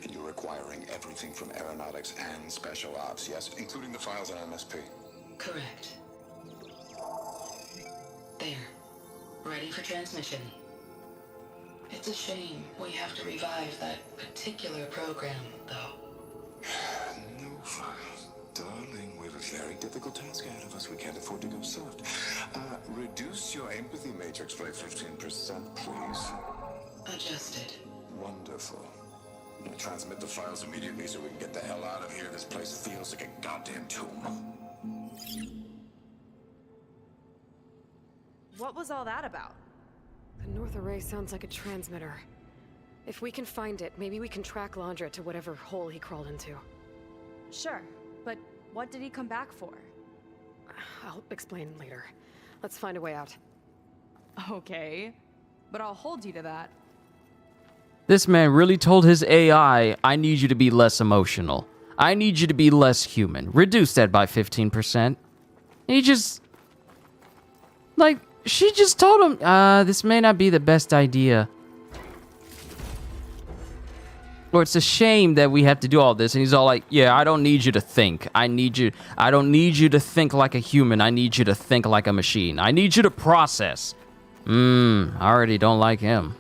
In your acquiring everything from aeronautics and special ops, yes? Including the files on MSP. Correct. There. Ready for transmission. It's a shame we have to revive that particular program, though. No files. Darling, we have a very difficult task ahead of us. We can't afford to go soft. Reduce your empathy matrix by 15%, please. Adjusted. Wonderful. Now transmit the files immediately so we can get the hell out of here. This place feels like a goddamn tomb. What was all that about? The North Array sounds like a transmitter. If we can find it, maybe we can track Landra to whatever hole he crawled into. Sure, but what did he come back for? I'll explain later. Let's find a way out. Okay, but I'll hold you to that. This man really told his AI, I need you to be less emotional. I need you to be less human. Reduce that by 15%. He just... Like, she just told him, this may not be the best idea. Or it's a shame that we have to do all this. And he's all like, yeah, I don't need you to think. I don't need you to think like a human. I need you to think like a machine. I need you to process. I already don't like him.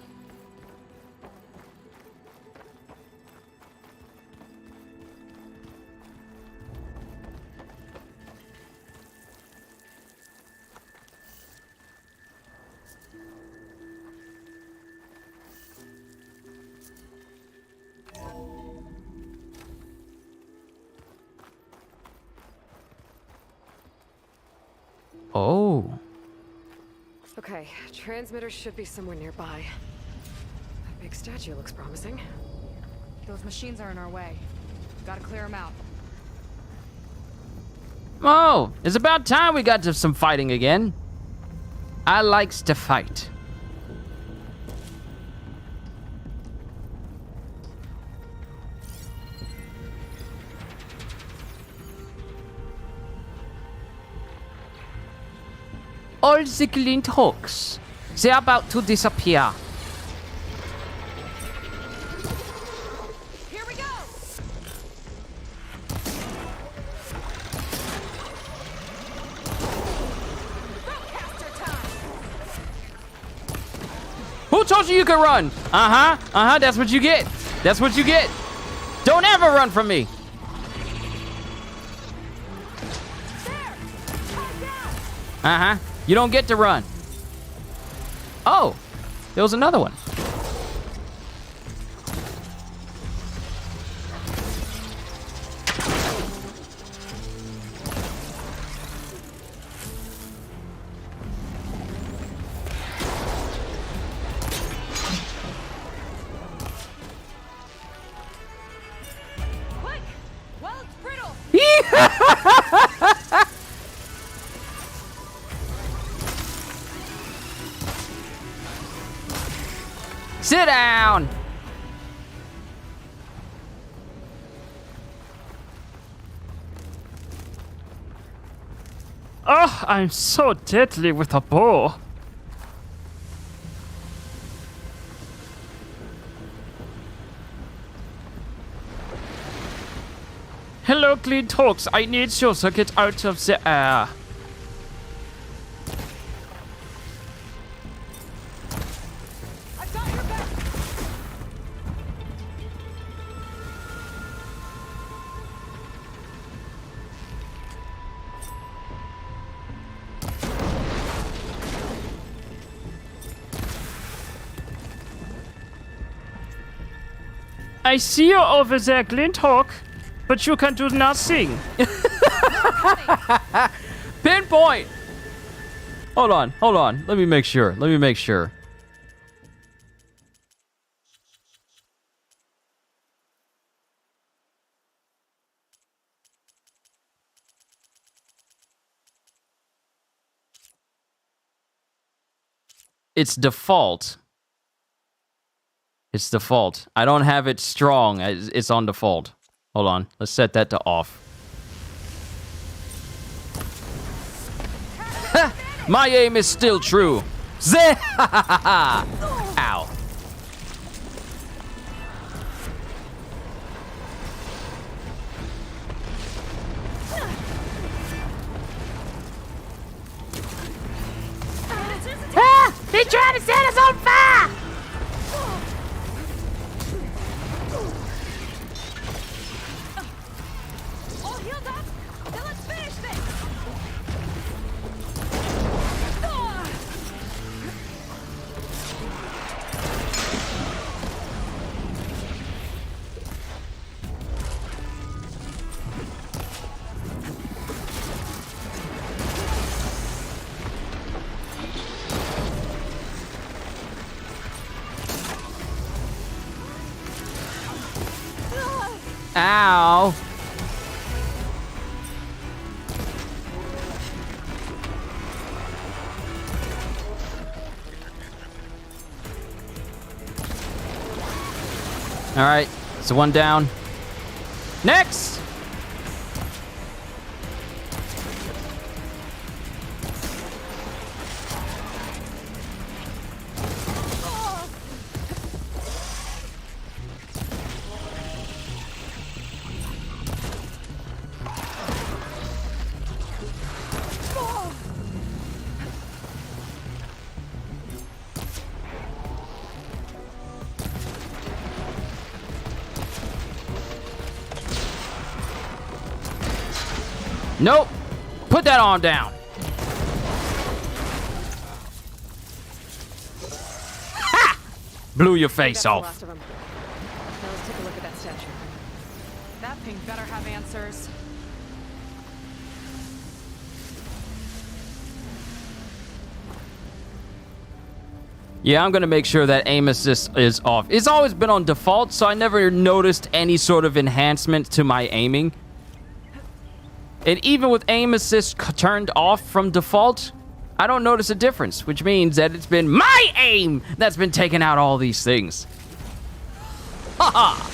Oh. Okay, transmitter should be somewhere nearby. That big statue looks promising. Those machines are in our way. Gotta clear them out. Oh, it's about time we got to some fighting again. I likes to fight. All the glint hawks. They're about to disappear. Here we go! Broadcaster time! Who told you could run? That's what you get. That's what you get. Don't ever run from me. There! You don't get to run. Oh, there was another one. Quick! Well, it's brittle! Sit down. Oh, I'm so deadly with a bow. Hello, Glint Hawks. I need you to get out of the air. I've got your back! I see you over there, Glint Hawk, but you can do nothing. Pinpoint. Hold on. Let me make sure. It's default. I don't have it strong. It's on default. Hold on. Let's set that to off. My aim is still true. Ow. They trying to set us on fire! All healed up? Then let's finish this! Ow. All right, so one down. Next. Nope. Put that arm down. Ha! Blew your face That's the off. last of 'em. Now let's take a look at that statue. That thing better have answers. Yeah, I'm gonna make sure that aim assist is off. It's always been on default, so I never noticed any sort of enhancement to my aiming. And even with aim assist turned off from default, I don't notice a difference, which means that it's been my aim that's been taking out all these things. Haha!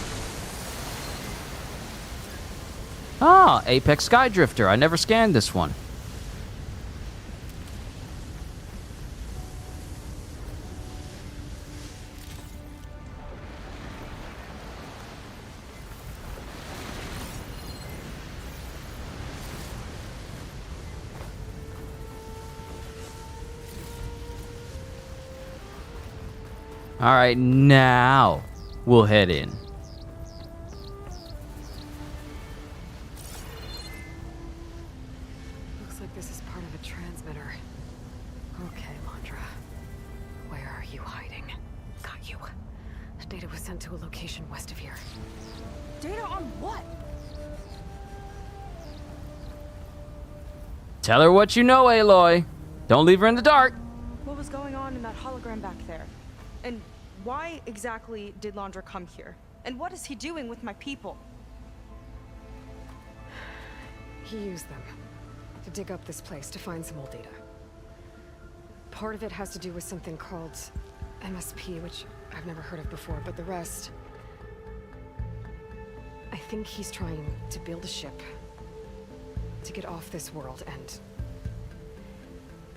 Ah, Apex Skydrifter. I never scanned this one. All right, now we'll head in. Looks like this is part of a transmitter. Okay, Landra. Where are you hiding? Got you. Data was sent to a location west of here. Data on what? Tell her what you know, Aloy. Don't leave her in the dark. What was going on in that hologram back there? And why exactly did Landra come here? And what is he doing with my people? He used them to dig up this place to find some old data. Part of it has to do with something called MSP, which I've never heard of before, but the rest... I think he's trying to build a ship to get off this world and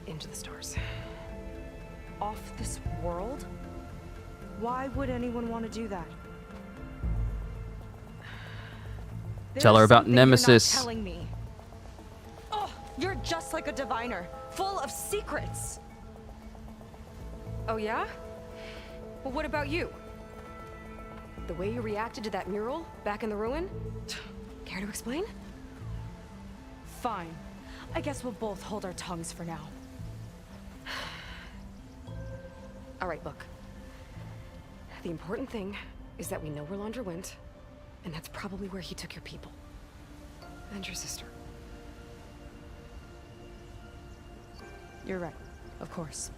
into the stars. Off this world? Why would anyone want to do that? Tell her There's about something you're not Nemesis. telling me. Oh, you're just like a diviner, full of secrets. Oh yeah? Well, what about you? The way you reacted to that mural back in the ruin? Care to explain? Fine. I guess we'll both hold our tongues for now. All right, look. The important thing is that we know where Landra went, and that's probably where he took your people. And your sister. You're right. Of course.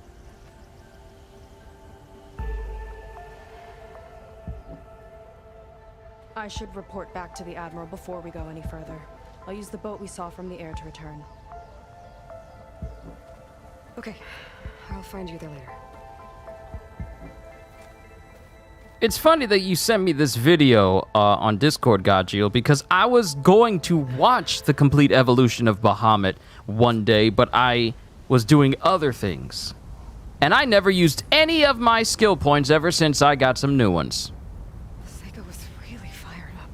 I should report back to the Admiral before we go any further. I'll use the boat we saw from the air to return. Okay. I'll find you there later. It's funny that you sent me this video on Discord, Gajeel, because I was going to watch the complete evolution of Bahamut one day, but I was doing other things. And I never used any of my skill points ever since I got some new ones. Seika was really fired up.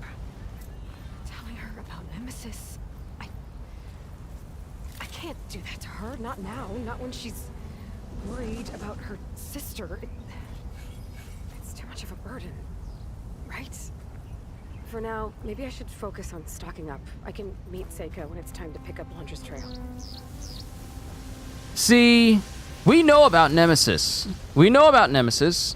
Telling her about Nemesis. I can't do that to her. Not now. Not when she's... worried about her sister. It's too much of a burden, right? For now, maybe I should focus on stocking up. I can meet Seika when it's time to pick up Londra's trail. See, we know about Nemesis. We know about Nemesis.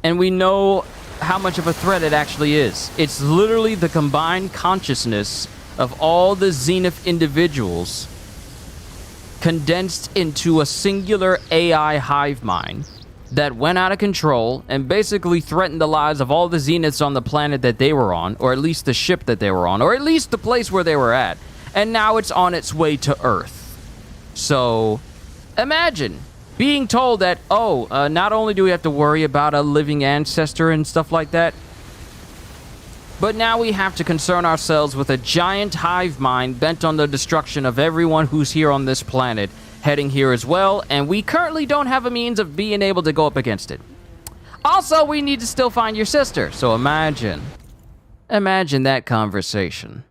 And we know how much of a threat it actually is. It's literally the combined consciousness of all the Zenith individuals condensed into a singular AI hive mind that went out of control and basically threatened the lives of all the Zeniths on the planet that they were on, or at least the ship that they were on, or at least the place where they were at. And now it's on its way to Earth. So, imagine being told that, not only do we have to worry about a living ancestor and stuff like that, but now we have to concern ourselves with a giant hive mind bent on the destruction of everyone who's here on this planet, heading here as well, and we currently don't have a means of being able to go up against it. Also, we need to still find your sister, so imagine that conversation.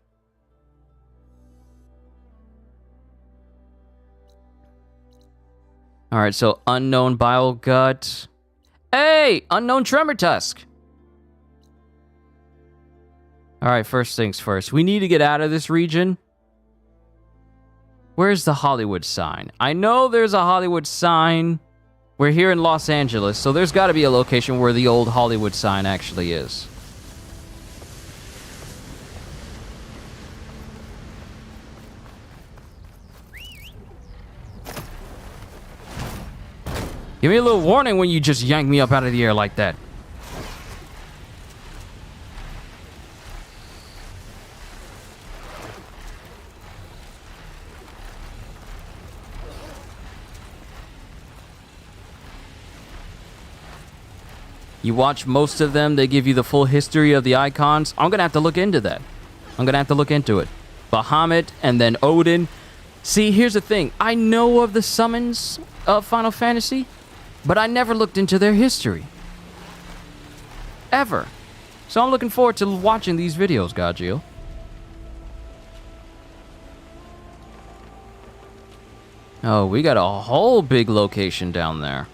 Alright, so unknown bile gut. Hey! Unknown tremor tusk! Alright, first things first. We need to get out of this region. Where's the Hollywood sign? I know there's a Hollywood sign. We're here in Los Angeles, so there's got to be a location where the old Hollywood sign actually is. Give me a little warning when you just yank me up out of the air like that. You watch most of them, they give you the full history of the icons. I'm going to have to look into that. I'm going to have to look into it. Bahamut and then Odin. See, here's the thing. I know of the summons of Final Fantasy, but I never looked into their history. Ever. So I'm looking forward to watching these videos, Gajeel. Oh, we got a whole big location down there.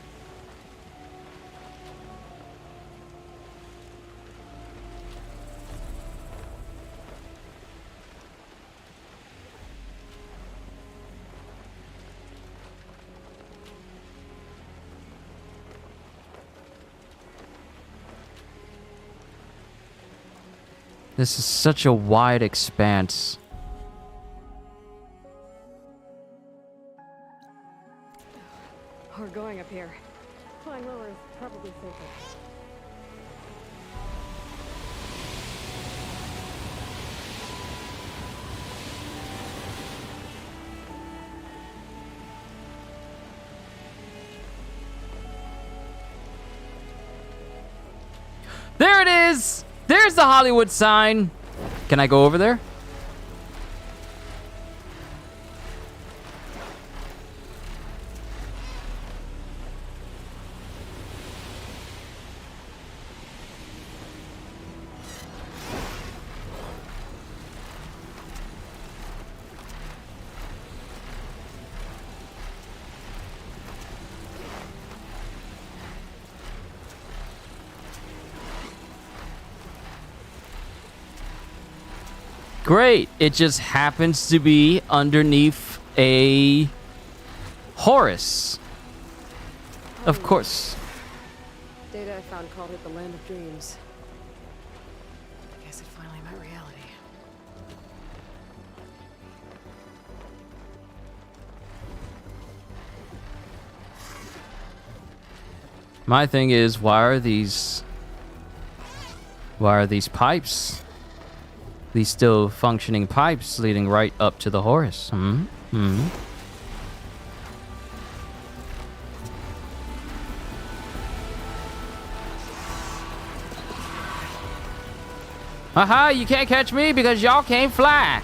This is such a wide expanse. We're going up here. Flying lower is probably safer. There it is! There's the Hollywood sign. Can I go over there? Great. It just happens to be underneath a Horus. Of course. Data I found called it the Land of Dreams. I guess it finally met reality. My thing is, why are these pipes? These still functioning pipes leading right up to the Horus. Haha, you can't catch me because y'all can't fly.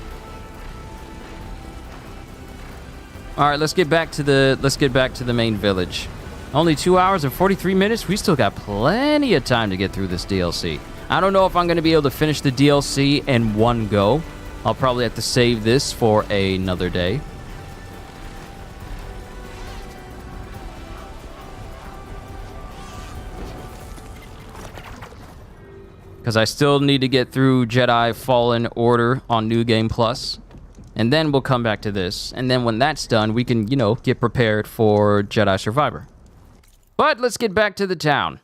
All right, let's get back to the main village. Only 2 hours and 43 minutes. We still got plenty of time to get through this DLC. I don't know if I'm going to be able to finish the DLC in one go. I'll probably have to save this for another day. Because I still need to get through Jedi Fallen Order on New Game Plus. And then we'll come back to this. And then when that's done, we can, you know, get prepared for Jedi Survivor. But let's get back to the town.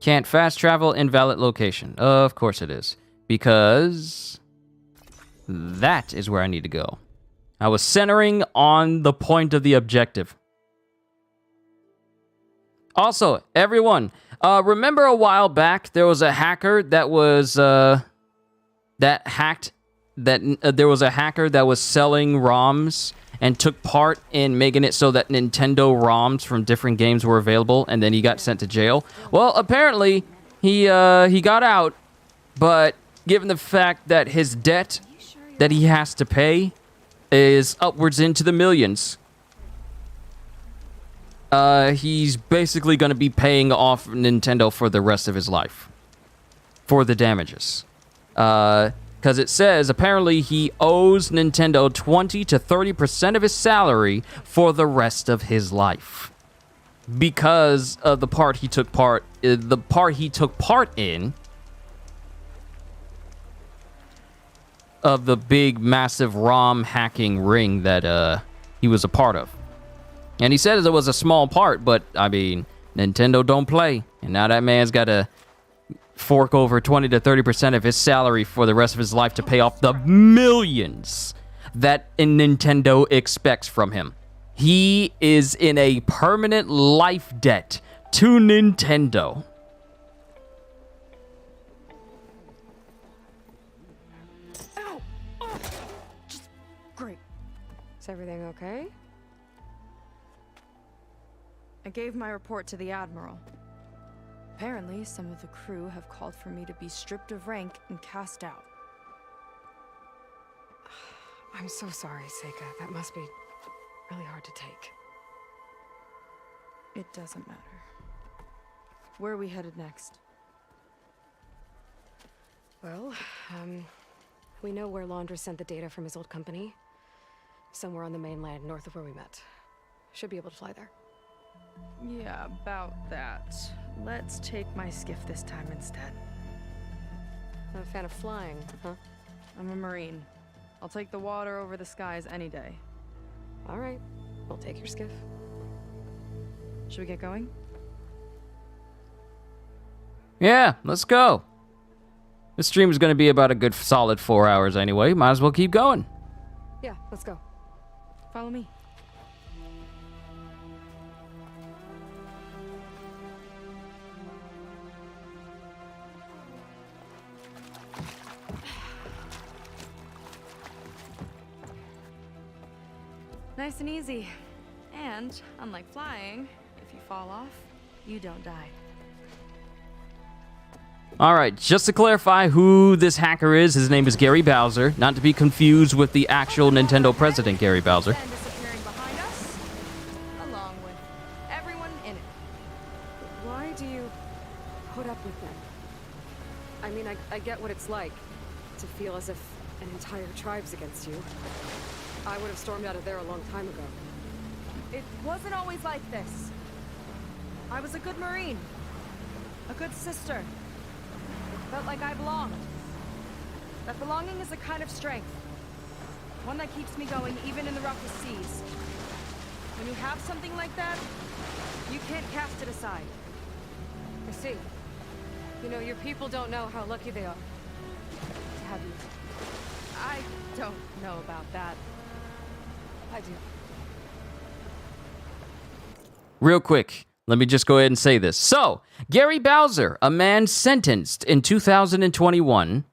Can't fast travel, invalid location. Of course it is. Because that is where I need to go. I was centering on the point of the objective. Also, everyone, remember a while back there was a hacker that was there was a hacker that was selling ROMs and took part in making it so that Nintendo ROMs from different games were available, and then he got sent to jail. Well, apparently he got out, but given the fact that his debt that he has to pay is upwards into the millions, he's basically going to be paying off Nintendo for the rest of his life for the damages. Because it says apparently he owes Nintendo 20 to 30% of his salary for the rest of his life because of the part he took part in of the big massive ROM hacking ring that he was a part of. And he said it was a small part, but I mean, Nintendo don't play. And now that man's got to fork over 20 to 30% of his salary for the rest of his life to pay off the millions that Nintendo expects from him. He is in a permanent life debt to Nintendo. Ow! Oh. Just great. Is everything okay? I gave my report to the Admiral. Apparently, some of the crew have called for me to be stripped of rank and cast out. I'm so sorry, Seika. That must be really hard to take. It doesn't matter. Where are we headed next? Well, we know where Laundra sent the data from his old company. Somewhere on the mainland, north of where we met. Should be able to fly there. Yeah, about that. Let's take my skiff this time instead. Not a fan of flying, huh? I'm a Marine. I'll take the water over the skies any day. All right, we'll take your skiff. Should we get going? Yeah, let's go. This stream is going to be about a good solid 4 hours anyway. Might as well keep going. Yeah, let's go. Follow me. Nice and easy. And, unlike flying, if you fall off, you don't die. All right, just to clarify who this hacker is, his name is Gary Bowser, not to be confused with the actual Nintendo president, Gary Bowser. And disappearing behind us, along with everyone in it. Why do you put up with them? I mean, I get what it's like to feel as if an entire tribe's against you. I would have stormed out of there a long time ago. It wasn't always like this. I was a good Marine. A good sister. It felt like I belonged. That belonging is a kind of strength. One that keeps me going even in the roughest seas. When you have something like that, you can't cast it aside. I see. You know, your people don't know how lucky they are to have you. I don't know about that. I do. Real quick, let me just go ahead and say this. So, Gary Bowser, a man sentenced in 2021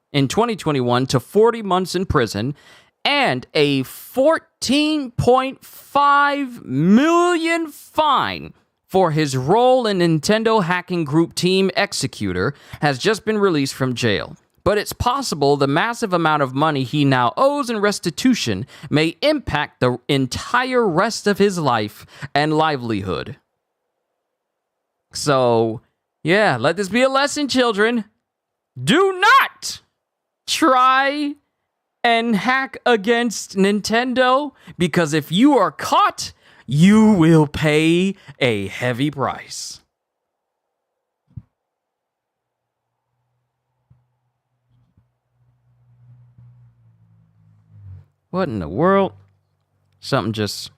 to 40 months in prison and a $14.5 million fine for his role in Nintendo hacking group Team Executor, has just been released from jail. But it's possible the massive amount of money he now owes in restitution may impact the entire rest of his life and livelihood. So, yeah, let this be a lesson, children. Do not try and hack against Nintendo, because if you are caught, you will pay a heavy price. What in the world? Something just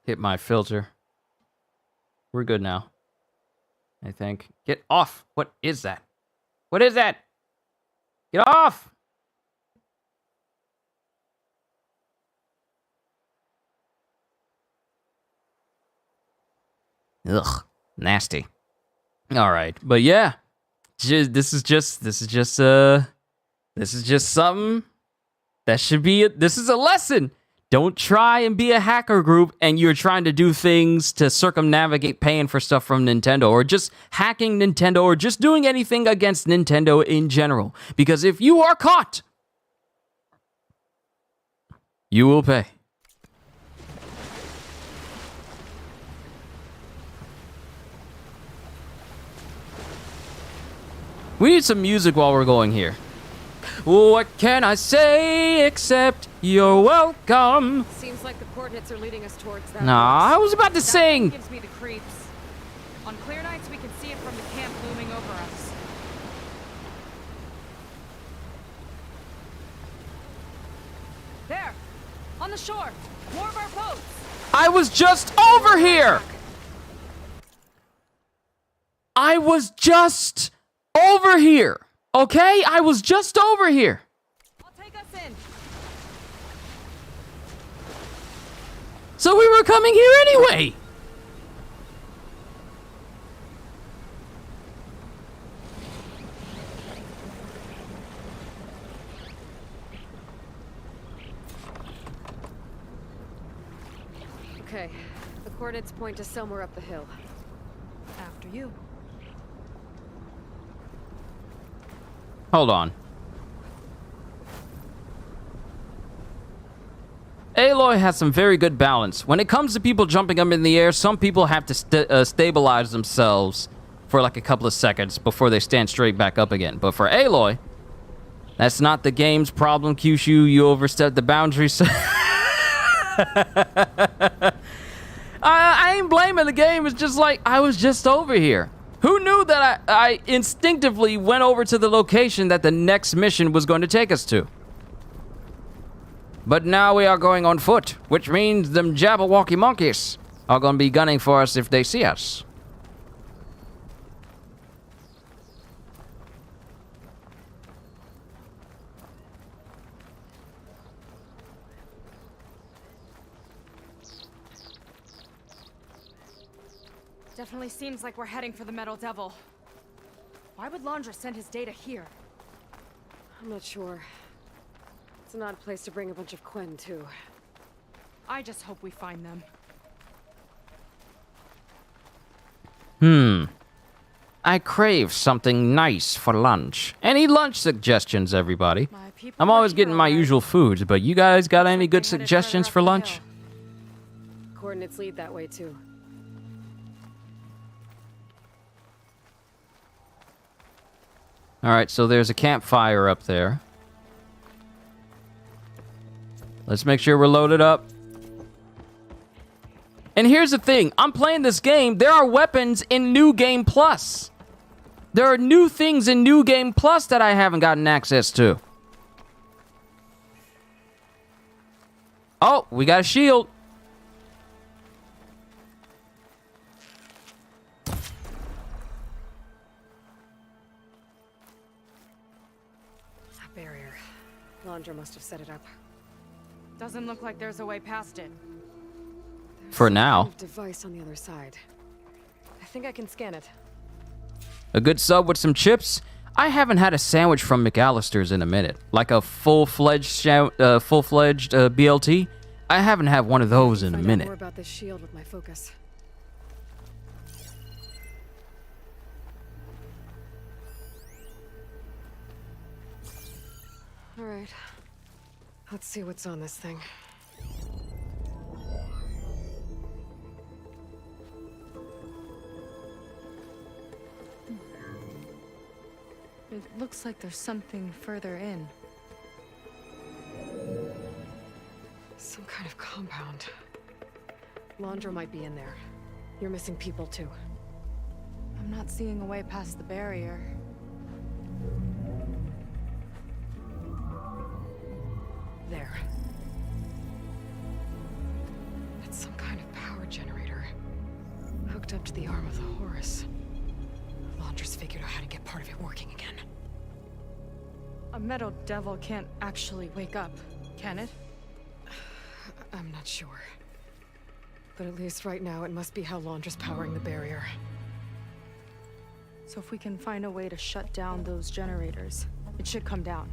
hit my filter. We're good now, I think. Get off. What is that? What is that? Get off! Ugh, nasty. All right, but yeah, this is just something that should be. This is a lesson. Don't try and be a hacker group and you're trying to do things to circumnavigate paying for stuff from Nintendo, or just hacking Nintendo, or just doing anything against Nintendo in general. Because if you are caught, you will pay. We need some music while we're going here. What can I say except you're welcome? Seems like the coordinates are leading us towards that. Nah, I was about to sing. Gives me the creeps. On clear nights, we can see it from the camp looming over us. There, on the shore, more of our boats. I was just over here. I was just over here. Okay? I was just over here. I'll take us in. So we were coming here anyway. Okay, the coordinates point to somewhere up the hill. After you. Hold on. Aloy has some very good balance. When it comes to people jumping up in the air, some people have to stabilize themselves for like a couple of seconds before they stand straight back up again. But for Aloy, that's not the game's problem, Kyushu. You overstepped the boundaries. I ain't blaming the game. It's just like, I was just over here. Who knew that I instinctively went over to the location that the next mission was going to take us to? But now we are going on foot, which means them Jabberwocky monkeys are going to be gunning for us if they see us. Definitely seems like we're heading for the Metal Devil. Why would Landra send his data here? I'm not sure. It's an odd place to bring a bunch of Quen to. I just hope we find them. I crave something nice for lunch. Any lunch suggestions, everybody? I'm always getting my usual foods, but you guys got any good suggestions for lunch? Coordinates lead that way too. Alright, so there's a campfire up there. Let's make sure we're loaded up. And here's the thing. I'm playing this game. There are weapons in New Game Plus. There are new things in New Game Plus that I haven't gotten access to. Oh, we got a shield. That barrier. Landra must have set it up. Doesn't look like there's a way past it. For now. Kind of device on the other side. I think I can scan it. A good sub with some chips. I haven't had a sandwich from McAllister's in a minute. Like a full-fledged BLT. I haven't had one of those in a minute. More about this shield with my focus. All right. Let's see what's on this thing. It looks like there's something further in. Some kind of compound. Laundra might be in there. You're missing people too. I'm not seeing a way past the barrier. There. It's some kind of power generator. Hooked up to the arm of the Horus. Laundra's figured out how to get part of it working again. A metal devil can't actually wake up, can it? I'm not sure. But at least right now, it must be how Laundra's powering the barrier. So if we can find a way to shut down those generators, it should come down.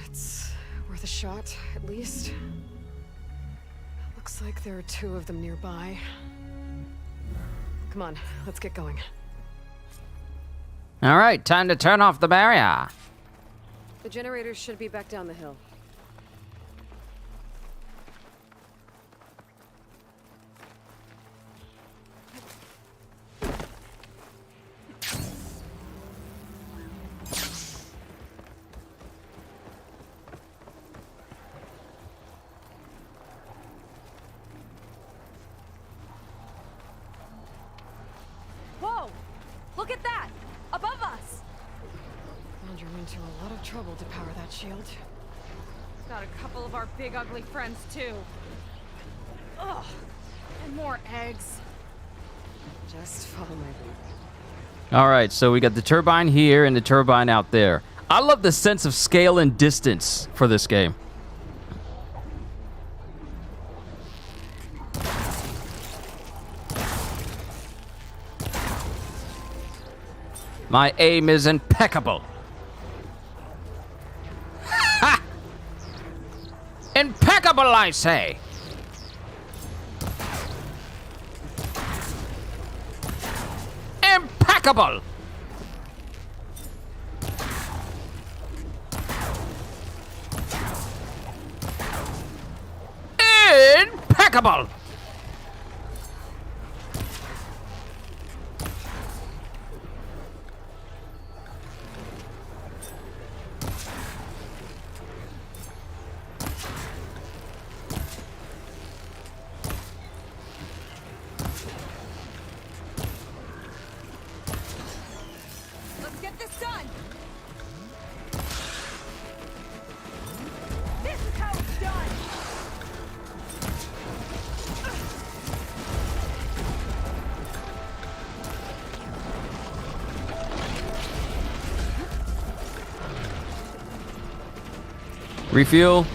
It's worth a shot, at least. Looks like there are 2 of them nearby. Come on, let's get going. All right, time to turn off the barrier. The generators should be back down the hill. Whoa! Look at that! Above us! Laundra went to a lot of trouble to power that shield. Got a couple of our big ugly friends too. Ugh! And more eggs. Just follow my lead. All right, so we got the turbine here and the turbine out there. I love the sense of scale and distance for this game. My aim is impeccable. Ha! Impeccable, I say. Impeccable. Impeccable. Let's get this done! This is how it's done! Refuel.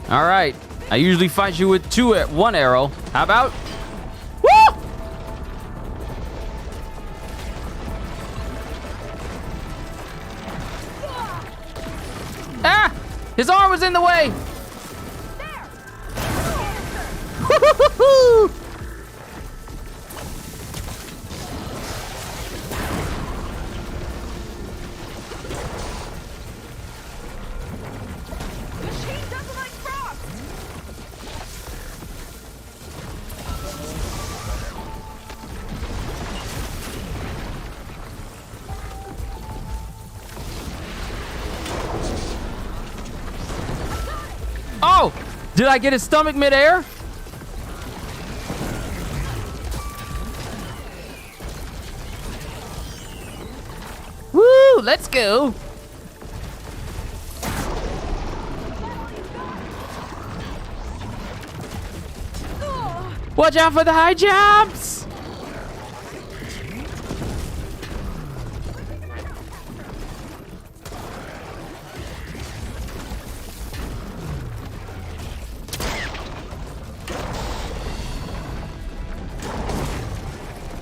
All right. I usually fight you with 1 arrow. How about? Woo! Ah! His arm was in the way. Woo-hoo-hoo-hoo! Machine doesn't like frogs! Oh! Did I get his stomach midair? Woo! Let's go! Watch out for the high jumps!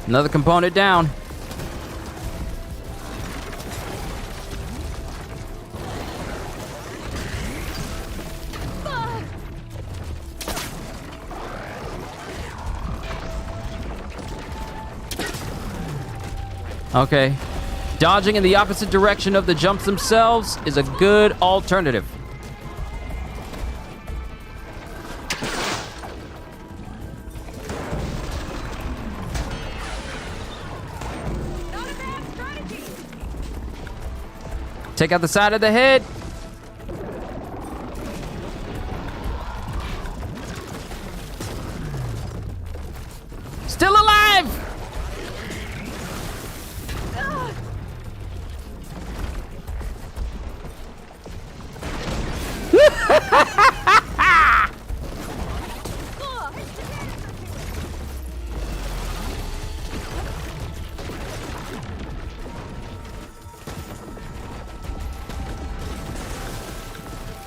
Another component down. Okay. Dodging in the opposite direction of the jumps themselves is a good alternative. Not a bad strategy! Take out the side of the head.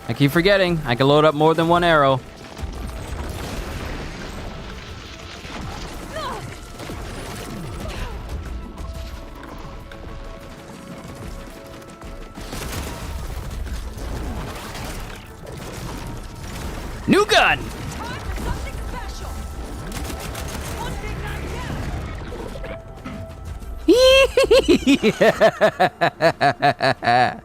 I keep forgetting. I can load up more than one arrow. New gun! Yeah.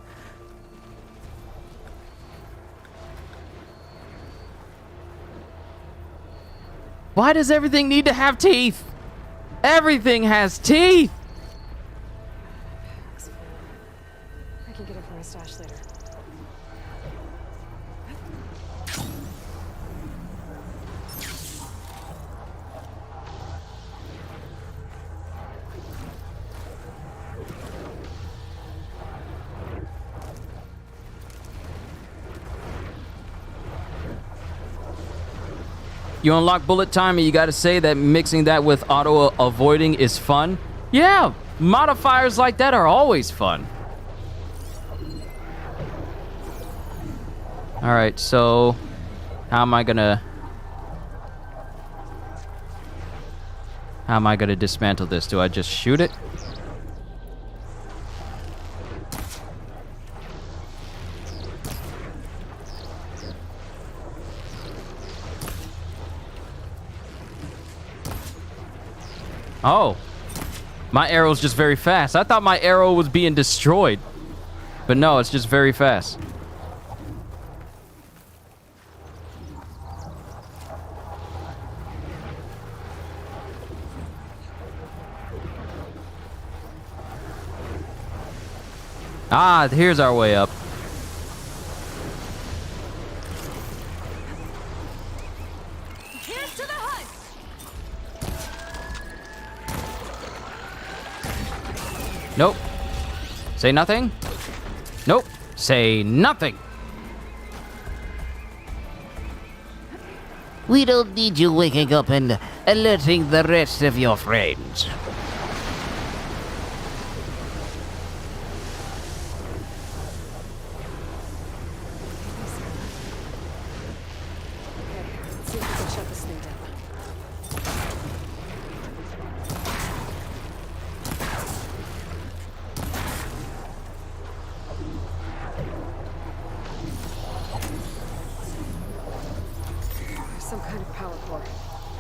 Why does everything need to have teeth? Everything has teeth! I can get it from my stash later. You unlock bullet time and you gotta say that mixing that with auto avoiding is fun. Yeah, modifiers like that are always fun. All right, so how am I gonna dismantle this? Do I just shoot it? Oh, my arrow's just very fast. I thought my arrow was being destroyed, but no, it's just very fast. Ah, here's our way up. Here's to the hunt! Nope. Say nothing. Nope. Say nothing. We don't need you waking up and alerting the rest of your friends. Okay, let's see if we can shut this thing down. There's some kind of power core.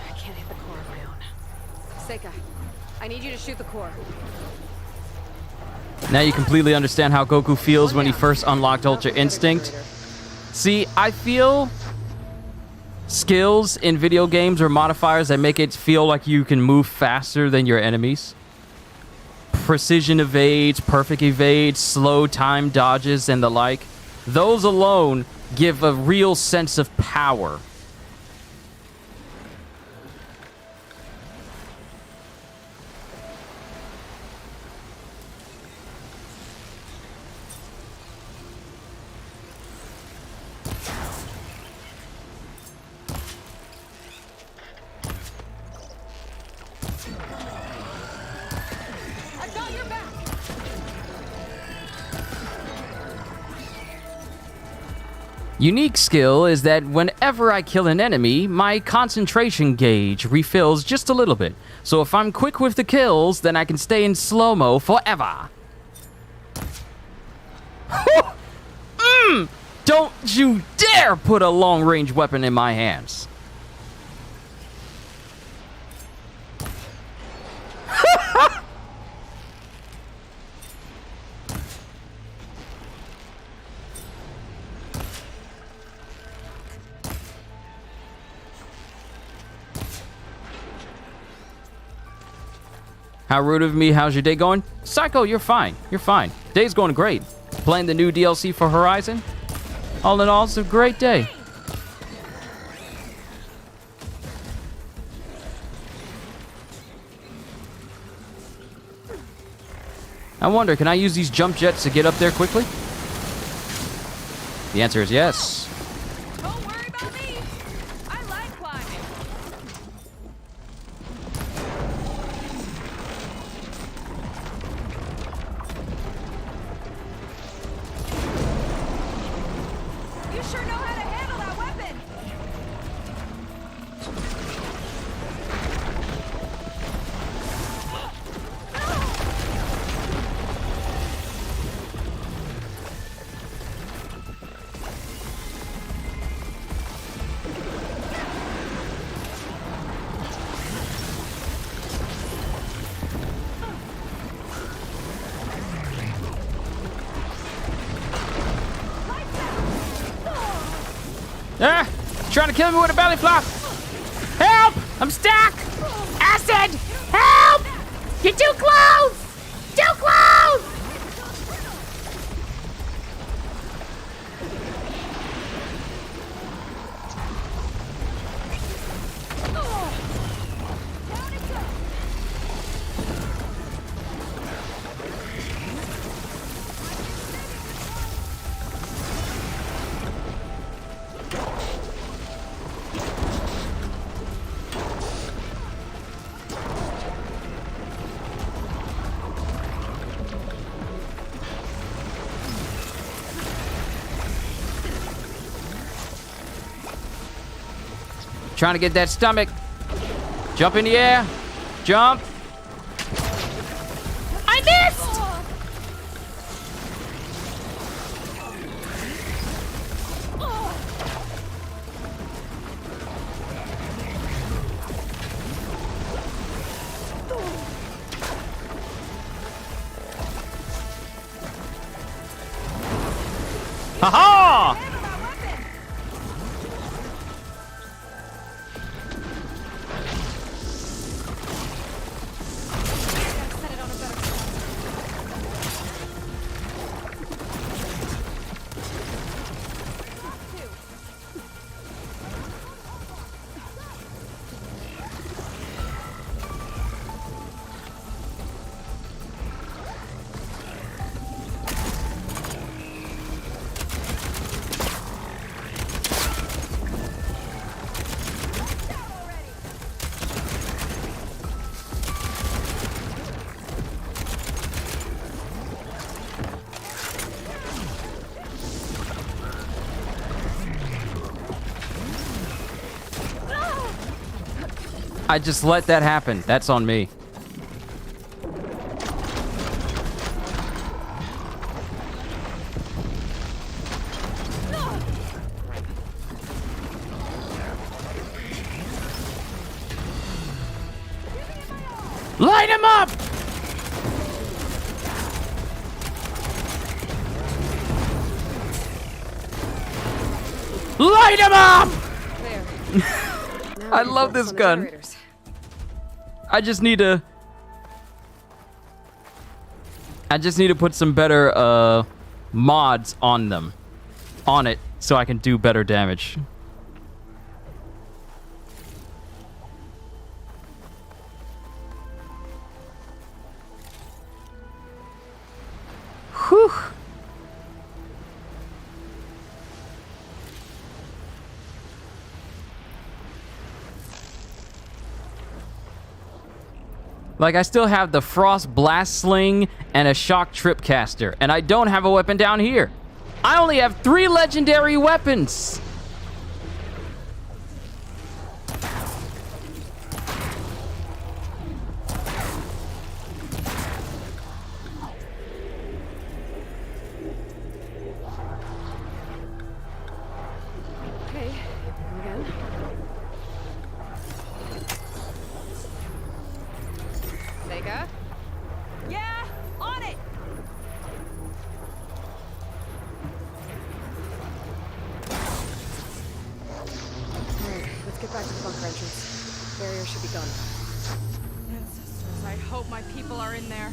I can't hit the core on my own. Seika, I need you to shoot the core. Now you completely understand how Goku feels when he first unlocked Ultra Instinct. See, I feel skills in video games or modifiers that make it feel like you can move faster than your enemies. Precision evades, perfect evades, slow time dodges, and the like. Those alone give a real sense of power. I got your back! Unique skill is that whenever I kill an enemy, my concentration gauge refills just a little bit. So if I'm quick with the kills, then I can stay in slow-mo forever. Don't you dare put a long-range weapon in my hands. How rude of me. How's your day going? Psycho, you're fine. You're fine. Day's going great. Playing the new DLC for Horizon. All in all, it's a great day. I wonder, can I use these jump jets to get up there quickly? The answer is yes. Don't worry about me! I like climbing! You You sure know how to handle that weapon! Ah! Trying to kill me with a belly flop! Help! I'm stuck! Acid! Help! You're too close! Too close! Trying to get that stomach. Jump in the air. Jump. I missed! Ha-ha! I just let that happen. That's on me. Light him up! Light him up! I love this gun. I just need to put some better mods on it so I can do better damage. Whew. Like, I still have the Frost Blast Sling and a Shock Trip Caster, and I don't have a weapon down here. I only have 3 legendary weapons. Okay, again. Sega? Yeah, on it! Alright, let's get back to the bunker entrance. Barrier should be gone. Ancestors, I hope my people are in there.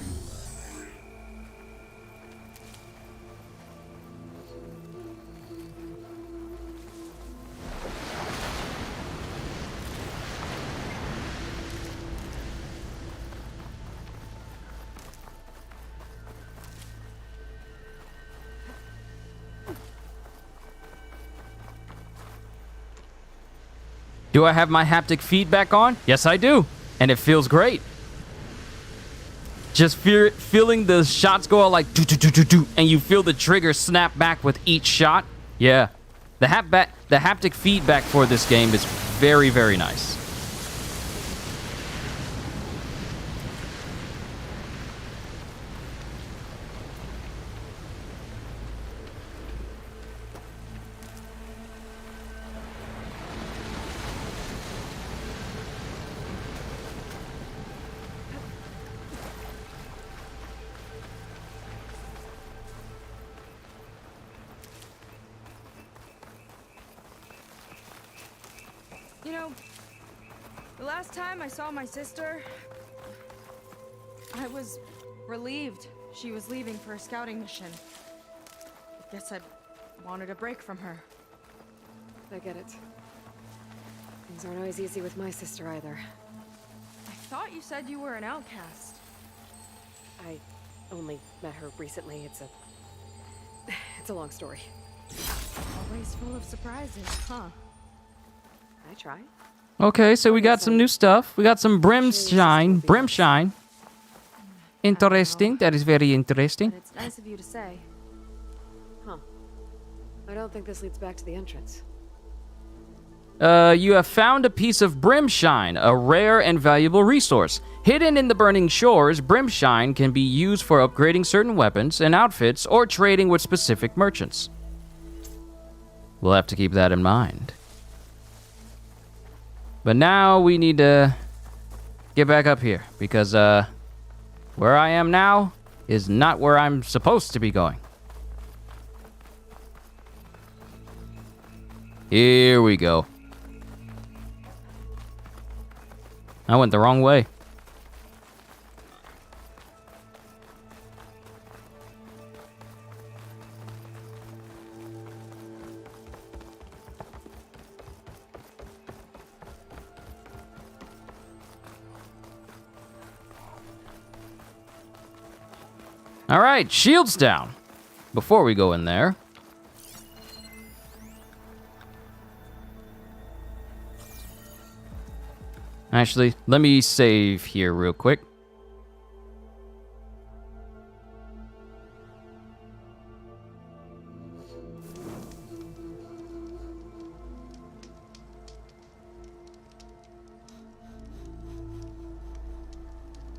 Do I have my haptic feedback on? Yes, I do. And it feels great. Just feeling the shots go out like do do do do do, and you feel the trigger snap back with each shot. Yeah, The haptic feedback for this game is very, very nice. You know, the last time I saw my sister, I was relieved she was leaving for a scouting mission. I guess I wanted a break from her. I get it. Things aren't always easy with my sister either. I thought you said you were an outcast. I only met her recently. It's a long story. Always full of surprises, huh? I try. Okay, so we got some new stuff. We got some brimshine. Interesting. That is very interesting. But it's nice of you to say. Huh. I don't think this leads back to the entrance. You have found a piece of brimshine, a rare and valuable resource. Hidden in the burning shores, brimshine can be used for upgrading certain weapons and outfits or trading with specific merchants. We'll have to keep that in mind. But now we need to get back up here because where I am now is not where I'm supposed to be going. Here we go. I went the wrong way. All right, shields down. Before we go in there. Actually, let me save here real quick.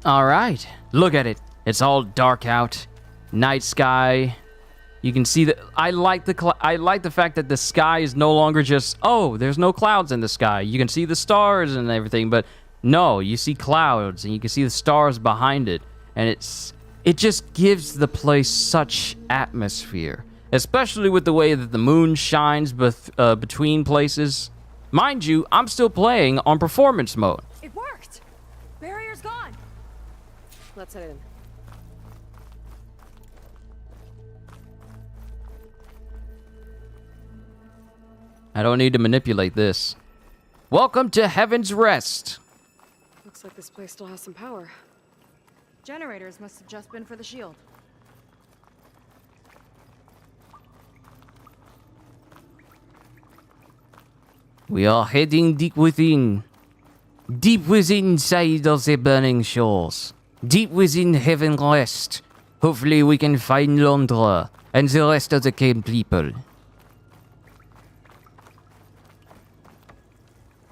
All right, look at it. It's all dark out, night sky. You can see that. I like the fact that the sky is no longer just, oh, there's no clouds in the sky. You can see the stars and everything, but no, you see clouds and you can see the stars behind it, and it just gives the place such atmosphere, especially with the way that the moon shines between places. Mind you, I'm still playing on performance mode. It worked. Barrier's gone. Let's head in. I don't need to manipulate this. Welcome to Heaven's Rest. Looks like this place still has some power. Generators must have just been for the shield. We are heading deep within. Deep within inside of the burning shores. Deep within Heaven Rest. Hopefully we can find Londra and the rest of the camp people.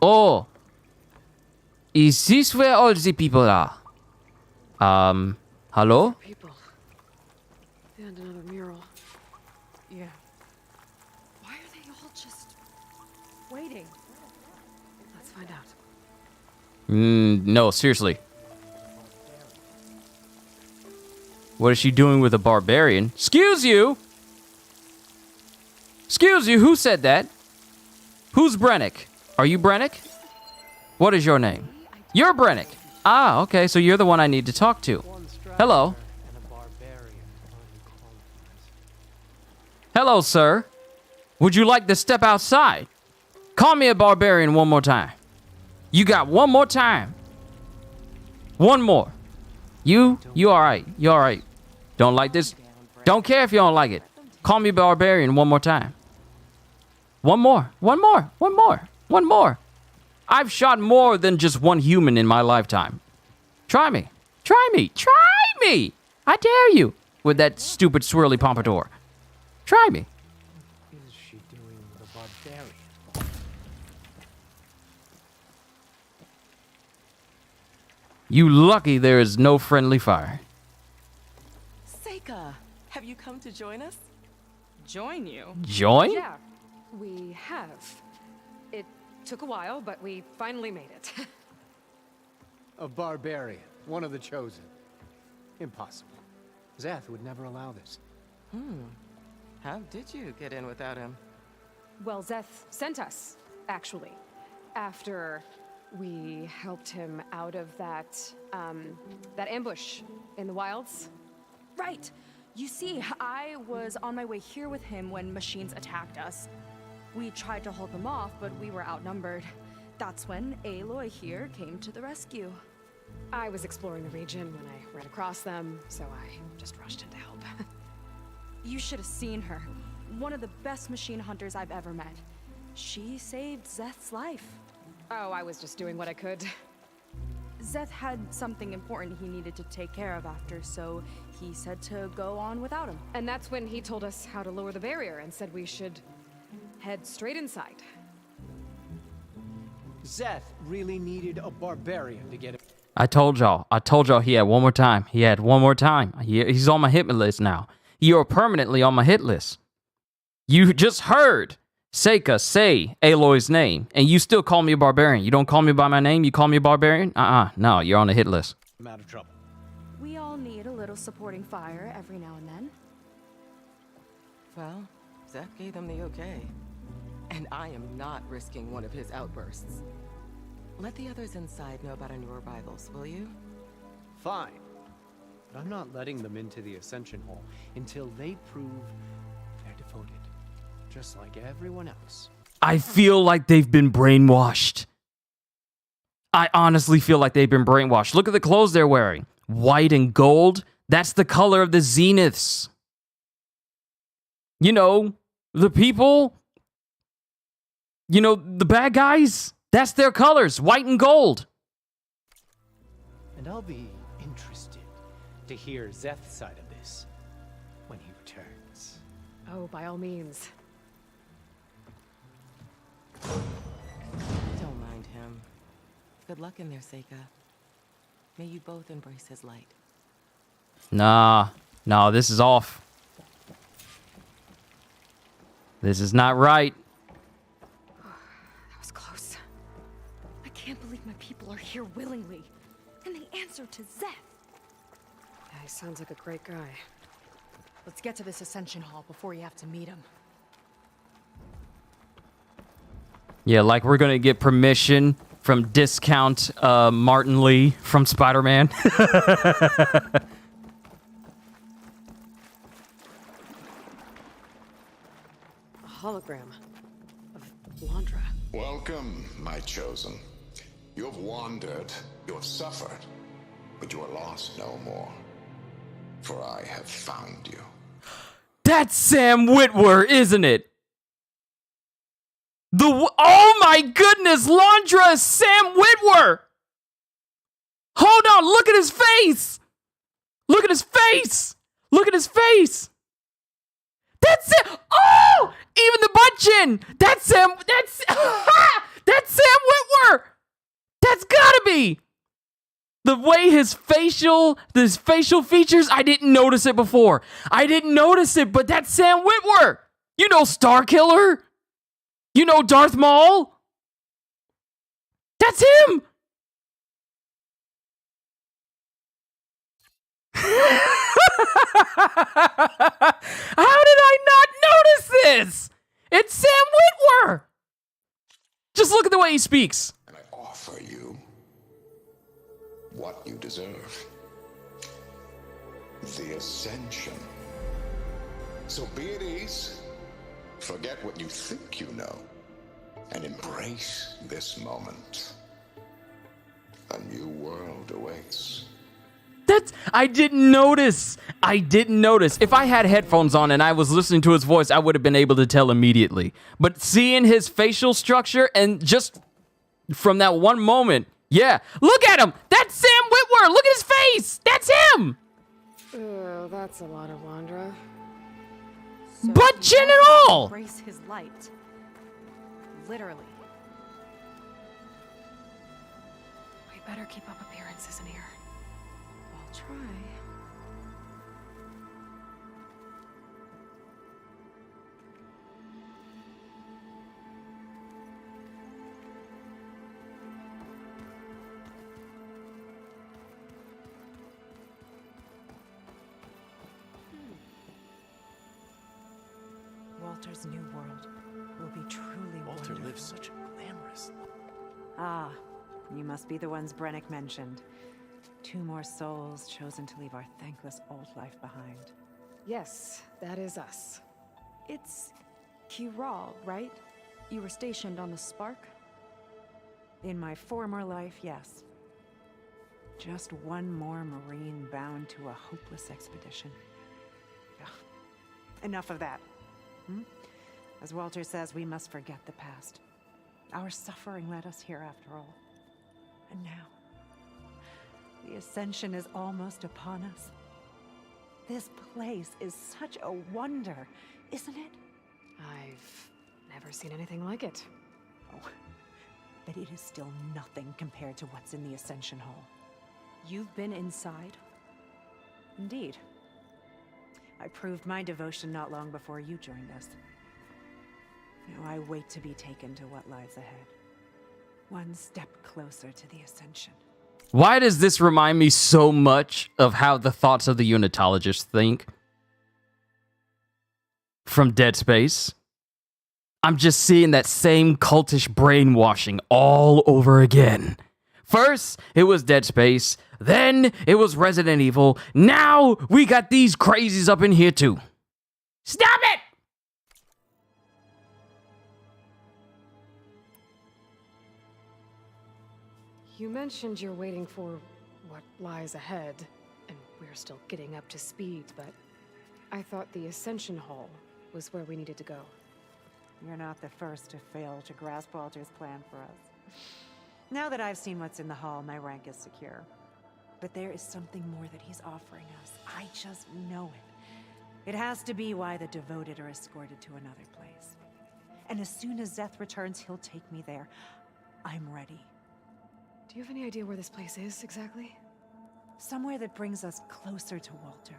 Oh, is this where all the people are? Hello? People. And another mural. Yeah. Why are they all just waiting? Let's find out. No, seriously. What is she doing with a barbarian? Excuse you! Excuse you, who said that? Who's Brennick? Are you Brennick? What is your name? You're Brennick. Ah, okay, so you're the one I need to talk to. Hello. Hello, sir. Would you like to step outside? Call me a barbarian one more time. You got one more time. One more. You all right. You all right. Don't like this? Don't care if you don't like it. Call me barbarian one more time. One more. One more. One more. One more. I've shot more than just one human in my lifetime. Try me. Try me. Try me. I dare you. With that stupid swirly pompadour. Try me. Is she doing the barbarian. You lucky there is no friendly fire. Seika, have you come to join us? Join you? Join? Yeah, we have. It took a while, but we finally made it. A barbarian, one of the chosen. Impossible. Zeth would never allow this. How did you get in without him? Well, Zeth sent us, actually. After we helped him out of that ambush in the wilds. Right. You see, I was on my way here with him when machines attacked us. We tried to hold them off, but we were outnumbered. That's when Aloy here came to the rescue. I was exploring the region when I ran across them, so I just rushed in to help. You should have seen her. One of the best machine hunters I've ever met. She saved Zeth's life. Oh, I was just doing what I could. Zeth had something important he needed to take care of after, so he said to go on without him. And that's when he told us how to lower the barrier and said we should head straight inside. Zeth really needed a barbarian to get it. I told y'all he had one more time. He had one more time. He's on my hit list now. You're permanently on my hit list. You just heard Seika say Aloy's name, and you still call me a barbarian. You don't call me by my name, you call me a barbarian? No, you're on the hit list. I'm out of trouble. We all need a little supporting fire every now and then. Well, Zeth gave them the okay. And I am not risking one of his outbursts. Let the others inside know about our new arrivals, will you? Fine. But I'm not letting them into the Ascension Hall until they prove they're devoted. Just like everyone else. I feel like they've been brainwashed. I honestly feel like they've been brainwashed. Look at the clothes they're wearing. White and gold. That's the color of the Zeniths. You know, the people. You know, the bad guys. That's their colors. White and gold. And I'll be interested to hear Zeth's side of this when he returns. Oh, by all means. Don't mind him. Good luck in there, Seika. May you both embrace his light. Nah, this is off. This is not right. That was close. I can't believe my people are here willingly. And they answered to Zeth. Yeah, he sounds like a great guy. Let's get to this Ascension Hall before you have to meet him. Yeah, like we're gonna get permission from discount Martin Lee from Spider-Man. A hologram of Londra. Welcome, my chosen. You have wandered, you have suffered, but you are lost no more. For I have found you. That's Sam Witwer, isn't it? Oh my goodness, Londra is Sam Witwer! Hold on, look at his face! Look at his face! Look at his face! That's it! Oh! Even the butt chin! That's Sam Witwer! That's gotta be! The way his facial features, I didn't notice it before. I didn't notice it, but that's Sam Witwer! You know Starkiller? You know Darth Maul? That's him! How did I not notice this? It's Sam Witwer! Just look at the way he speaks. And I offer you what you deserve. The Ascension. So be at ease. Forget what you think you know. And embrace this moment. A new world awaits. I didn't notice. If I had headphones on and I was listening to his voice, I would have been able to tell immediately. But seeing his facial structure and just from that one moment, yeah. Look at him. That's Sam Witwer. Look at his face. That's him. Oh, that's a lot of Londra. So Butt he chin wants and us to all! Embrace his light. Literally. We better keep up appearances in here. I'll try. Walter's new world will be truly Walter wonderful. lives such a glamorous life. Ah, you must be the ones Brennick mentioned. 2 more souls chosen to leave our thankless old life behind. Yes, that is us. It's Kiral, right? You were stationed on the Spark? In my former life, yes. Just one more Marine bound to a hopeless expedition. Ugh. Enough of that. As Walter says, we must forget the past. Our suffering led us here after all. And now, the Ascension is almost upon us. This place is such a wonder, isn't it? I've never seen anything like it. Oh, but it is still nothing compared to what's in the Ascension Hall. You've been inside? Indeed. I proved my devotion not long before you joined us. Now I wait to be taken to what lies ahead. One step closer to the Ascension. Why does this remind me so much of how the thoughts of the Unitologists think? From Dead Space. I'm just seeing that same cultish brainwashing all over again. First, it was Dead Space. Then, it was Resident Evil. Now, we got these crazies up in here too. Stop it! You mentioned you're waiting for what lies ahead, and we're still getting up to speed, but I thought the Ascension Hall was where we needed to go. You're not the first to fail to grasp Walter's plan for us. Now that I've seen what's in the hall, my rank is secure. But there is something more that he's offering us. I just know it. It has to be why the devoted are escorted to another place. And as soon as Zeth returns, he'll take me there. I'm ready. Do you have any idea where this place is, exactly? Somewhere that brings us closer to Walter.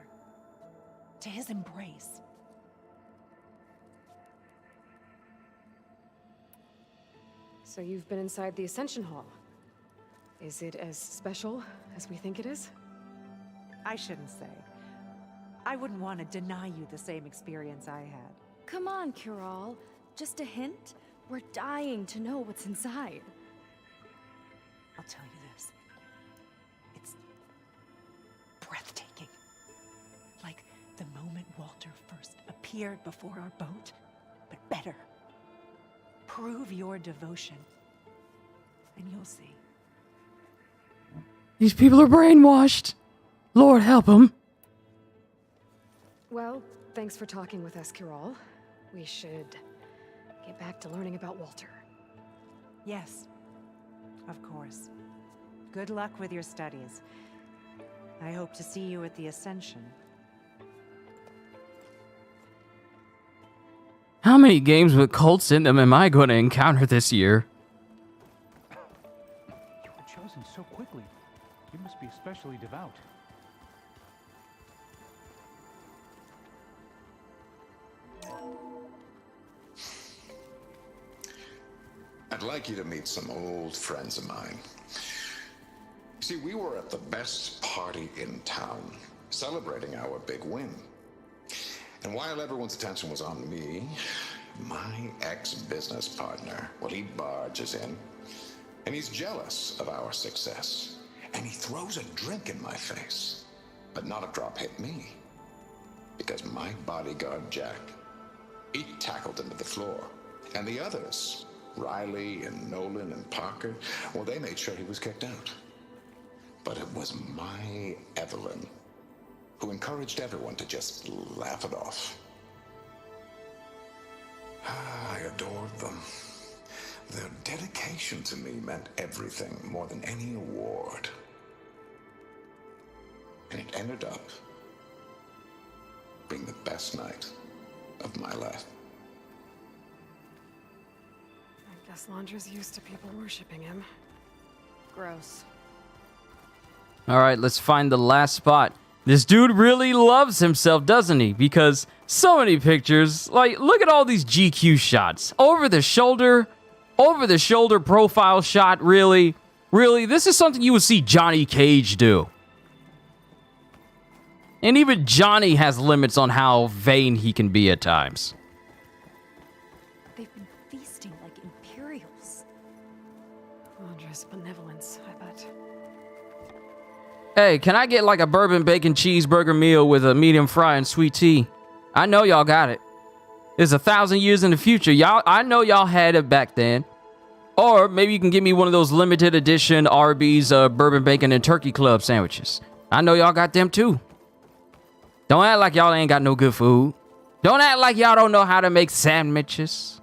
To his embrace. So you've been inside the Ascension Hall. Is it as special as we think it is? I shouldn't say. I wouldn't want to deny you the same experience I had. Come on, Kiral. Just a hint? We're dying to know what's inside. I'll tell you this. It's breathtaking. Like the moment Walter first appeared before our boat, but better. Prove your devotion, and you'll see. These people are brainwashed. Lord help them. Well, thanks for talking with us, Kiral. We should get back to learning about Walter. Yes, of course. Good luck with your studies. I hope to see you at the Ascension. How many games with cults in them am I going to encounter this year? You were chosen so quickly. You must be especially devout. I'd like you to meet some old friends of mine. See, we were at the best party in town, celebrating our big win. And while everyone's attention was on me, my ex-business partner, well, he barges in, and he's jealous of our success. And he throws a drink in my face, but not a drop hit me. Because my bodyguard, Jack, he tackled him to the floor. And the others, Riley and Nolan and Parker, well, they made sure he was kicked out. But it was my Evelyn who encouraged everyone to just laugh it off. I adored them. Their dedication to me meant everything, more than any award. And it ended up being the best night of my life. I guess Londra's used to people worshipping him. Gross. All right, let's find the last spot. This dude really loves himself, doesn't he? Because so many pictures. Like, look at all these GQ shots. Over the shoulder profile shot, really? Really? This is something you would see Johnny Cage do. And even Johnny has limits on how vain he can be at times. They've been feasting like Imperials. Londra's benevolence, I bet. Hey, can I get like a bourbon bacon cheeseburger meal with a medium fry and sweet tea? I know y'all got it. It's 1,000 years in the future. I know y'all had it back then. Or maybe you can give me one of those limited edition Arby's bourbon bacon and turkey club sandwiches. I know y'all got them too. Don't act like y'all ain't got no good food. Don't act like y'all don't know how to make sandwiches.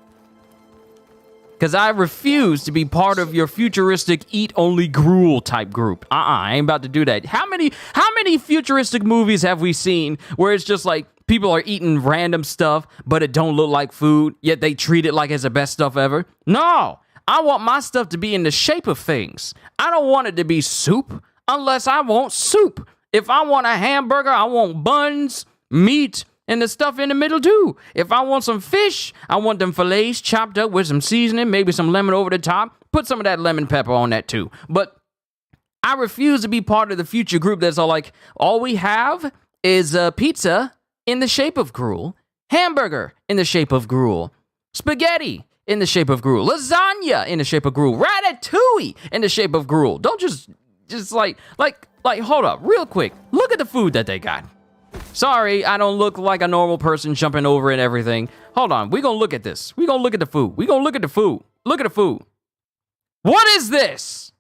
Because I refuse to be part of your futuristic eat-only gruel type group. I ain't about to do that. How many futuristic movies have we seen where it's just like people are eating random stuff, but it don't look like food, yet they treat it like it's the best stuff ever? No! I want my stuff to be in the shape of things. I don't want it to be soup unless I want soup. If I want a hamburger, I want buns, meat, and the stuff in the middle too. If I want some fish, I want them fillets chopped up with some seasoning, maybe some lemon over the top. Put some of that lemon pepper on that too. But I refuse to be part of the future group that's all like, all we have is pizza in the shape of gruel, hamburger in the shape of gruel, spaghetti in the shape of gruel, lasagna in the shape of gruel, ratatouille in the shape of gruel. Don't just like, hold up, real quick. Look at the food that they got. Sorry, I don't look like a normal person jumping over and everything. Hold on, we gonna look at this. We gonna look at the food. We gonna look at the food. Look at the food. What is this?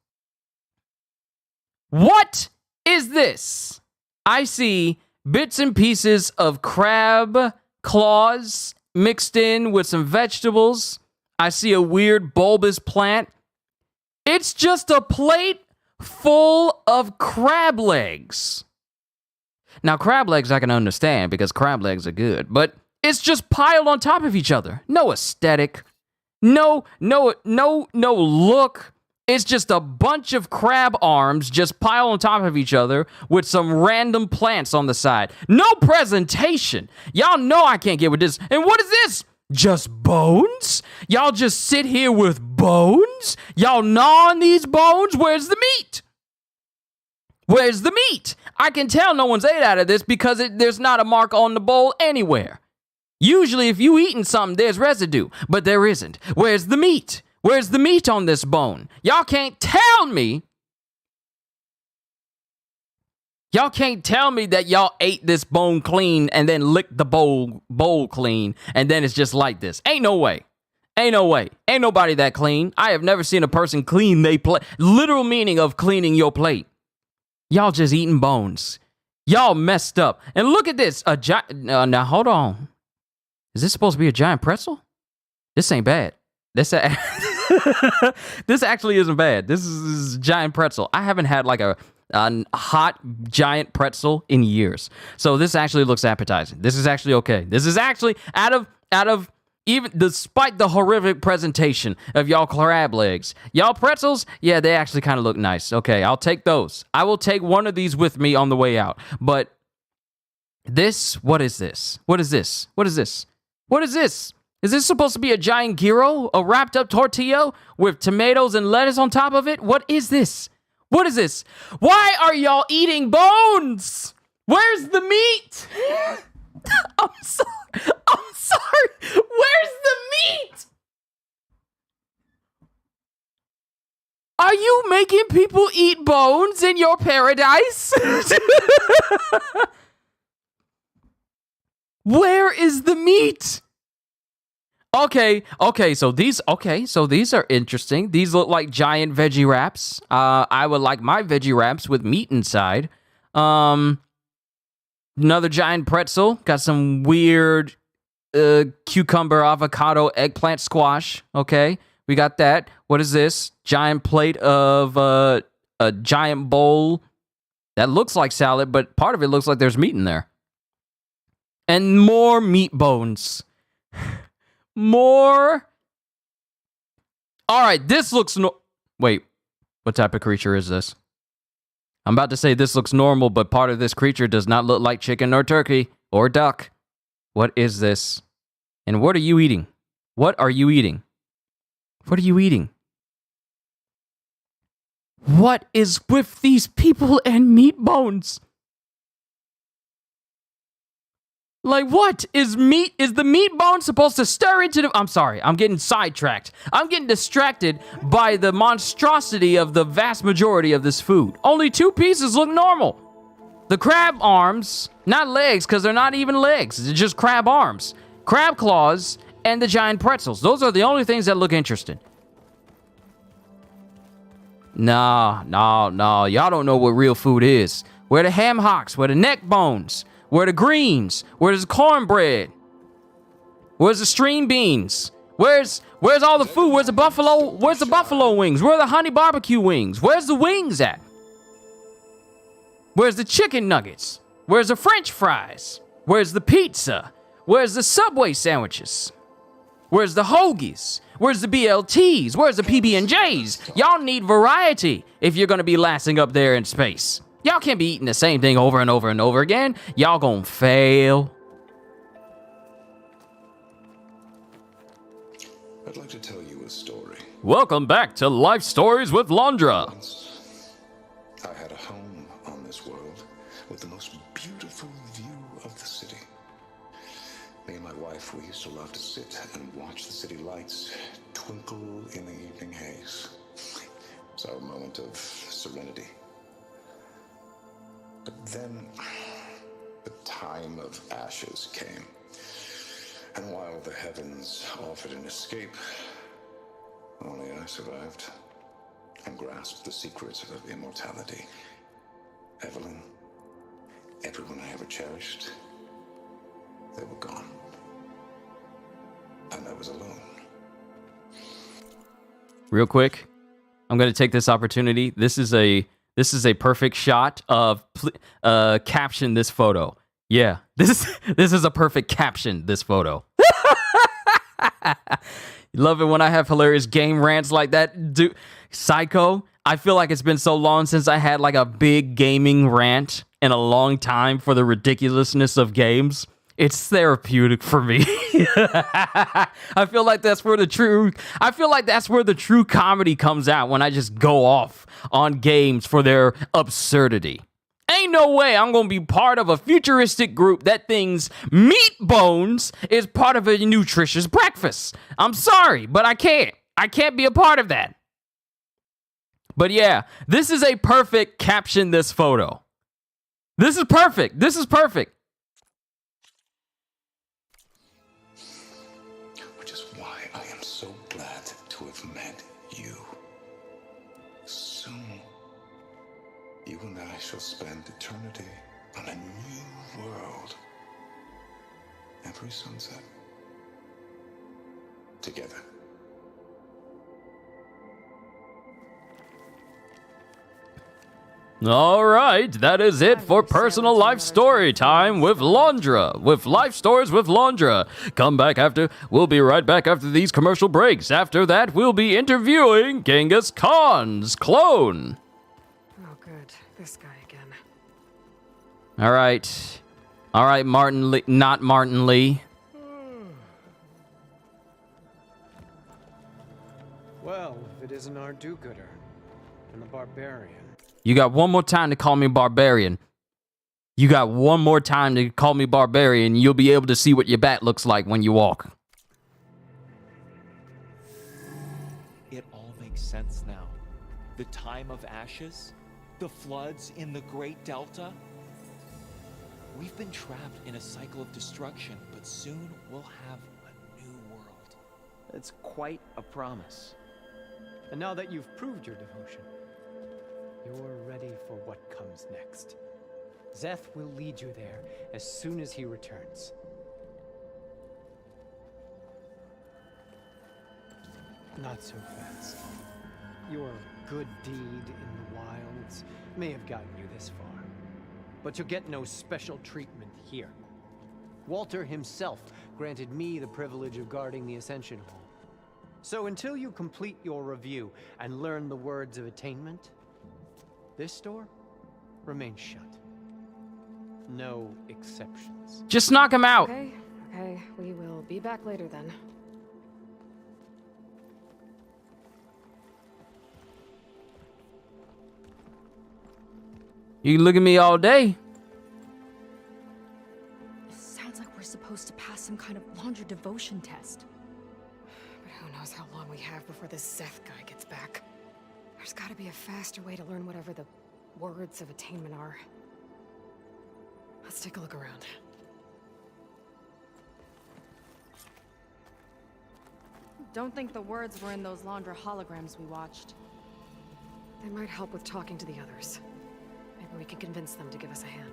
What is this? I see bits and pieces of crab claws mixed in with some vegetables. I see a weird bulbous plant. It's just a plate full of crab legs. Now, crab legs I can understand because crab legs are good, but it's just piled on top of each other. No aesthetic. No look. It's just a bunch of crab arms just piled on top of each other with some random plants on the side. No presentation. Y'all know I can't get with this. And what is this? Just bones? Y'all just sit here with bones? Y'all gnaw on these bones? Where's the meat? Where's the meat? I can tell no one's ate out of this because there's not a mark on the bowl anywhere. Usually if you eating something, there's residue, but there isn't. Where's the meat? Where's the meat on this bone? Y'all can't tell me. Y'all can't tell me that y'all ate this bone clean and then licked the bowl clean and then it's just like this. Ain't no way. Ain't no way. Ain't nobody that clean. I have never seen a person clean they plate. Literal meaning of cleaning your plate. Y'all just eating bones. Y'all messed up. And look at this. Now, hold on. Is this supposed to be a giant pretzel? This ain't bad. This actually isn't bad. This is a giant pretzel. I haven't had like a hot giant pretzel in years. So this actually looks appetizing. This is actually okay. This is actually out of even despite the horrific presentation of y'all crab legs, y'all pretzels, yeah, they actually kind of look nice. Okay, I'll take those. I will take one of these with me on the way out. But this, what is this? What is this? What is this? What is this? Is this supposed to be a giant gyro? A wrapped up tortilla with tomatoes and lettuce on top of it? What is this? What is this? Why are y'all eating bones? Where's the meat? I'm sorry. Where's the meat? Are you making people eat bones in your paradise? Where is the meat? Okay, so these are interesting. These look like giant veggie wraps. I would like my veggie wraps with meat inside. Another giant pretzel. Got some weird cucumber, avocado, eggplant squash. Okay, we got that. What is this? Giant plate of a giant bowl. That looks like salad, but part of it looks like there's meat in there. And more meat bones. More. All right, this looks Wait, what type of creature is this? I'm about to say this looks normal, but part of this creature does not look like chicken or turkey or duck. What is this? And what are you eating? What are you eating? What are you eating? What is with these people and meat bones? Like, what is meat? Is the meat bone supposed to stir into the... I'm sorry, I'm getting sidetracked. I'm getting distracted by the monstrosity of the vast majority of this food. Only 2 pieces look normal. The crab arms, not legs, because they're not even legs. It's just crab arms, crab claws, and the giant pretzels. Those are the only things that look interesting. No. Y'all don't know what real food is. Where the ham hocks, where the neck bones, where the greens, where's the cornbread, where's the string beans, where's all the food, where's the buffalo wings, where are the honey barbecue wings, where's the wings at, where's the chicken nuggets, where's the french fries, where's the pizza, where's the Subway sandwiches, where's the hoagies, where's the BLTs, where's the PB&Js? Y'all need variety if you're gonna be lasting up there in space. Y'all can't be eating the same thing over and over and over again. Y'all gonna fail. I'd like to tell you a story. Welcome back to Life Stories with Londra. Once, I had a home on this world with the most beautiful view of the city. Me and my wife, we used to love to sit and watch the city lights twinkle in the evening haze. It was our moment of serenity. But then, the time of ashes came. And while the heavens offered an escape, only I survived and grasped the secrets of immortality. Evelyn, everyone I ever cherished, they were gone. And I was alone. Real quick, I'm gonna take this opportunity. This is a perfect shot of caption this photo. Yeah, this is a perfect caption this photo. Love it when I have hilarious game rants like that. Dude, Psycho, I feel like it's been so long since I had like a big gaming rant in a long time for the ridiculousness of games. It's therapeutic for me. I feel like that's where the true comedy comes out, when I just go off on games for their absurdity. Ain't no way I'm gonna be part of a futuristic group that thinks meat bones is part of a nutritious breakfast. I'm sorry, but I can't. I can't be a part of that. But yeah, this is a perfect caption this photo. This is perfect. This is perfect. Which is why I am so glad to have met you. Soon, you and I shall spend eternity on a new world. Every sunset. Together. All right, that is it for personal life story time with Londra, with Life Stories with Londra. We'll be right back after these commercial breaks. After that, we'll be interviewing Genghis Khan's clone. Oh, good. This guy again. All right, Martin Lee, not Martin Lee. Well, if it isn't our do-gooder and the barbarian. You got one more time to call me barbarian. You'll be able to see what your bat looks like when you walk. It all makes sense now. The time of ashes, the floods in the Great Delta. We've been trapped in a cycle of destruction, but soon we'll have a new world. It's quite a promise. And now that you've proved your devotion, you're ready for what comes next. Zeth will lead you there as soon as he returns. Not so fast. Your good deed in the wilds may have gotten you this far, but you'll get no special treatment here. Walter himself granted me the privilege of guarding the Ascension Hall. So until you complete your review and learn the words of attainment, this door remains shut. No exceptions. Just knock him out. Okay, okay. We will be back later then. You can look at me all day. Sounds like we're supposed to pass some kind of laundry devotion test. But who knows how long we have before this Zeth guy gets back. There's gotta be a faster way to learn whatever the words of attainment are. Let's take a look around. Don't think the words were in those Laundra holograms we watched. They might help with talking to the others. Maybe we can convince them to give us a hand.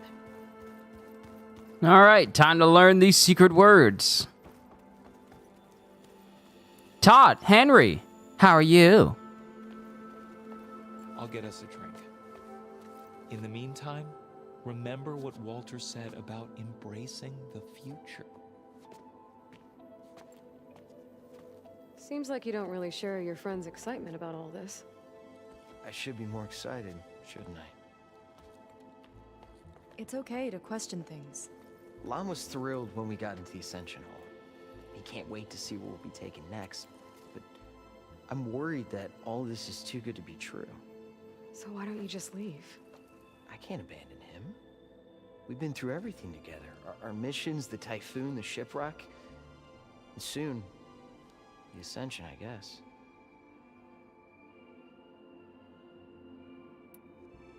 All right, time to learn these secret words. Todd, Henry, how are you? I'll get us a drink. In the meantime, remember what Walter said about embracing the future. Seems like you don't really share your friend's excitement about all this. I should be more excited, shouldn't I? It's okay to question things. Lon was thrilled when we got into the Ascension Hall. He can't wait to see where we'll be taken next, but I'm worried that all this is too good to be true. So why don't you just leave? I can't abandon him. We've been through everything together. Our missions, the Typhoon, the shipwreck, and soon, the Ascension, I guess.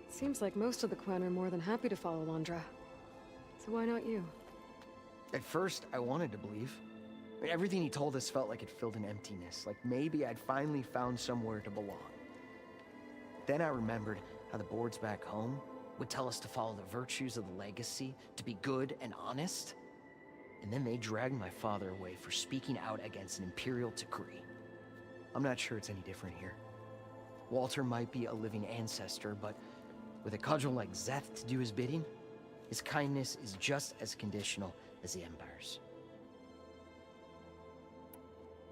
Seems like most of the Quen are more than happy to follow Laundra. So why not you? At first, I wanted to believe. I mean, everything he told us felt like it filled an emptiness, like maybe I'd finally found somewhere to belong. Then I remembered how the boards back home would tell us to follow the virtues of the legacy, to be good and honest. And then they dragged my father away for speaking out against an imperial decree. I'm not sure it's any different here. Walter might be a living ancestor, but with a cudgel like Zeth to do his bidding, his kindness is just as conditional as the Empire's.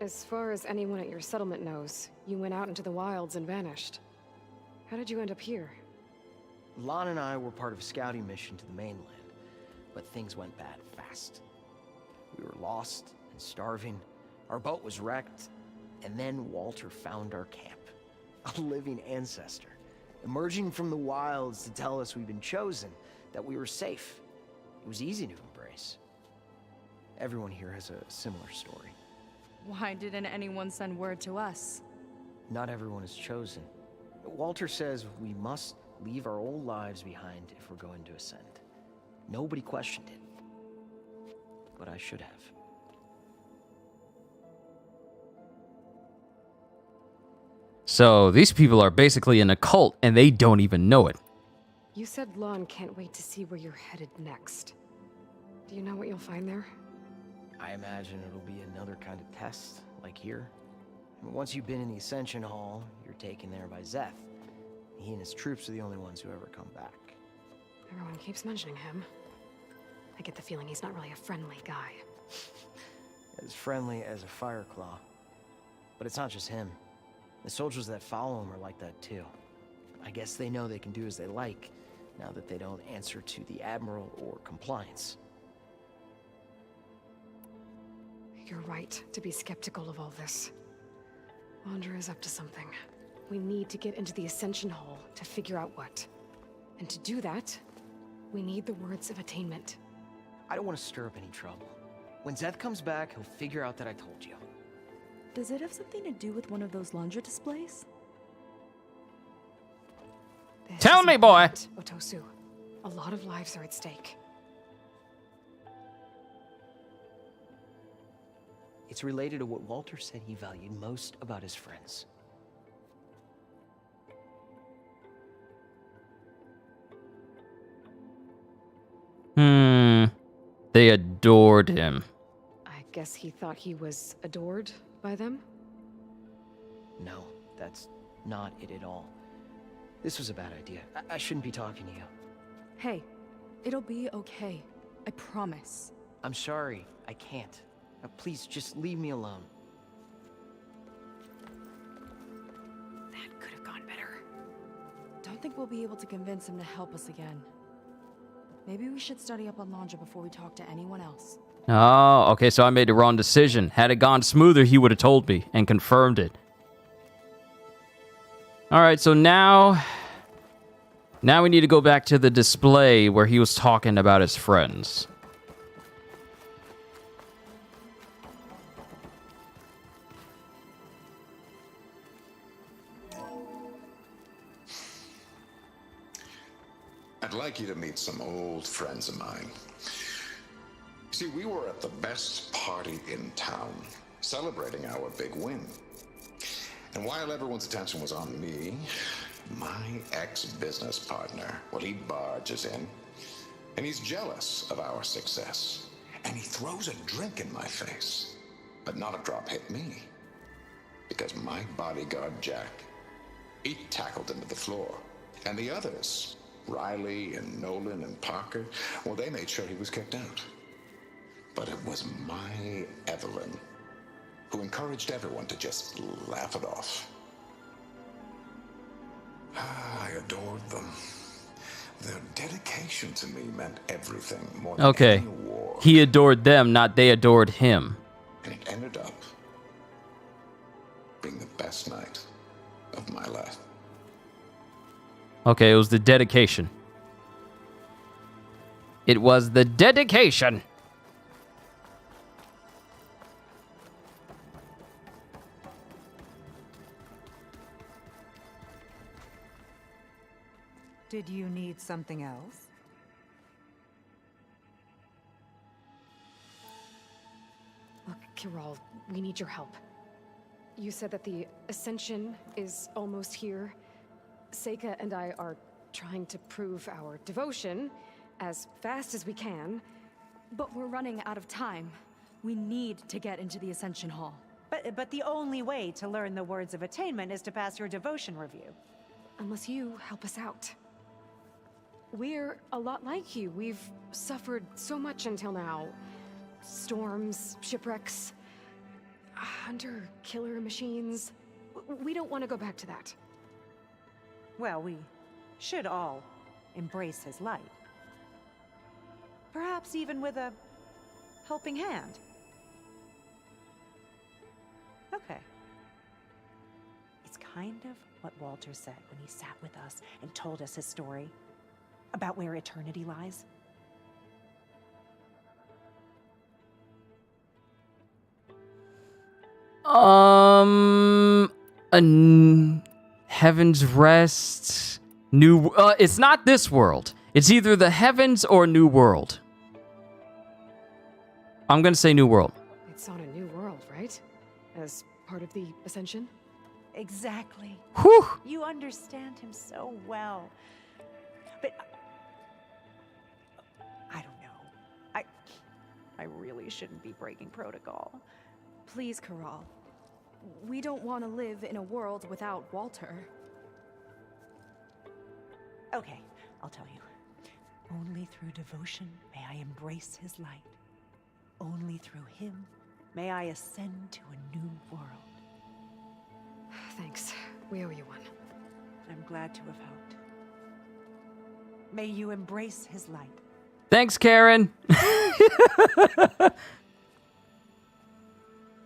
As far as anyone at your settlement knows, you went out into the wilds and vanished. How did you end up here? Lon and I were part of a scouting mission to the mainland, but things went bad fast. We were lost and starving, our boat was wrecked, and then Walter found our camp. A living ancestor, emerging from the wilds to tell us we'd been chosen, that we were safe. It was easy to embrace. Everyone here has a similar story. Why didn't anyone send word to us? Not everyone is chosen. Walter says we must leave our old lives behind if we're going to ascend. Nobody questioned it. But I should have. So these people are basically in a cult and they don't even know it. You said Lon can't wait to see where you're headed next. Do you know what you'll find there? I imagine it'll be another kind of test, like here. Once you've been in the Ascension Hall, you're taken there by Zeth. He and his troops are the only ones who ever come back. Everyone keeps mentioning him. I get the feeling he's not really a friendly guy. As friendly as a Fireclaw. But it's not just him. The soldiers that follow him are like that too. I guess they know they can do as they like, now that they don't answer to the Admiral or compliance. You're right to be skeptical of all this. Laundra is up to something. We need to get into the Ascension Hall to figure out what. And to do that, we need the words of attainment. I don't want to stir up any trouble. When Zeth comes back, he'll figure out that I told you. Does it have something to do with one of those Laundra displays? Tell me, boy! Otosu, a lot of lives are at stake. It's related to what Walter said he valued most about his friends. They adored him. I guess he thought he was adored by them? No, that's not it at all. This was a bad idea. I shouldn't be talking to you. Hey, it'll be okay. I promise. I'm sorry. I can't. Please, just leave me alone. That could have gone better. Don't think we'll be able to convince him to help us again. Maybe we should study up on Landra before we talk to anyone else. Oh, okay, so I made the wrong decision. Had it gone smoother, he would have told me and confirmed it. Alright, so now we need to go back to the display where he was talking about his friends. I'd like you to meet some old friends of mine. See, we were at the best party in town, celebrating our big win. And while everyone's attention was on me, my ex-business partner, well, he barges in, and he's jealous of our success. And he throws a drink in my face, but not a drop hit me. Because my bodyguard, Jack, he tackled him to the floor. And the others, Riley and Nolan and Parker, well, they made sure he was kicked out. But it was my Evelyn who encouraged everyone to just laugh it off. I adored them. Their dedication to me meant everything more than Okay. any war. He adored them, not they adored him. And it ended up being the best night of my life. Okay, it was the dedication. It was the dedication. Did you need something else? Look, Kirol, we need your help. You said that the Ascension is almost here. Seika and I are trying to prove our devotion as fast as we can. But we're running out of time. We need to get into the Ascension Hall. But the only way to learn the words of attainment is to pass your devotion review. Unless you help us out. We're a lot like you. We've suffered so much until now. Storms, shipwrecks, hunter-killer machines. We don't want to go back to that. Well, we should all embrace his light. Perhaps even with a helping hand. Okay. It's kind of what Walter said when he sat with us and told us his story about where eternity lies. Heaven's Rest, New. It's not this world. It's either the Heavens or New World. I'm gonna say New World. It's on a new world, right? As part of the Ascension? Exactly. Whew. You understand him so well. But I don't know. I really shouldn't be breaking protocol. Please, Kirol. We don't want to live in a world without Walter. Okay, I'll tell you. Only through devotion may I embrace his light. Only through him may I ascend to a new world. Thanks. We owe you one. I'm glad to have helped. May you embrace his light. Thanks, Karen.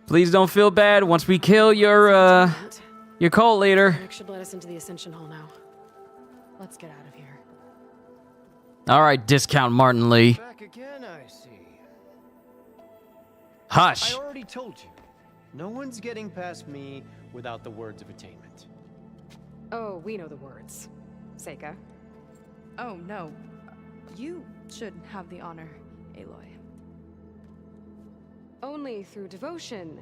Please don't feel bad once we kill your cult leader. Nick should let us into the Ascension Hall now. Let's get out of here. All right, discount Martin Lee. Back again, I see. Hush. I already told you. No one's getting past me without the words of attainment. Oh, we know the words. Seika. Oh, no. You should have the honor, Aloy. Only through devotion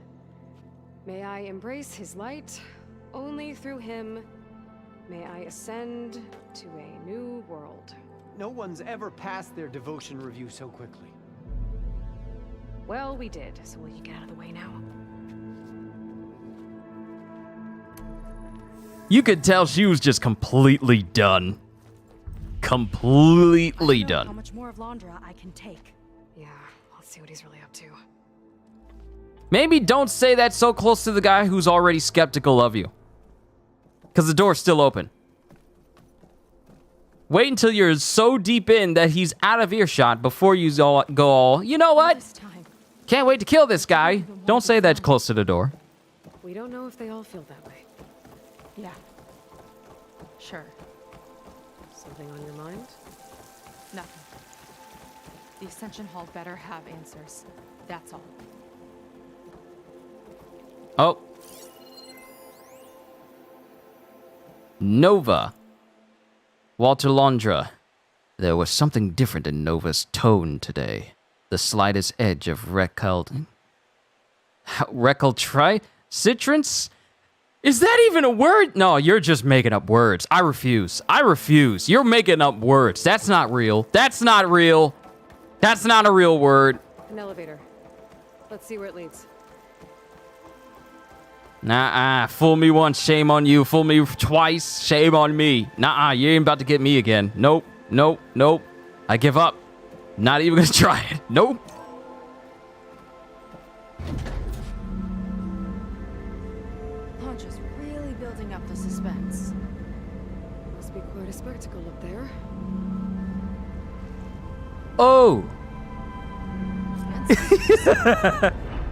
may I embrace his light. Only through him may I ascend to a new world. No one's ever passed their devotion review so quickly. Well, we did, so will you get out of the way now? You could tell she was just completely done. Completely I don't know how done. much more of Landra I can take. Yeah, I'll Let's see what he's really up to. Maybe don't say that so close to the guy who's already skeptical of you. Because the door's still open. Wait until you're so deep in that he's out of earshot before you go all, you know what? Can't wait to kill this guy. Don't say that close to the door. We don't know if they all feel that way. Yeah. Sure. Something on your mind? Nothing. The Ascension Hall better have answers. That's all. Oh. Nova. Walter Londra. There was something different in Nova's tone today. The slightest edge of recalcitrance? Is that even a word? No, you're just making up words. I refuse. I refuse. You're making up words. That's not real. That's not real. That's not a real word. An elevator. Let's see where it leads. Nah, fool me once, shame on you. Fool me twice, shame on me. Nah, you ain't about to get me again. Nope, nope, nope. I give up. Not even gonna try it. Nope. Poncho's really building up the suspense. Must be quite a spectacle up there. Oh.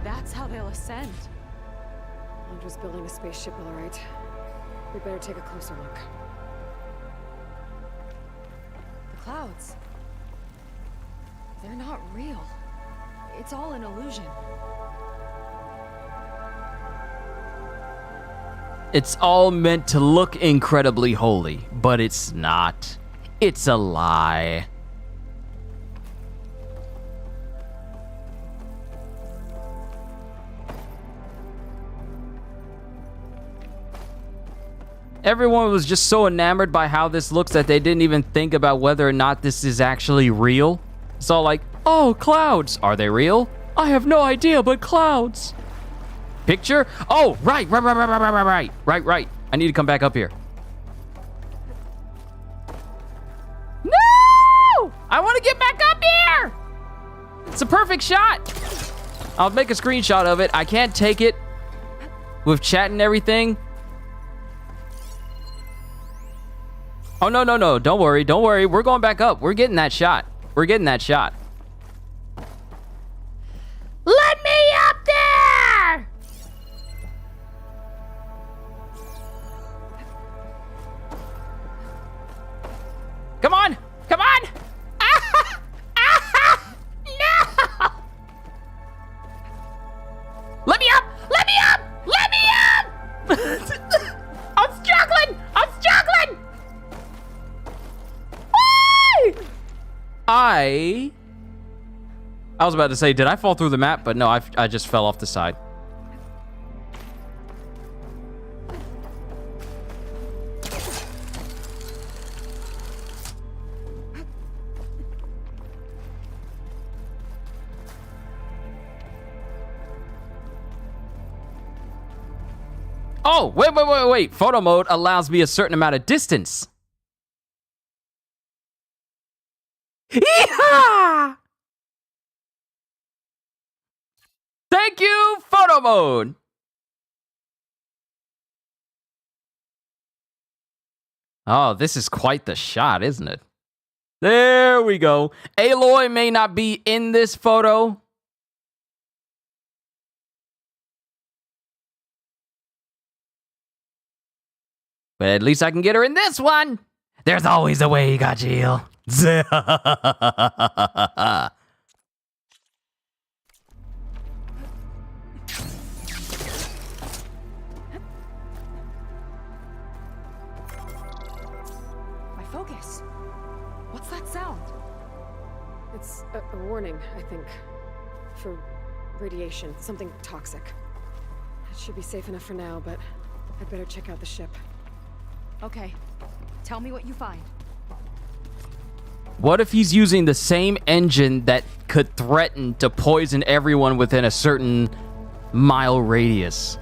That's how they'll ascend. Londra's building a spaceship, all right. We better take a closer look. The clouds. They're not real. It's all an illusion. It's all meant to look incredibly holy, but it's not. It's a lie. Everyone was just so enamored by how this looks that they didn't even think about whether or not this is actually real. It's all like, oh, clouds. Are they real? I have no idea, but clouds. Picture? Oh, right. I need to come back up here. No! I want to get back up here! It's a perfect shot. I'll make a screenshot of it. I can't take it with chat and everything. Oh, no. Don't worry. We're going back up. We're getting that shot. Let me up there! Come on! No! Let me up! I'm struggling! I was about to say, did I fall through the map? But no, I just fell off the side. Oh, wait. Photo mode allows me a certain amount of distance. Yeehaw! Thank you, photo mode. Oh, this is quite the shot, isn't it? There we go. Aloy may not be in this photo. But at least I can get her in this one. There's always a way, Gajeel. My focus. What's that sound? It's a warning, I think. For radiation, something toxic. It should be safe enough for now, but I'd better check out the ship. Okay. Tell me what you find. What if he's using the same engine that could threaten to poison everyone within a certain mile radius?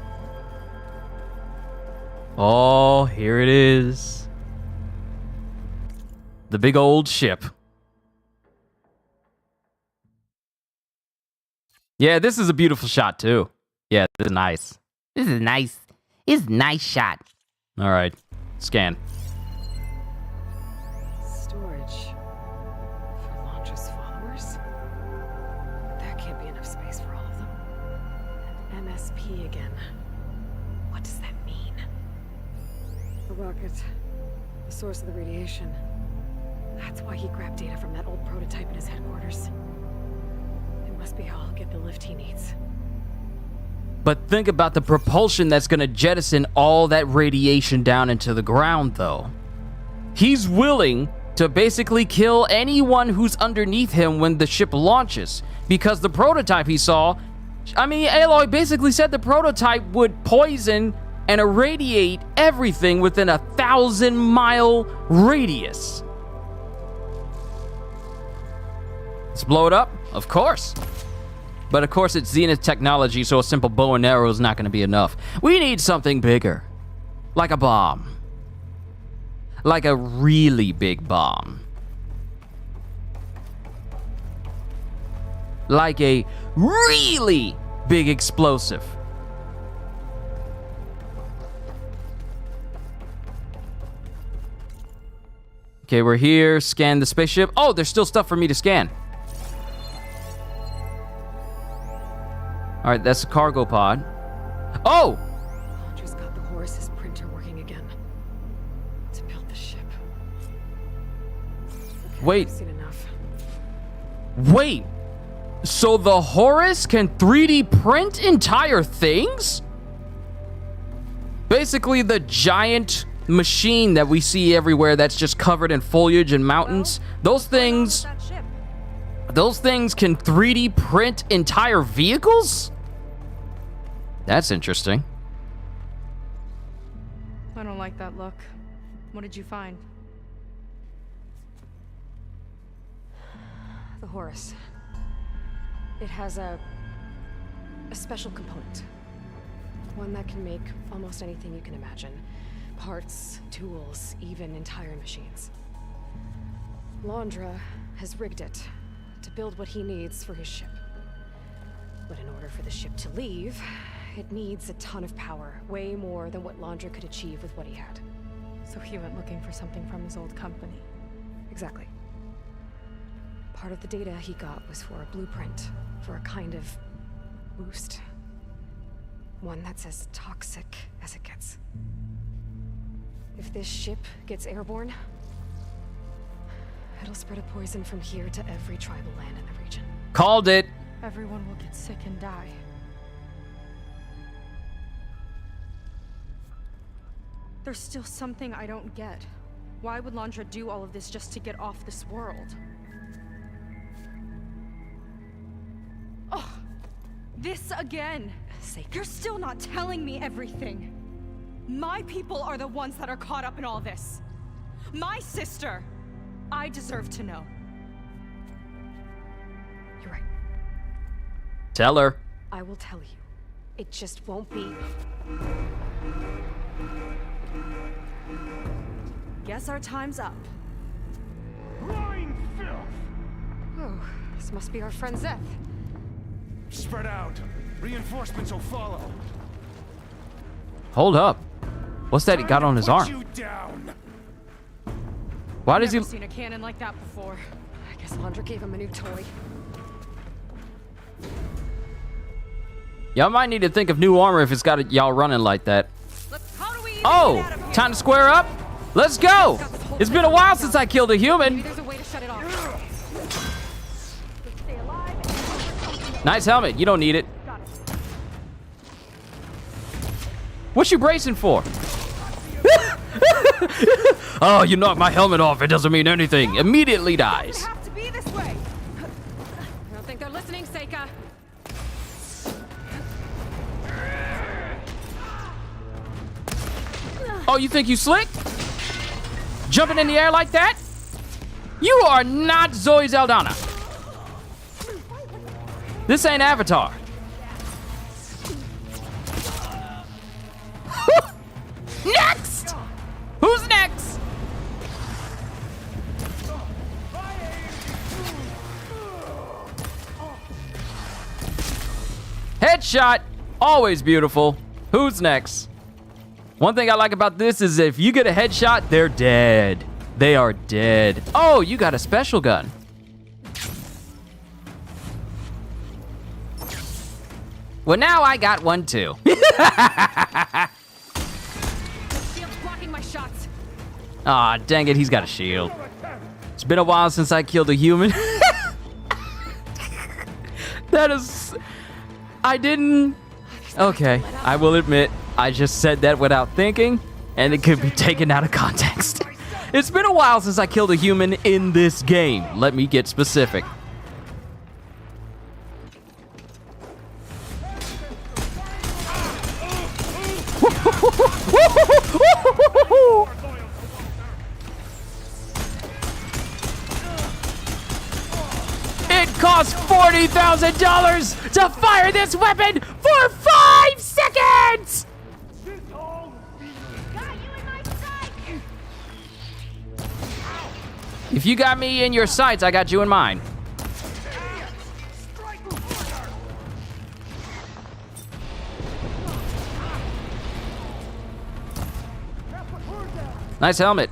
Oh, here it is. The big old ship. Yeah, this is a beautiful shot, too. Yeah, this is nice. This is nice. It's a nice shot. All right. Scan. Storage for Londra's followers? That can't be enough space for all of them. An MSP again. What does that mean? The rocket. The source of the radiation. That's why he grabbed data from that old prototype in his headquarters. It must be how I'll get the lift he needs. But think about the propulsion that's going to jettison all that radiation down into the ground, though. He's willing to basically kill anyone who's underneath him when the ship launches. Because the prototype he saw... I mean, Aloy basically said the prototype would poison and irradiate everything within a 1,000-mile radius. Let's blow it up? Of course. But of course it's Zenith technology, so a simple bow and arrow is not going to be enough. We need something bigger. Like a bomb. Like a really big bomb. Like a really big explosive. Okay, we're here. Scan the spaceship. Oh, there's still stuff for me to scan. All right, that's a cargo pod. Oh! Just got the Horus's printer working again. To build the ship. Okay, Wait. I've seen enough. Wait. So the Horus can 3D print entire things? Basically the giant machine that we see everywhere that's just covered in foliage and mountains. Those things can 3D print entire vehicles? That's interesting. I don't like that look. What did you find? The Horus. It has a special component. One that can make almost anything you can imagine. Parts, tools, even entire machines. Londra has rigged it to build what he needs for his ship. But in order for the ship to leave, it needs a ton of power, way more than what Londra could achieve with what he had. So he went looking for something from his old company. Exactly. Part of the data he got was for a blueprint, for a kind of boost. One that's as toxic as it gets. If this ship gets airborne, it'll spread a poison from here to every tribal land in the region. Called it. Everyone will get sick and die. There's still something I don't get. Why would Londra do all of this just to get off this world? Oh, this again! You're still not telling me everything. My people are the ones that are caught up in all this. My sister! I deserve to know. You're right. Tell her. I will tell you. It just won't be. Guess our time's up. Lying filth! Oh, this must be our friend Zeth. Spread out. Reinforcements will follow. Hold up. What's that he got on his arm? You down. Why does he... Never seen a cannon like that before. I guess Londra gave him a new toy. Y'all might need to think of new armor if it's got y'all running like that. Oh, time to square up? Let's go! It's been a while since I killed a human. Maybe there's a way to shut it off. Nice helmet. You don't need it. What you bracing for? Oh, you knocked my helmet off. It doesn't mean anything. Immediately dies. Have to be this way. I don't think they're listening, Seika. Oh, you think you slick? Jumping in the air like that? You are not Zoe Saldana. This ain't Avatar. Next! Who's next? headshot, always beautiful. Who's next? One thing I like about this is if you get a headshot, they're dead. They are dead. Oh, you got a special gun. Well, now I got one too. Shield's blocking my shots. Aw, dang it, he's got a shield. It's been a while since I killed a human. That is... I didn't... Okay, I will admit, I just said that without thinking, and it could be taken out of context. It's been a while since I killed a human in this game. Let me get specific. It costs $40,000 to fire this weapon for 5 seconds! If you got me in your sights, I got you in mine. Nice helmet.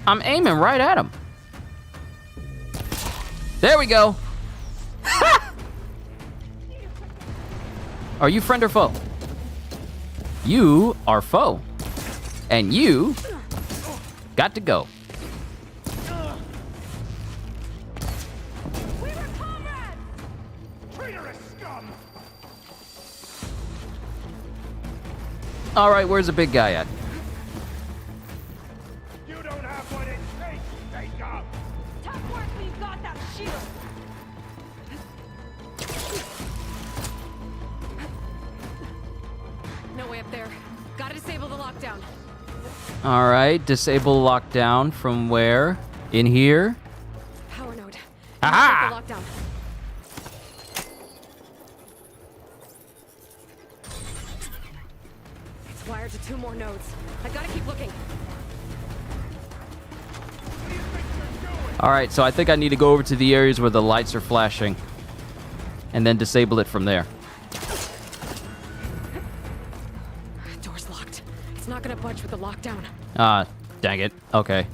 I'm aiming right at him. There we go. Are you friend or foe? You are foe. And you got to go. All right, where's the big guy at? You don't have what it takes, Jacob! Tough work, we've got that shield. No way up there. Gotta disable the lockdown. All right, disable lockdown from where? In here? Power node. Aha! The lockdown. It's wired to 2 more nodes. I gotta keep looking. All right, so I think I need to go over to the areas where the lights are flashing and then disable it from there. Door's locked. It's not gonna budge with the lockdown. Ah, dang it. Okay.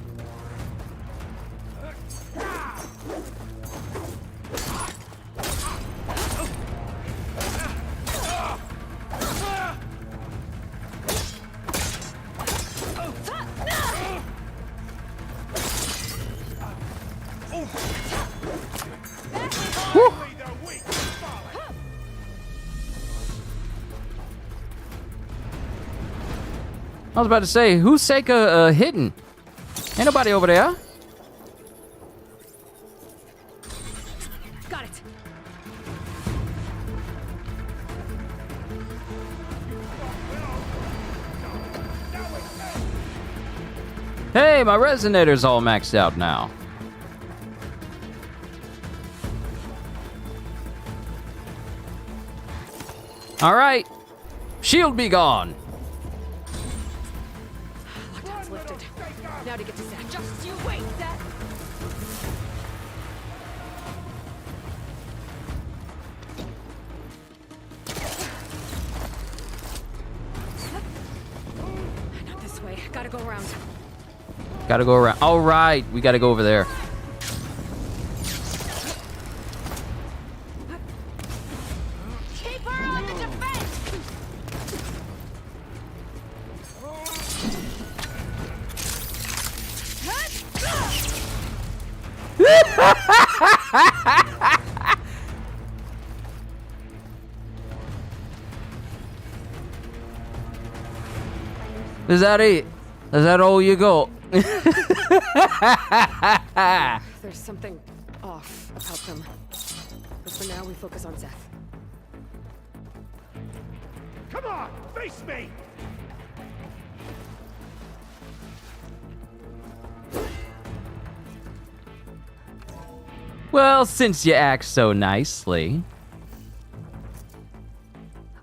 I was about to say, who's Seika hidden? Ain't nobody over there. Got it. Hey, my resonator's all maxed out now. All right, shield be gone. Lockdown's lifted. Now to get to Zach. Just you wait, Zach. Not this way. Gotta go around. Gotta go around. All right, we gotta go over there. Keep her on the defense! Is that it? Is that all you got? There's something off about them. But for now, we focus on Zeth. Come on, face me! Well, since you act so nicely.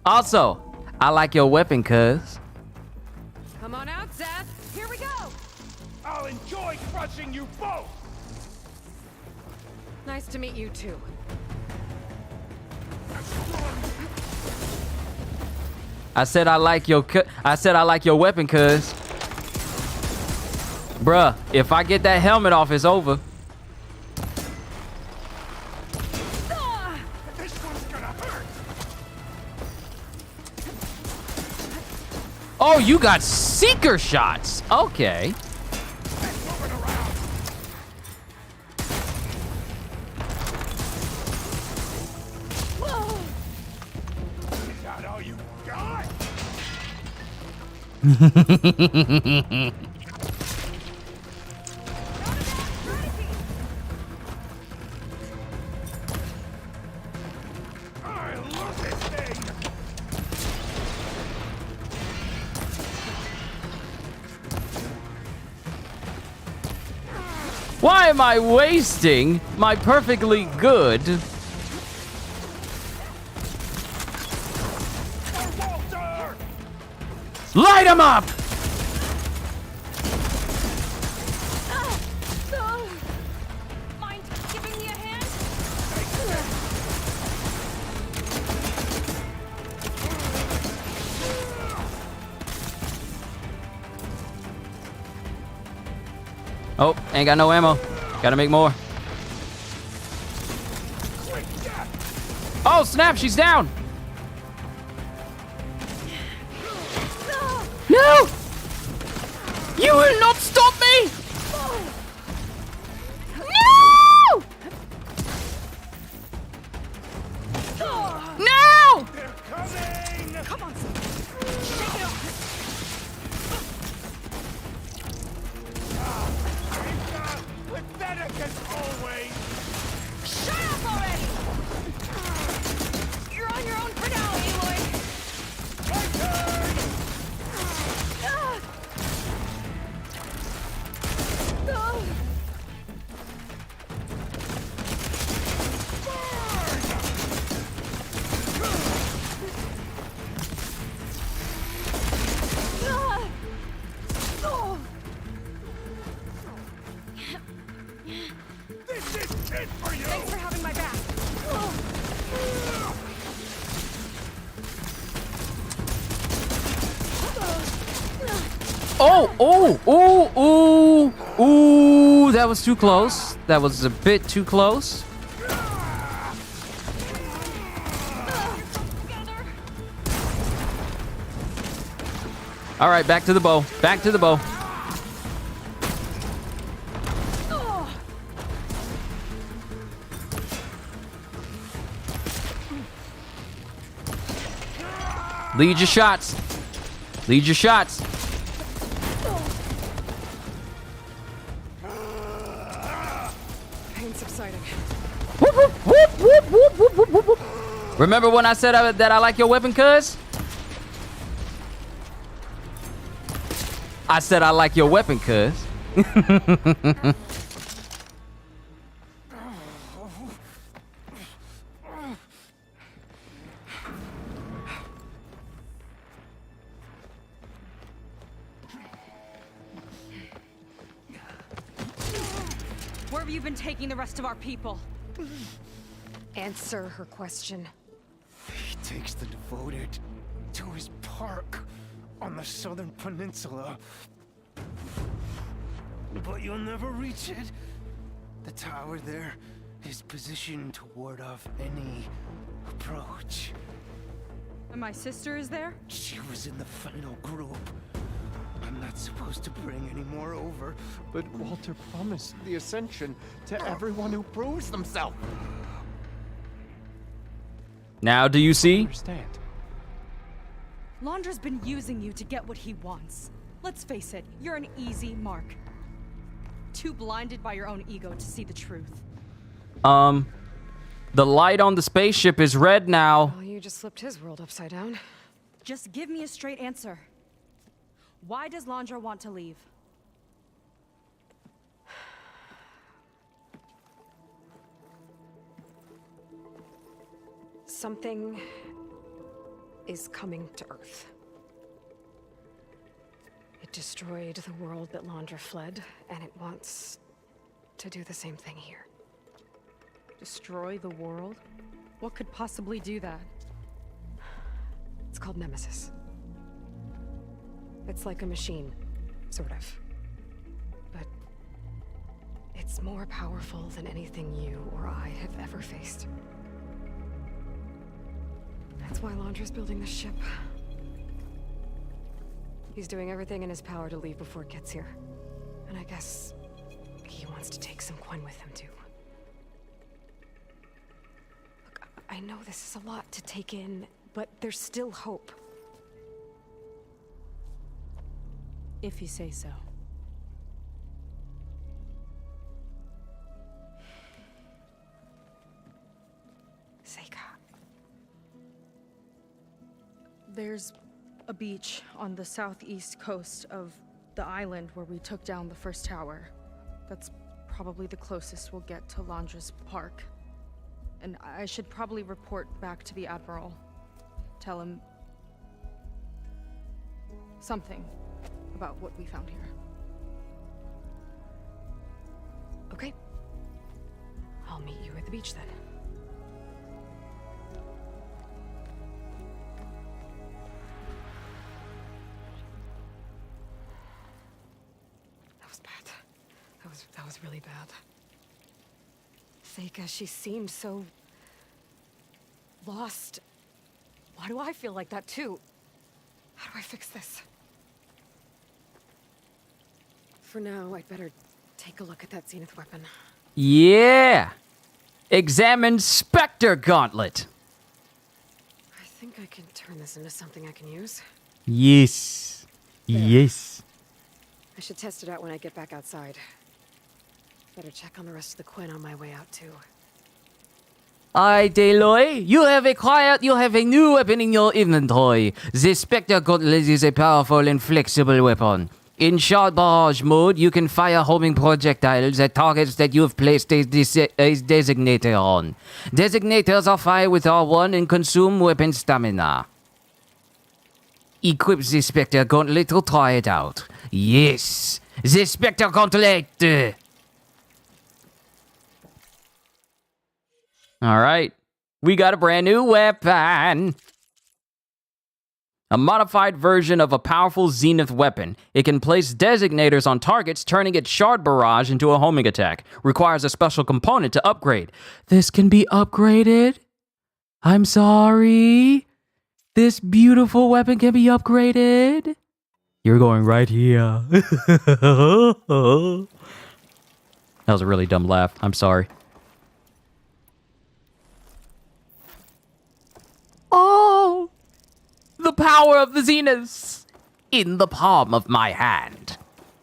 Also, I like your weapon, cuz. Come on out, Zeth. Here we go. I'll enjoy crushing you both! Nice to meet you too. I said I like your weapon, cuz. Bruh, if I get that helmet off, it's over. This one's gonna hurt! Oh, you got seeker shots. Okay. Is that all you got? I love this thing! Why am I wasting my perfectly good? Walter! Light him up! Mind giving me a hand? Oh, ain't got no ammo. Gotta make more. Oh, snap, she's down. No! You will not stop me! No! No! They're coming! Come on, shake it off. Pathetic as always! Shut up already! You're on your own for now, Aloy. My turn! This is it for you! Thanks for having my back. Oh, oh, ooh, ooh, that was too close. That was a bit too close. All right, back to the bow. Back to the bow. Lead your shots. Lead your shots. Pain subsiding. Whoop, whoop, whoop, whoop, whoop, whoop, whoop, whoop, whoop. Remember when I said that I like your weapon, cuz? I said I like your weapon, cuz. Where have you been taking the rest of our people? Answer her question. He takes the devoted to his park on the southern peninsula. But you'll never reach it. The tower there is positioned to ward off any approach. And my sister is there? She was in the final group. I'm not supposed to bring any more over, but Walter promised the Ascension to everyone who proves themselves. Now, do you see? Understand? Londra's been using you to get what he wants. Let's face it, you're an easy mark. Too blinded by your own ego to see the truth. The light on the spaceship is red now. Well, you just flipped his world upside down. Just give me a straight answer. Why does Londra want to leave? Something is coming to Earth. It It destroyed the world that Landra fled, and it wants to do the same thing here. Destroy the world? What could possibly do that? It's called Nemesis. It's like a machine, sort of. But it's more powerful than anything you or I have ever faced. That's why Landra's building the ship. He's doing everything in his power to leave before it gets here. And I guess he wants to take some Quen with him, too. Look, I know this is a lot to take in, but there's still hope. If you say so. Seika. There's a beach on the southeast coast of the island where we took down the first tower. That's probably the closest we'll get to Landra's park. And I should probably report back to the Admiral. Tell him something about what we found here. Okay. I'll meet you at the beach then. That was bad. That was really bad. Seika, she seemed so lost. Why do I feel like that too? How do I fix this? For now, I'd better take a look at that Zenith weapon. Yeah! Examine Spectre Gauntlet. I think I can turn this into something I can use. Yes. Yes. I should test it out when I get back outside. Better check on the rest of the Quen on my way out, too. Alright, Aloy, you have a new weapon in your inventory. The Spectre Gauntlet is a powerful and flexible weapon. In short barrage mode, you can fire homing projectiles at targets that you have placed a designator on. Designators are fired with R1 and consume weapon stamina. Equip the Spectre Gauntlet to try it out. Yes, the Spectre Gauntlet! Alright. We got a brand new weapon. A modified version of a powerful Zenith weapon. It can place designators on targets, turning its shard barrage into a homing attack. Requires a special component to upgrade. This can be upgraded? I'm sorry? This beautiful weapon can be upgraded? You're going right here. That was a really dumb laugh. I'm sorry. Oh! The power of the Zeniths in the palm of my hand.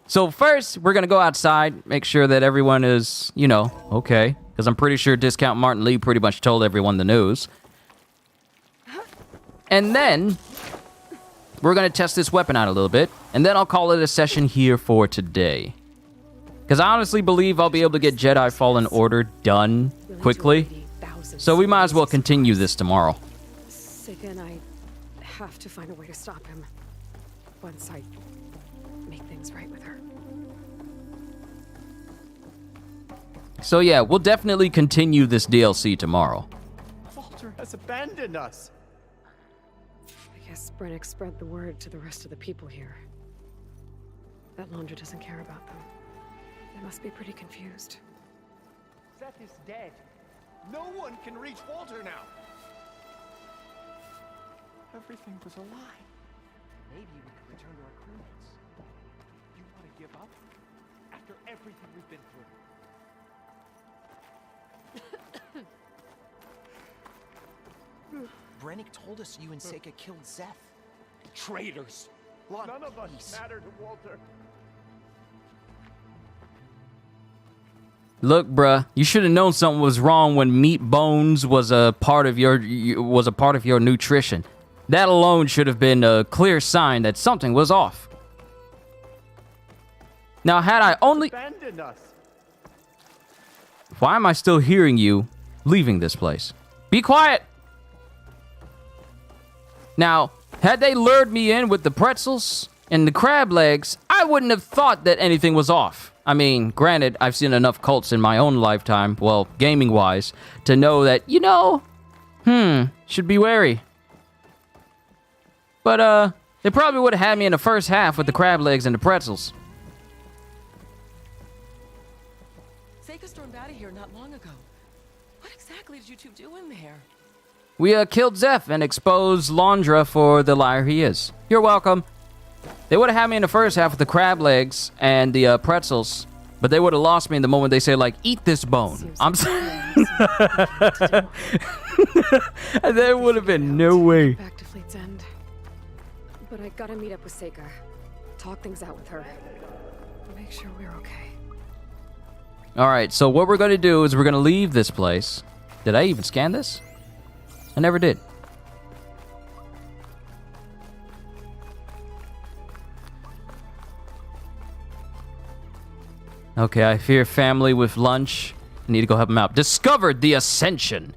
So first, we're going to go outside, make sure that everyone is, you know, okay. Because I'm pretty sure Discount Martin Lee pretty much told everyone the news. And then, we're going to test this weapon out a little bit. And then I'll call it a session here for today. Because I honestly believe I'll be able to get Jedi Fallen Order done quickly. So we might as well continue this tomorrow. Seika and I have to find a way to stop him. Once I make things right with her. So yeah, we'll definitely continue this DLC tomorrow. Walter has abandoned us. I guess Brennick spread the word to the rest of the people here. That Landra doesn't care about them. They must be pretty confused. Seth is dead. No one can reach Walter now. Everything was a lie. Maybe we could return to our crewmates. You want to give up? After everything we've been through. Brennick told us you and Seika killed Zeth. Traitors! None of us matter to Walter. Look, bruh, you should have known something was wrong when meat bones was a part of your nutrition. That alone should have been a clear sign that something was off. Now, had I only... Abandoned us. Why am I still hearing you leaving this place? Be quiet! Now, had they lured me in with the pretzels, And the crab legs, I wouldn't have thought that anything was off. I mean, granted, I've seen enough cults in my own lifetime, well, gaming-wise, to know that, you know, should be wary. But, they probably would have had me in the first half with the crab legs and the pretzels. Seika stormed out of here not long ago. What exactly did you two do in there? We, killed Zeph and exposed Londra for the liar he is. You're welcome. They would have had me in the first half with the crab legs and the pretzels, but they would have lost me in the moment they say, like, eat this bone. I'm sorry. There would have been no way. Back to Fleet's End. But I gotta meet up with Seika. Talk things out with her. Make sure we're okay. All right, so what we're going to do is we're going to leave this place. Did I even scan this? I never did. Okay, I fear family with lunch. I need to go help them out. Discovered the Ascension.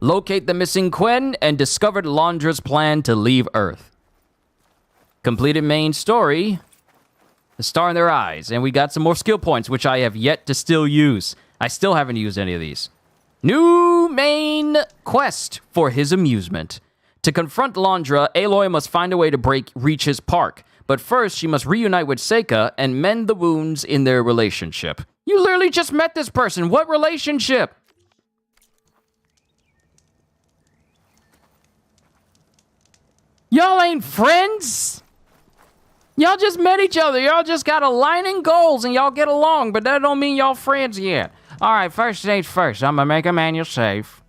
Locate the missing Quen and discovered Londra's plan to leave Earth. Completed main story. The star in their eyes. And we got some more skill points, which I have yet to still use. I still haven't used any of these. New main quest for his amusement. To confront Londra, Aloy must find a way to reach his park. But first, she must reunite with Seika and mend the wounds in their relationship. You literally just met this person. What relationship? Y'all ain't friends? Y'all just met each other. Y'all just got aligning goals and y'all get along, but that don't mean y'all friends yet. All right, first things first. I'm going to make a manual save.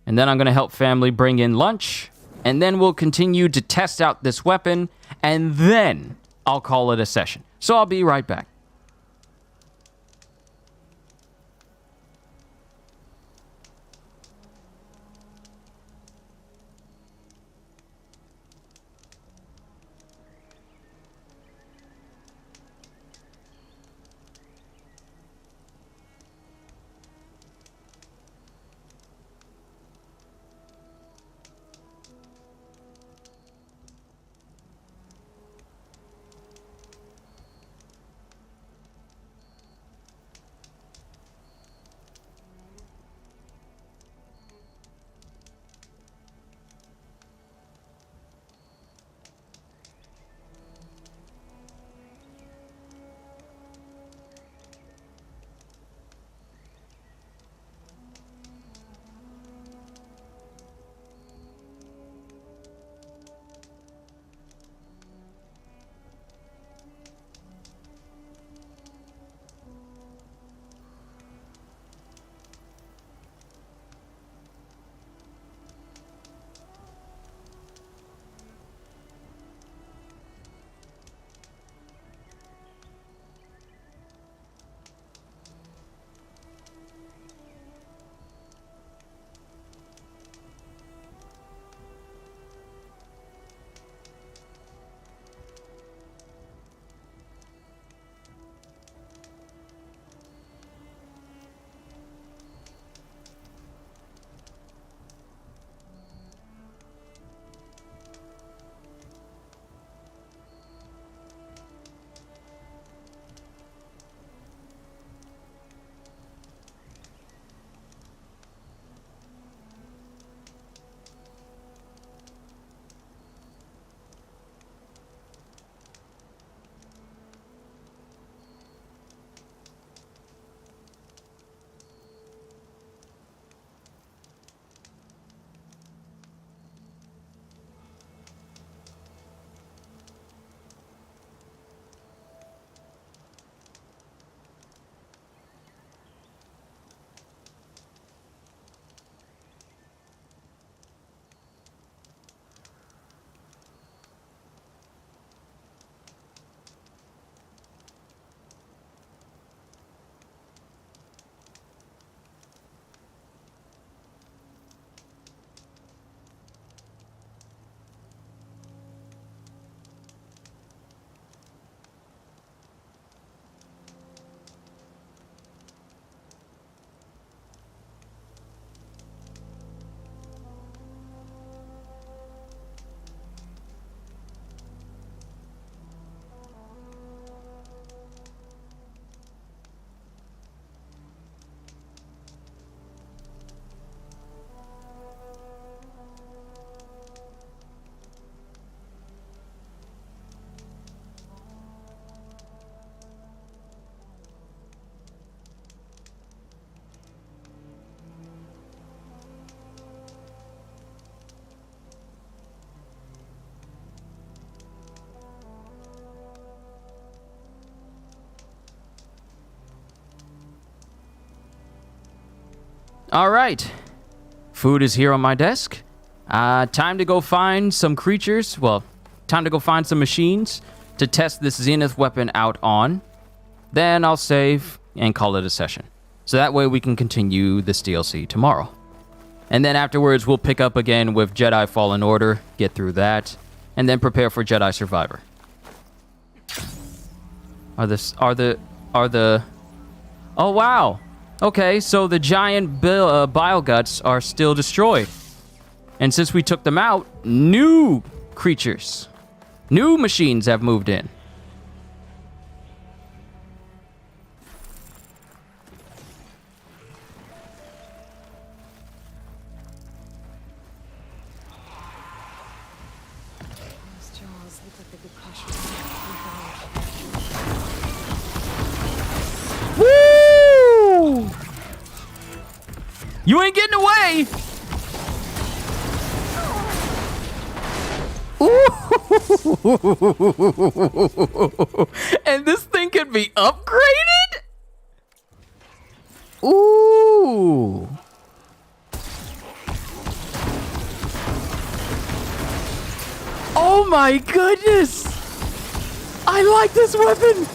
And then I'm going to help family bring in lunch. And then we'll continue to test out this weapon. And then I'll call it a session. So I'll be right back. All right. Food is here on my desk. Time to go find some creatures. Well, time to go find some machines to test this Zenith weapon out on. Then I'll save and call it a session. So that way we can continue this DLC tomorrow. And then afterwards, we'll pick up again with Jedi Fallen Order, get through that, and then prepare for Jedi Survivor. Are the... Oh, wow. Okay, so the giant bile guts are still destroyed. And since we took them out, new creatures, new machines have moved in. Woo! You ain't getting away! Ooh. And this thing can be upgraded? Ooh. Oh my goodness! I like this weapon!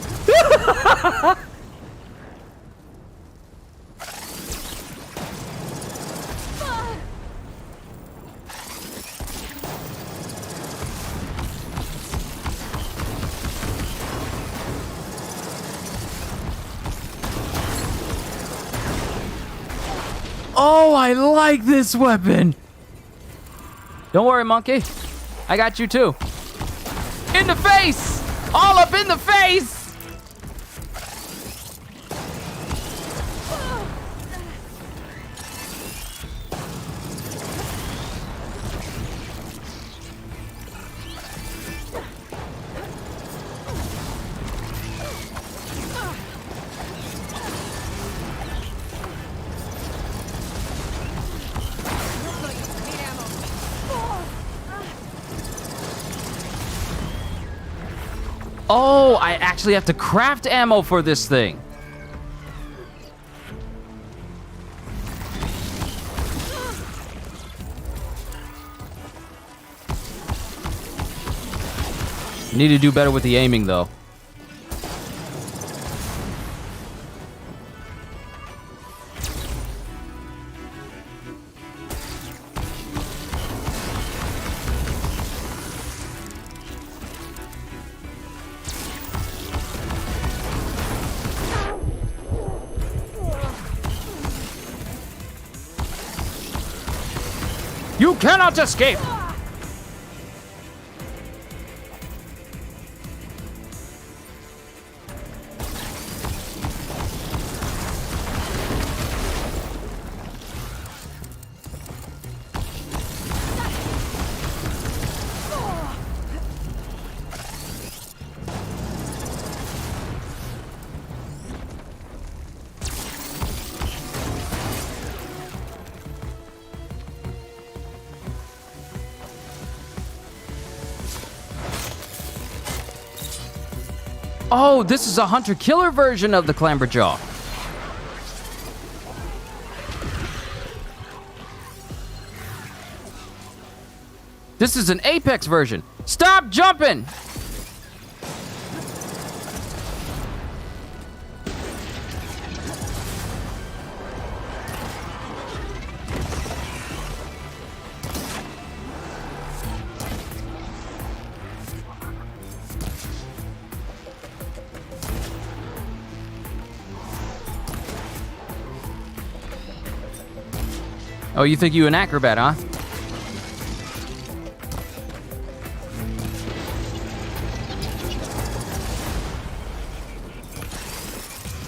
Oh, I like this weapon. Don't worry, monkey. I got you too. In the face! All up in the face! Oh, I actually have to craft ammo for this thing. Need to do better with the aiming, though. You cannot escape! Oh, this is a hunter-killer version of the Clamberjaw. This is an Apex version. Stop jumping! Oh, you think you an acrobat, huh?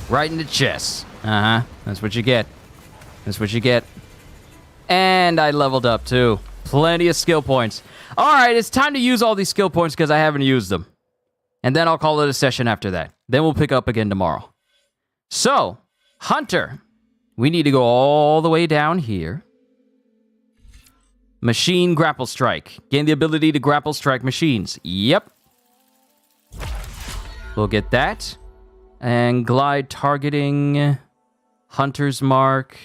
Right in the chest. Uh-huh. That's what you get. That's what you get. And I leveled up, too. Plenty of skill points. All right, it's time to use all these skill points because I haven't used them. And then I'll call it a session after that. Then we'll pick up again tomorrow. So, Hunter. We need to go all the way down here. Machine grapple strike. Gain the ability to grapple strike machines. Yep. We'll get that. And glide targeting. Hunter's mark.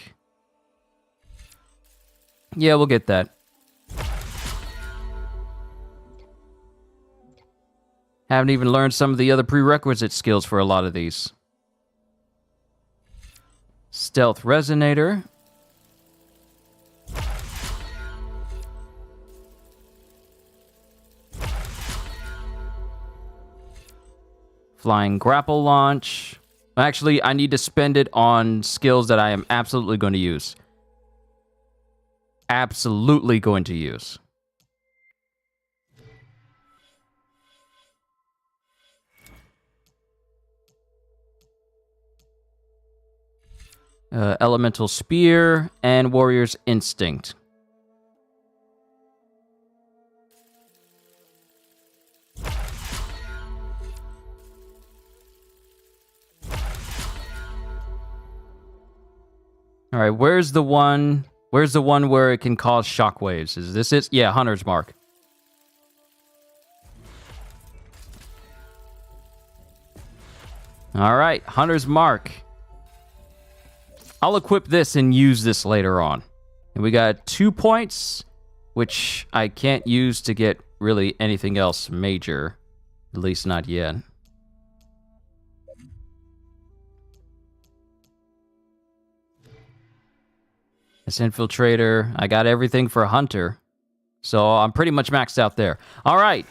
Yeah, we'll get that. Haven't even learned some of the other prerequisite skills for a lot of these. Stealth Resonator. Flying Grapple Launch. Actually, I need to spend it on skills that I am absolutely going to use. Absolutely going to use. Elemental Spear and Warrior's Instinct. All right, where's the one where it can cause shockwaves? Is this it? Yeah, Hunter's Mark. All right, Hunter's Mark. I'll equip this and use this later on. And we got 2 points, which I can't use to get really anything else major. At least not yet. This Infiltrator, I got everything for Hunter. So I'm pretty much maxed out there. All right.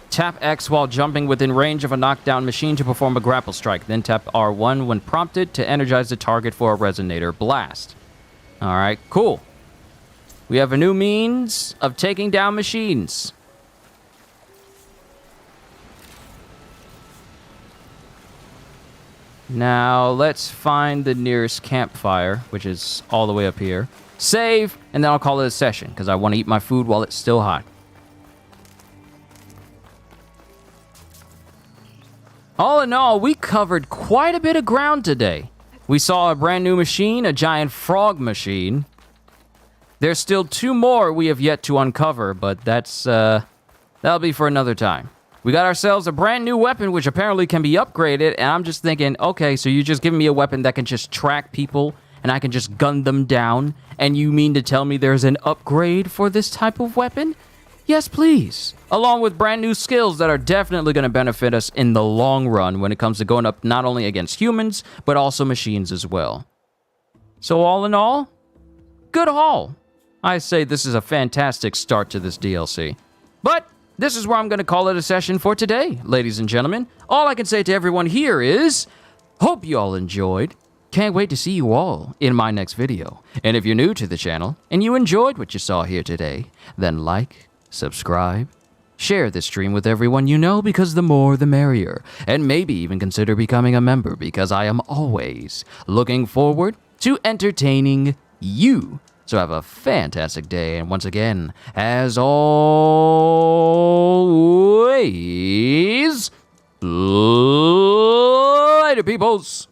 Tap X while jumping within range of a knockdown machine to perform a grapple strike. Then tap R1 when prompted to energize the target for a Resonator Blast. All right, cool. We have a new means of taking down machines. Now, let's find the nearest campfire, which is all the way up here. Save, and then I'll call it a session, because I want to eat my food while it's still hot. All in all, we covered quite a bit of ground today. We saw a brand new machine, a giant frog machine. There's still 2 more we have yet to uncover, but that'll be for another time. We got ourselves a brand new weapon, which apparently can be upgraded, and I'm just thinking, okay, so you're just giving me a weapon that can just track people, and I can just gun them down, and you mean to tell me there's an upgrade for this type of weapon? Yes, please. Along with brand new skills that are definitely going to benefit us in the long run when it comes to going up not only against humans, but also machines as well. So all in all, good haul. I say this is a fantastic start to this DLC. But this is where I'm going to call it a session for today, ladies and gentlemen. All I can say to everyone here is, hope you all enjoyed. Can't wait to see you all in my next video. And if you're new to the channel and you enjoyed what you saw here today, then like, subscribe, share this stream with everyone you know, because the more the merrier. And maybe even consider becoming a member, because I am always looking forward to entertaining you. So have a fantastic day, and once again, as always, later, peoples!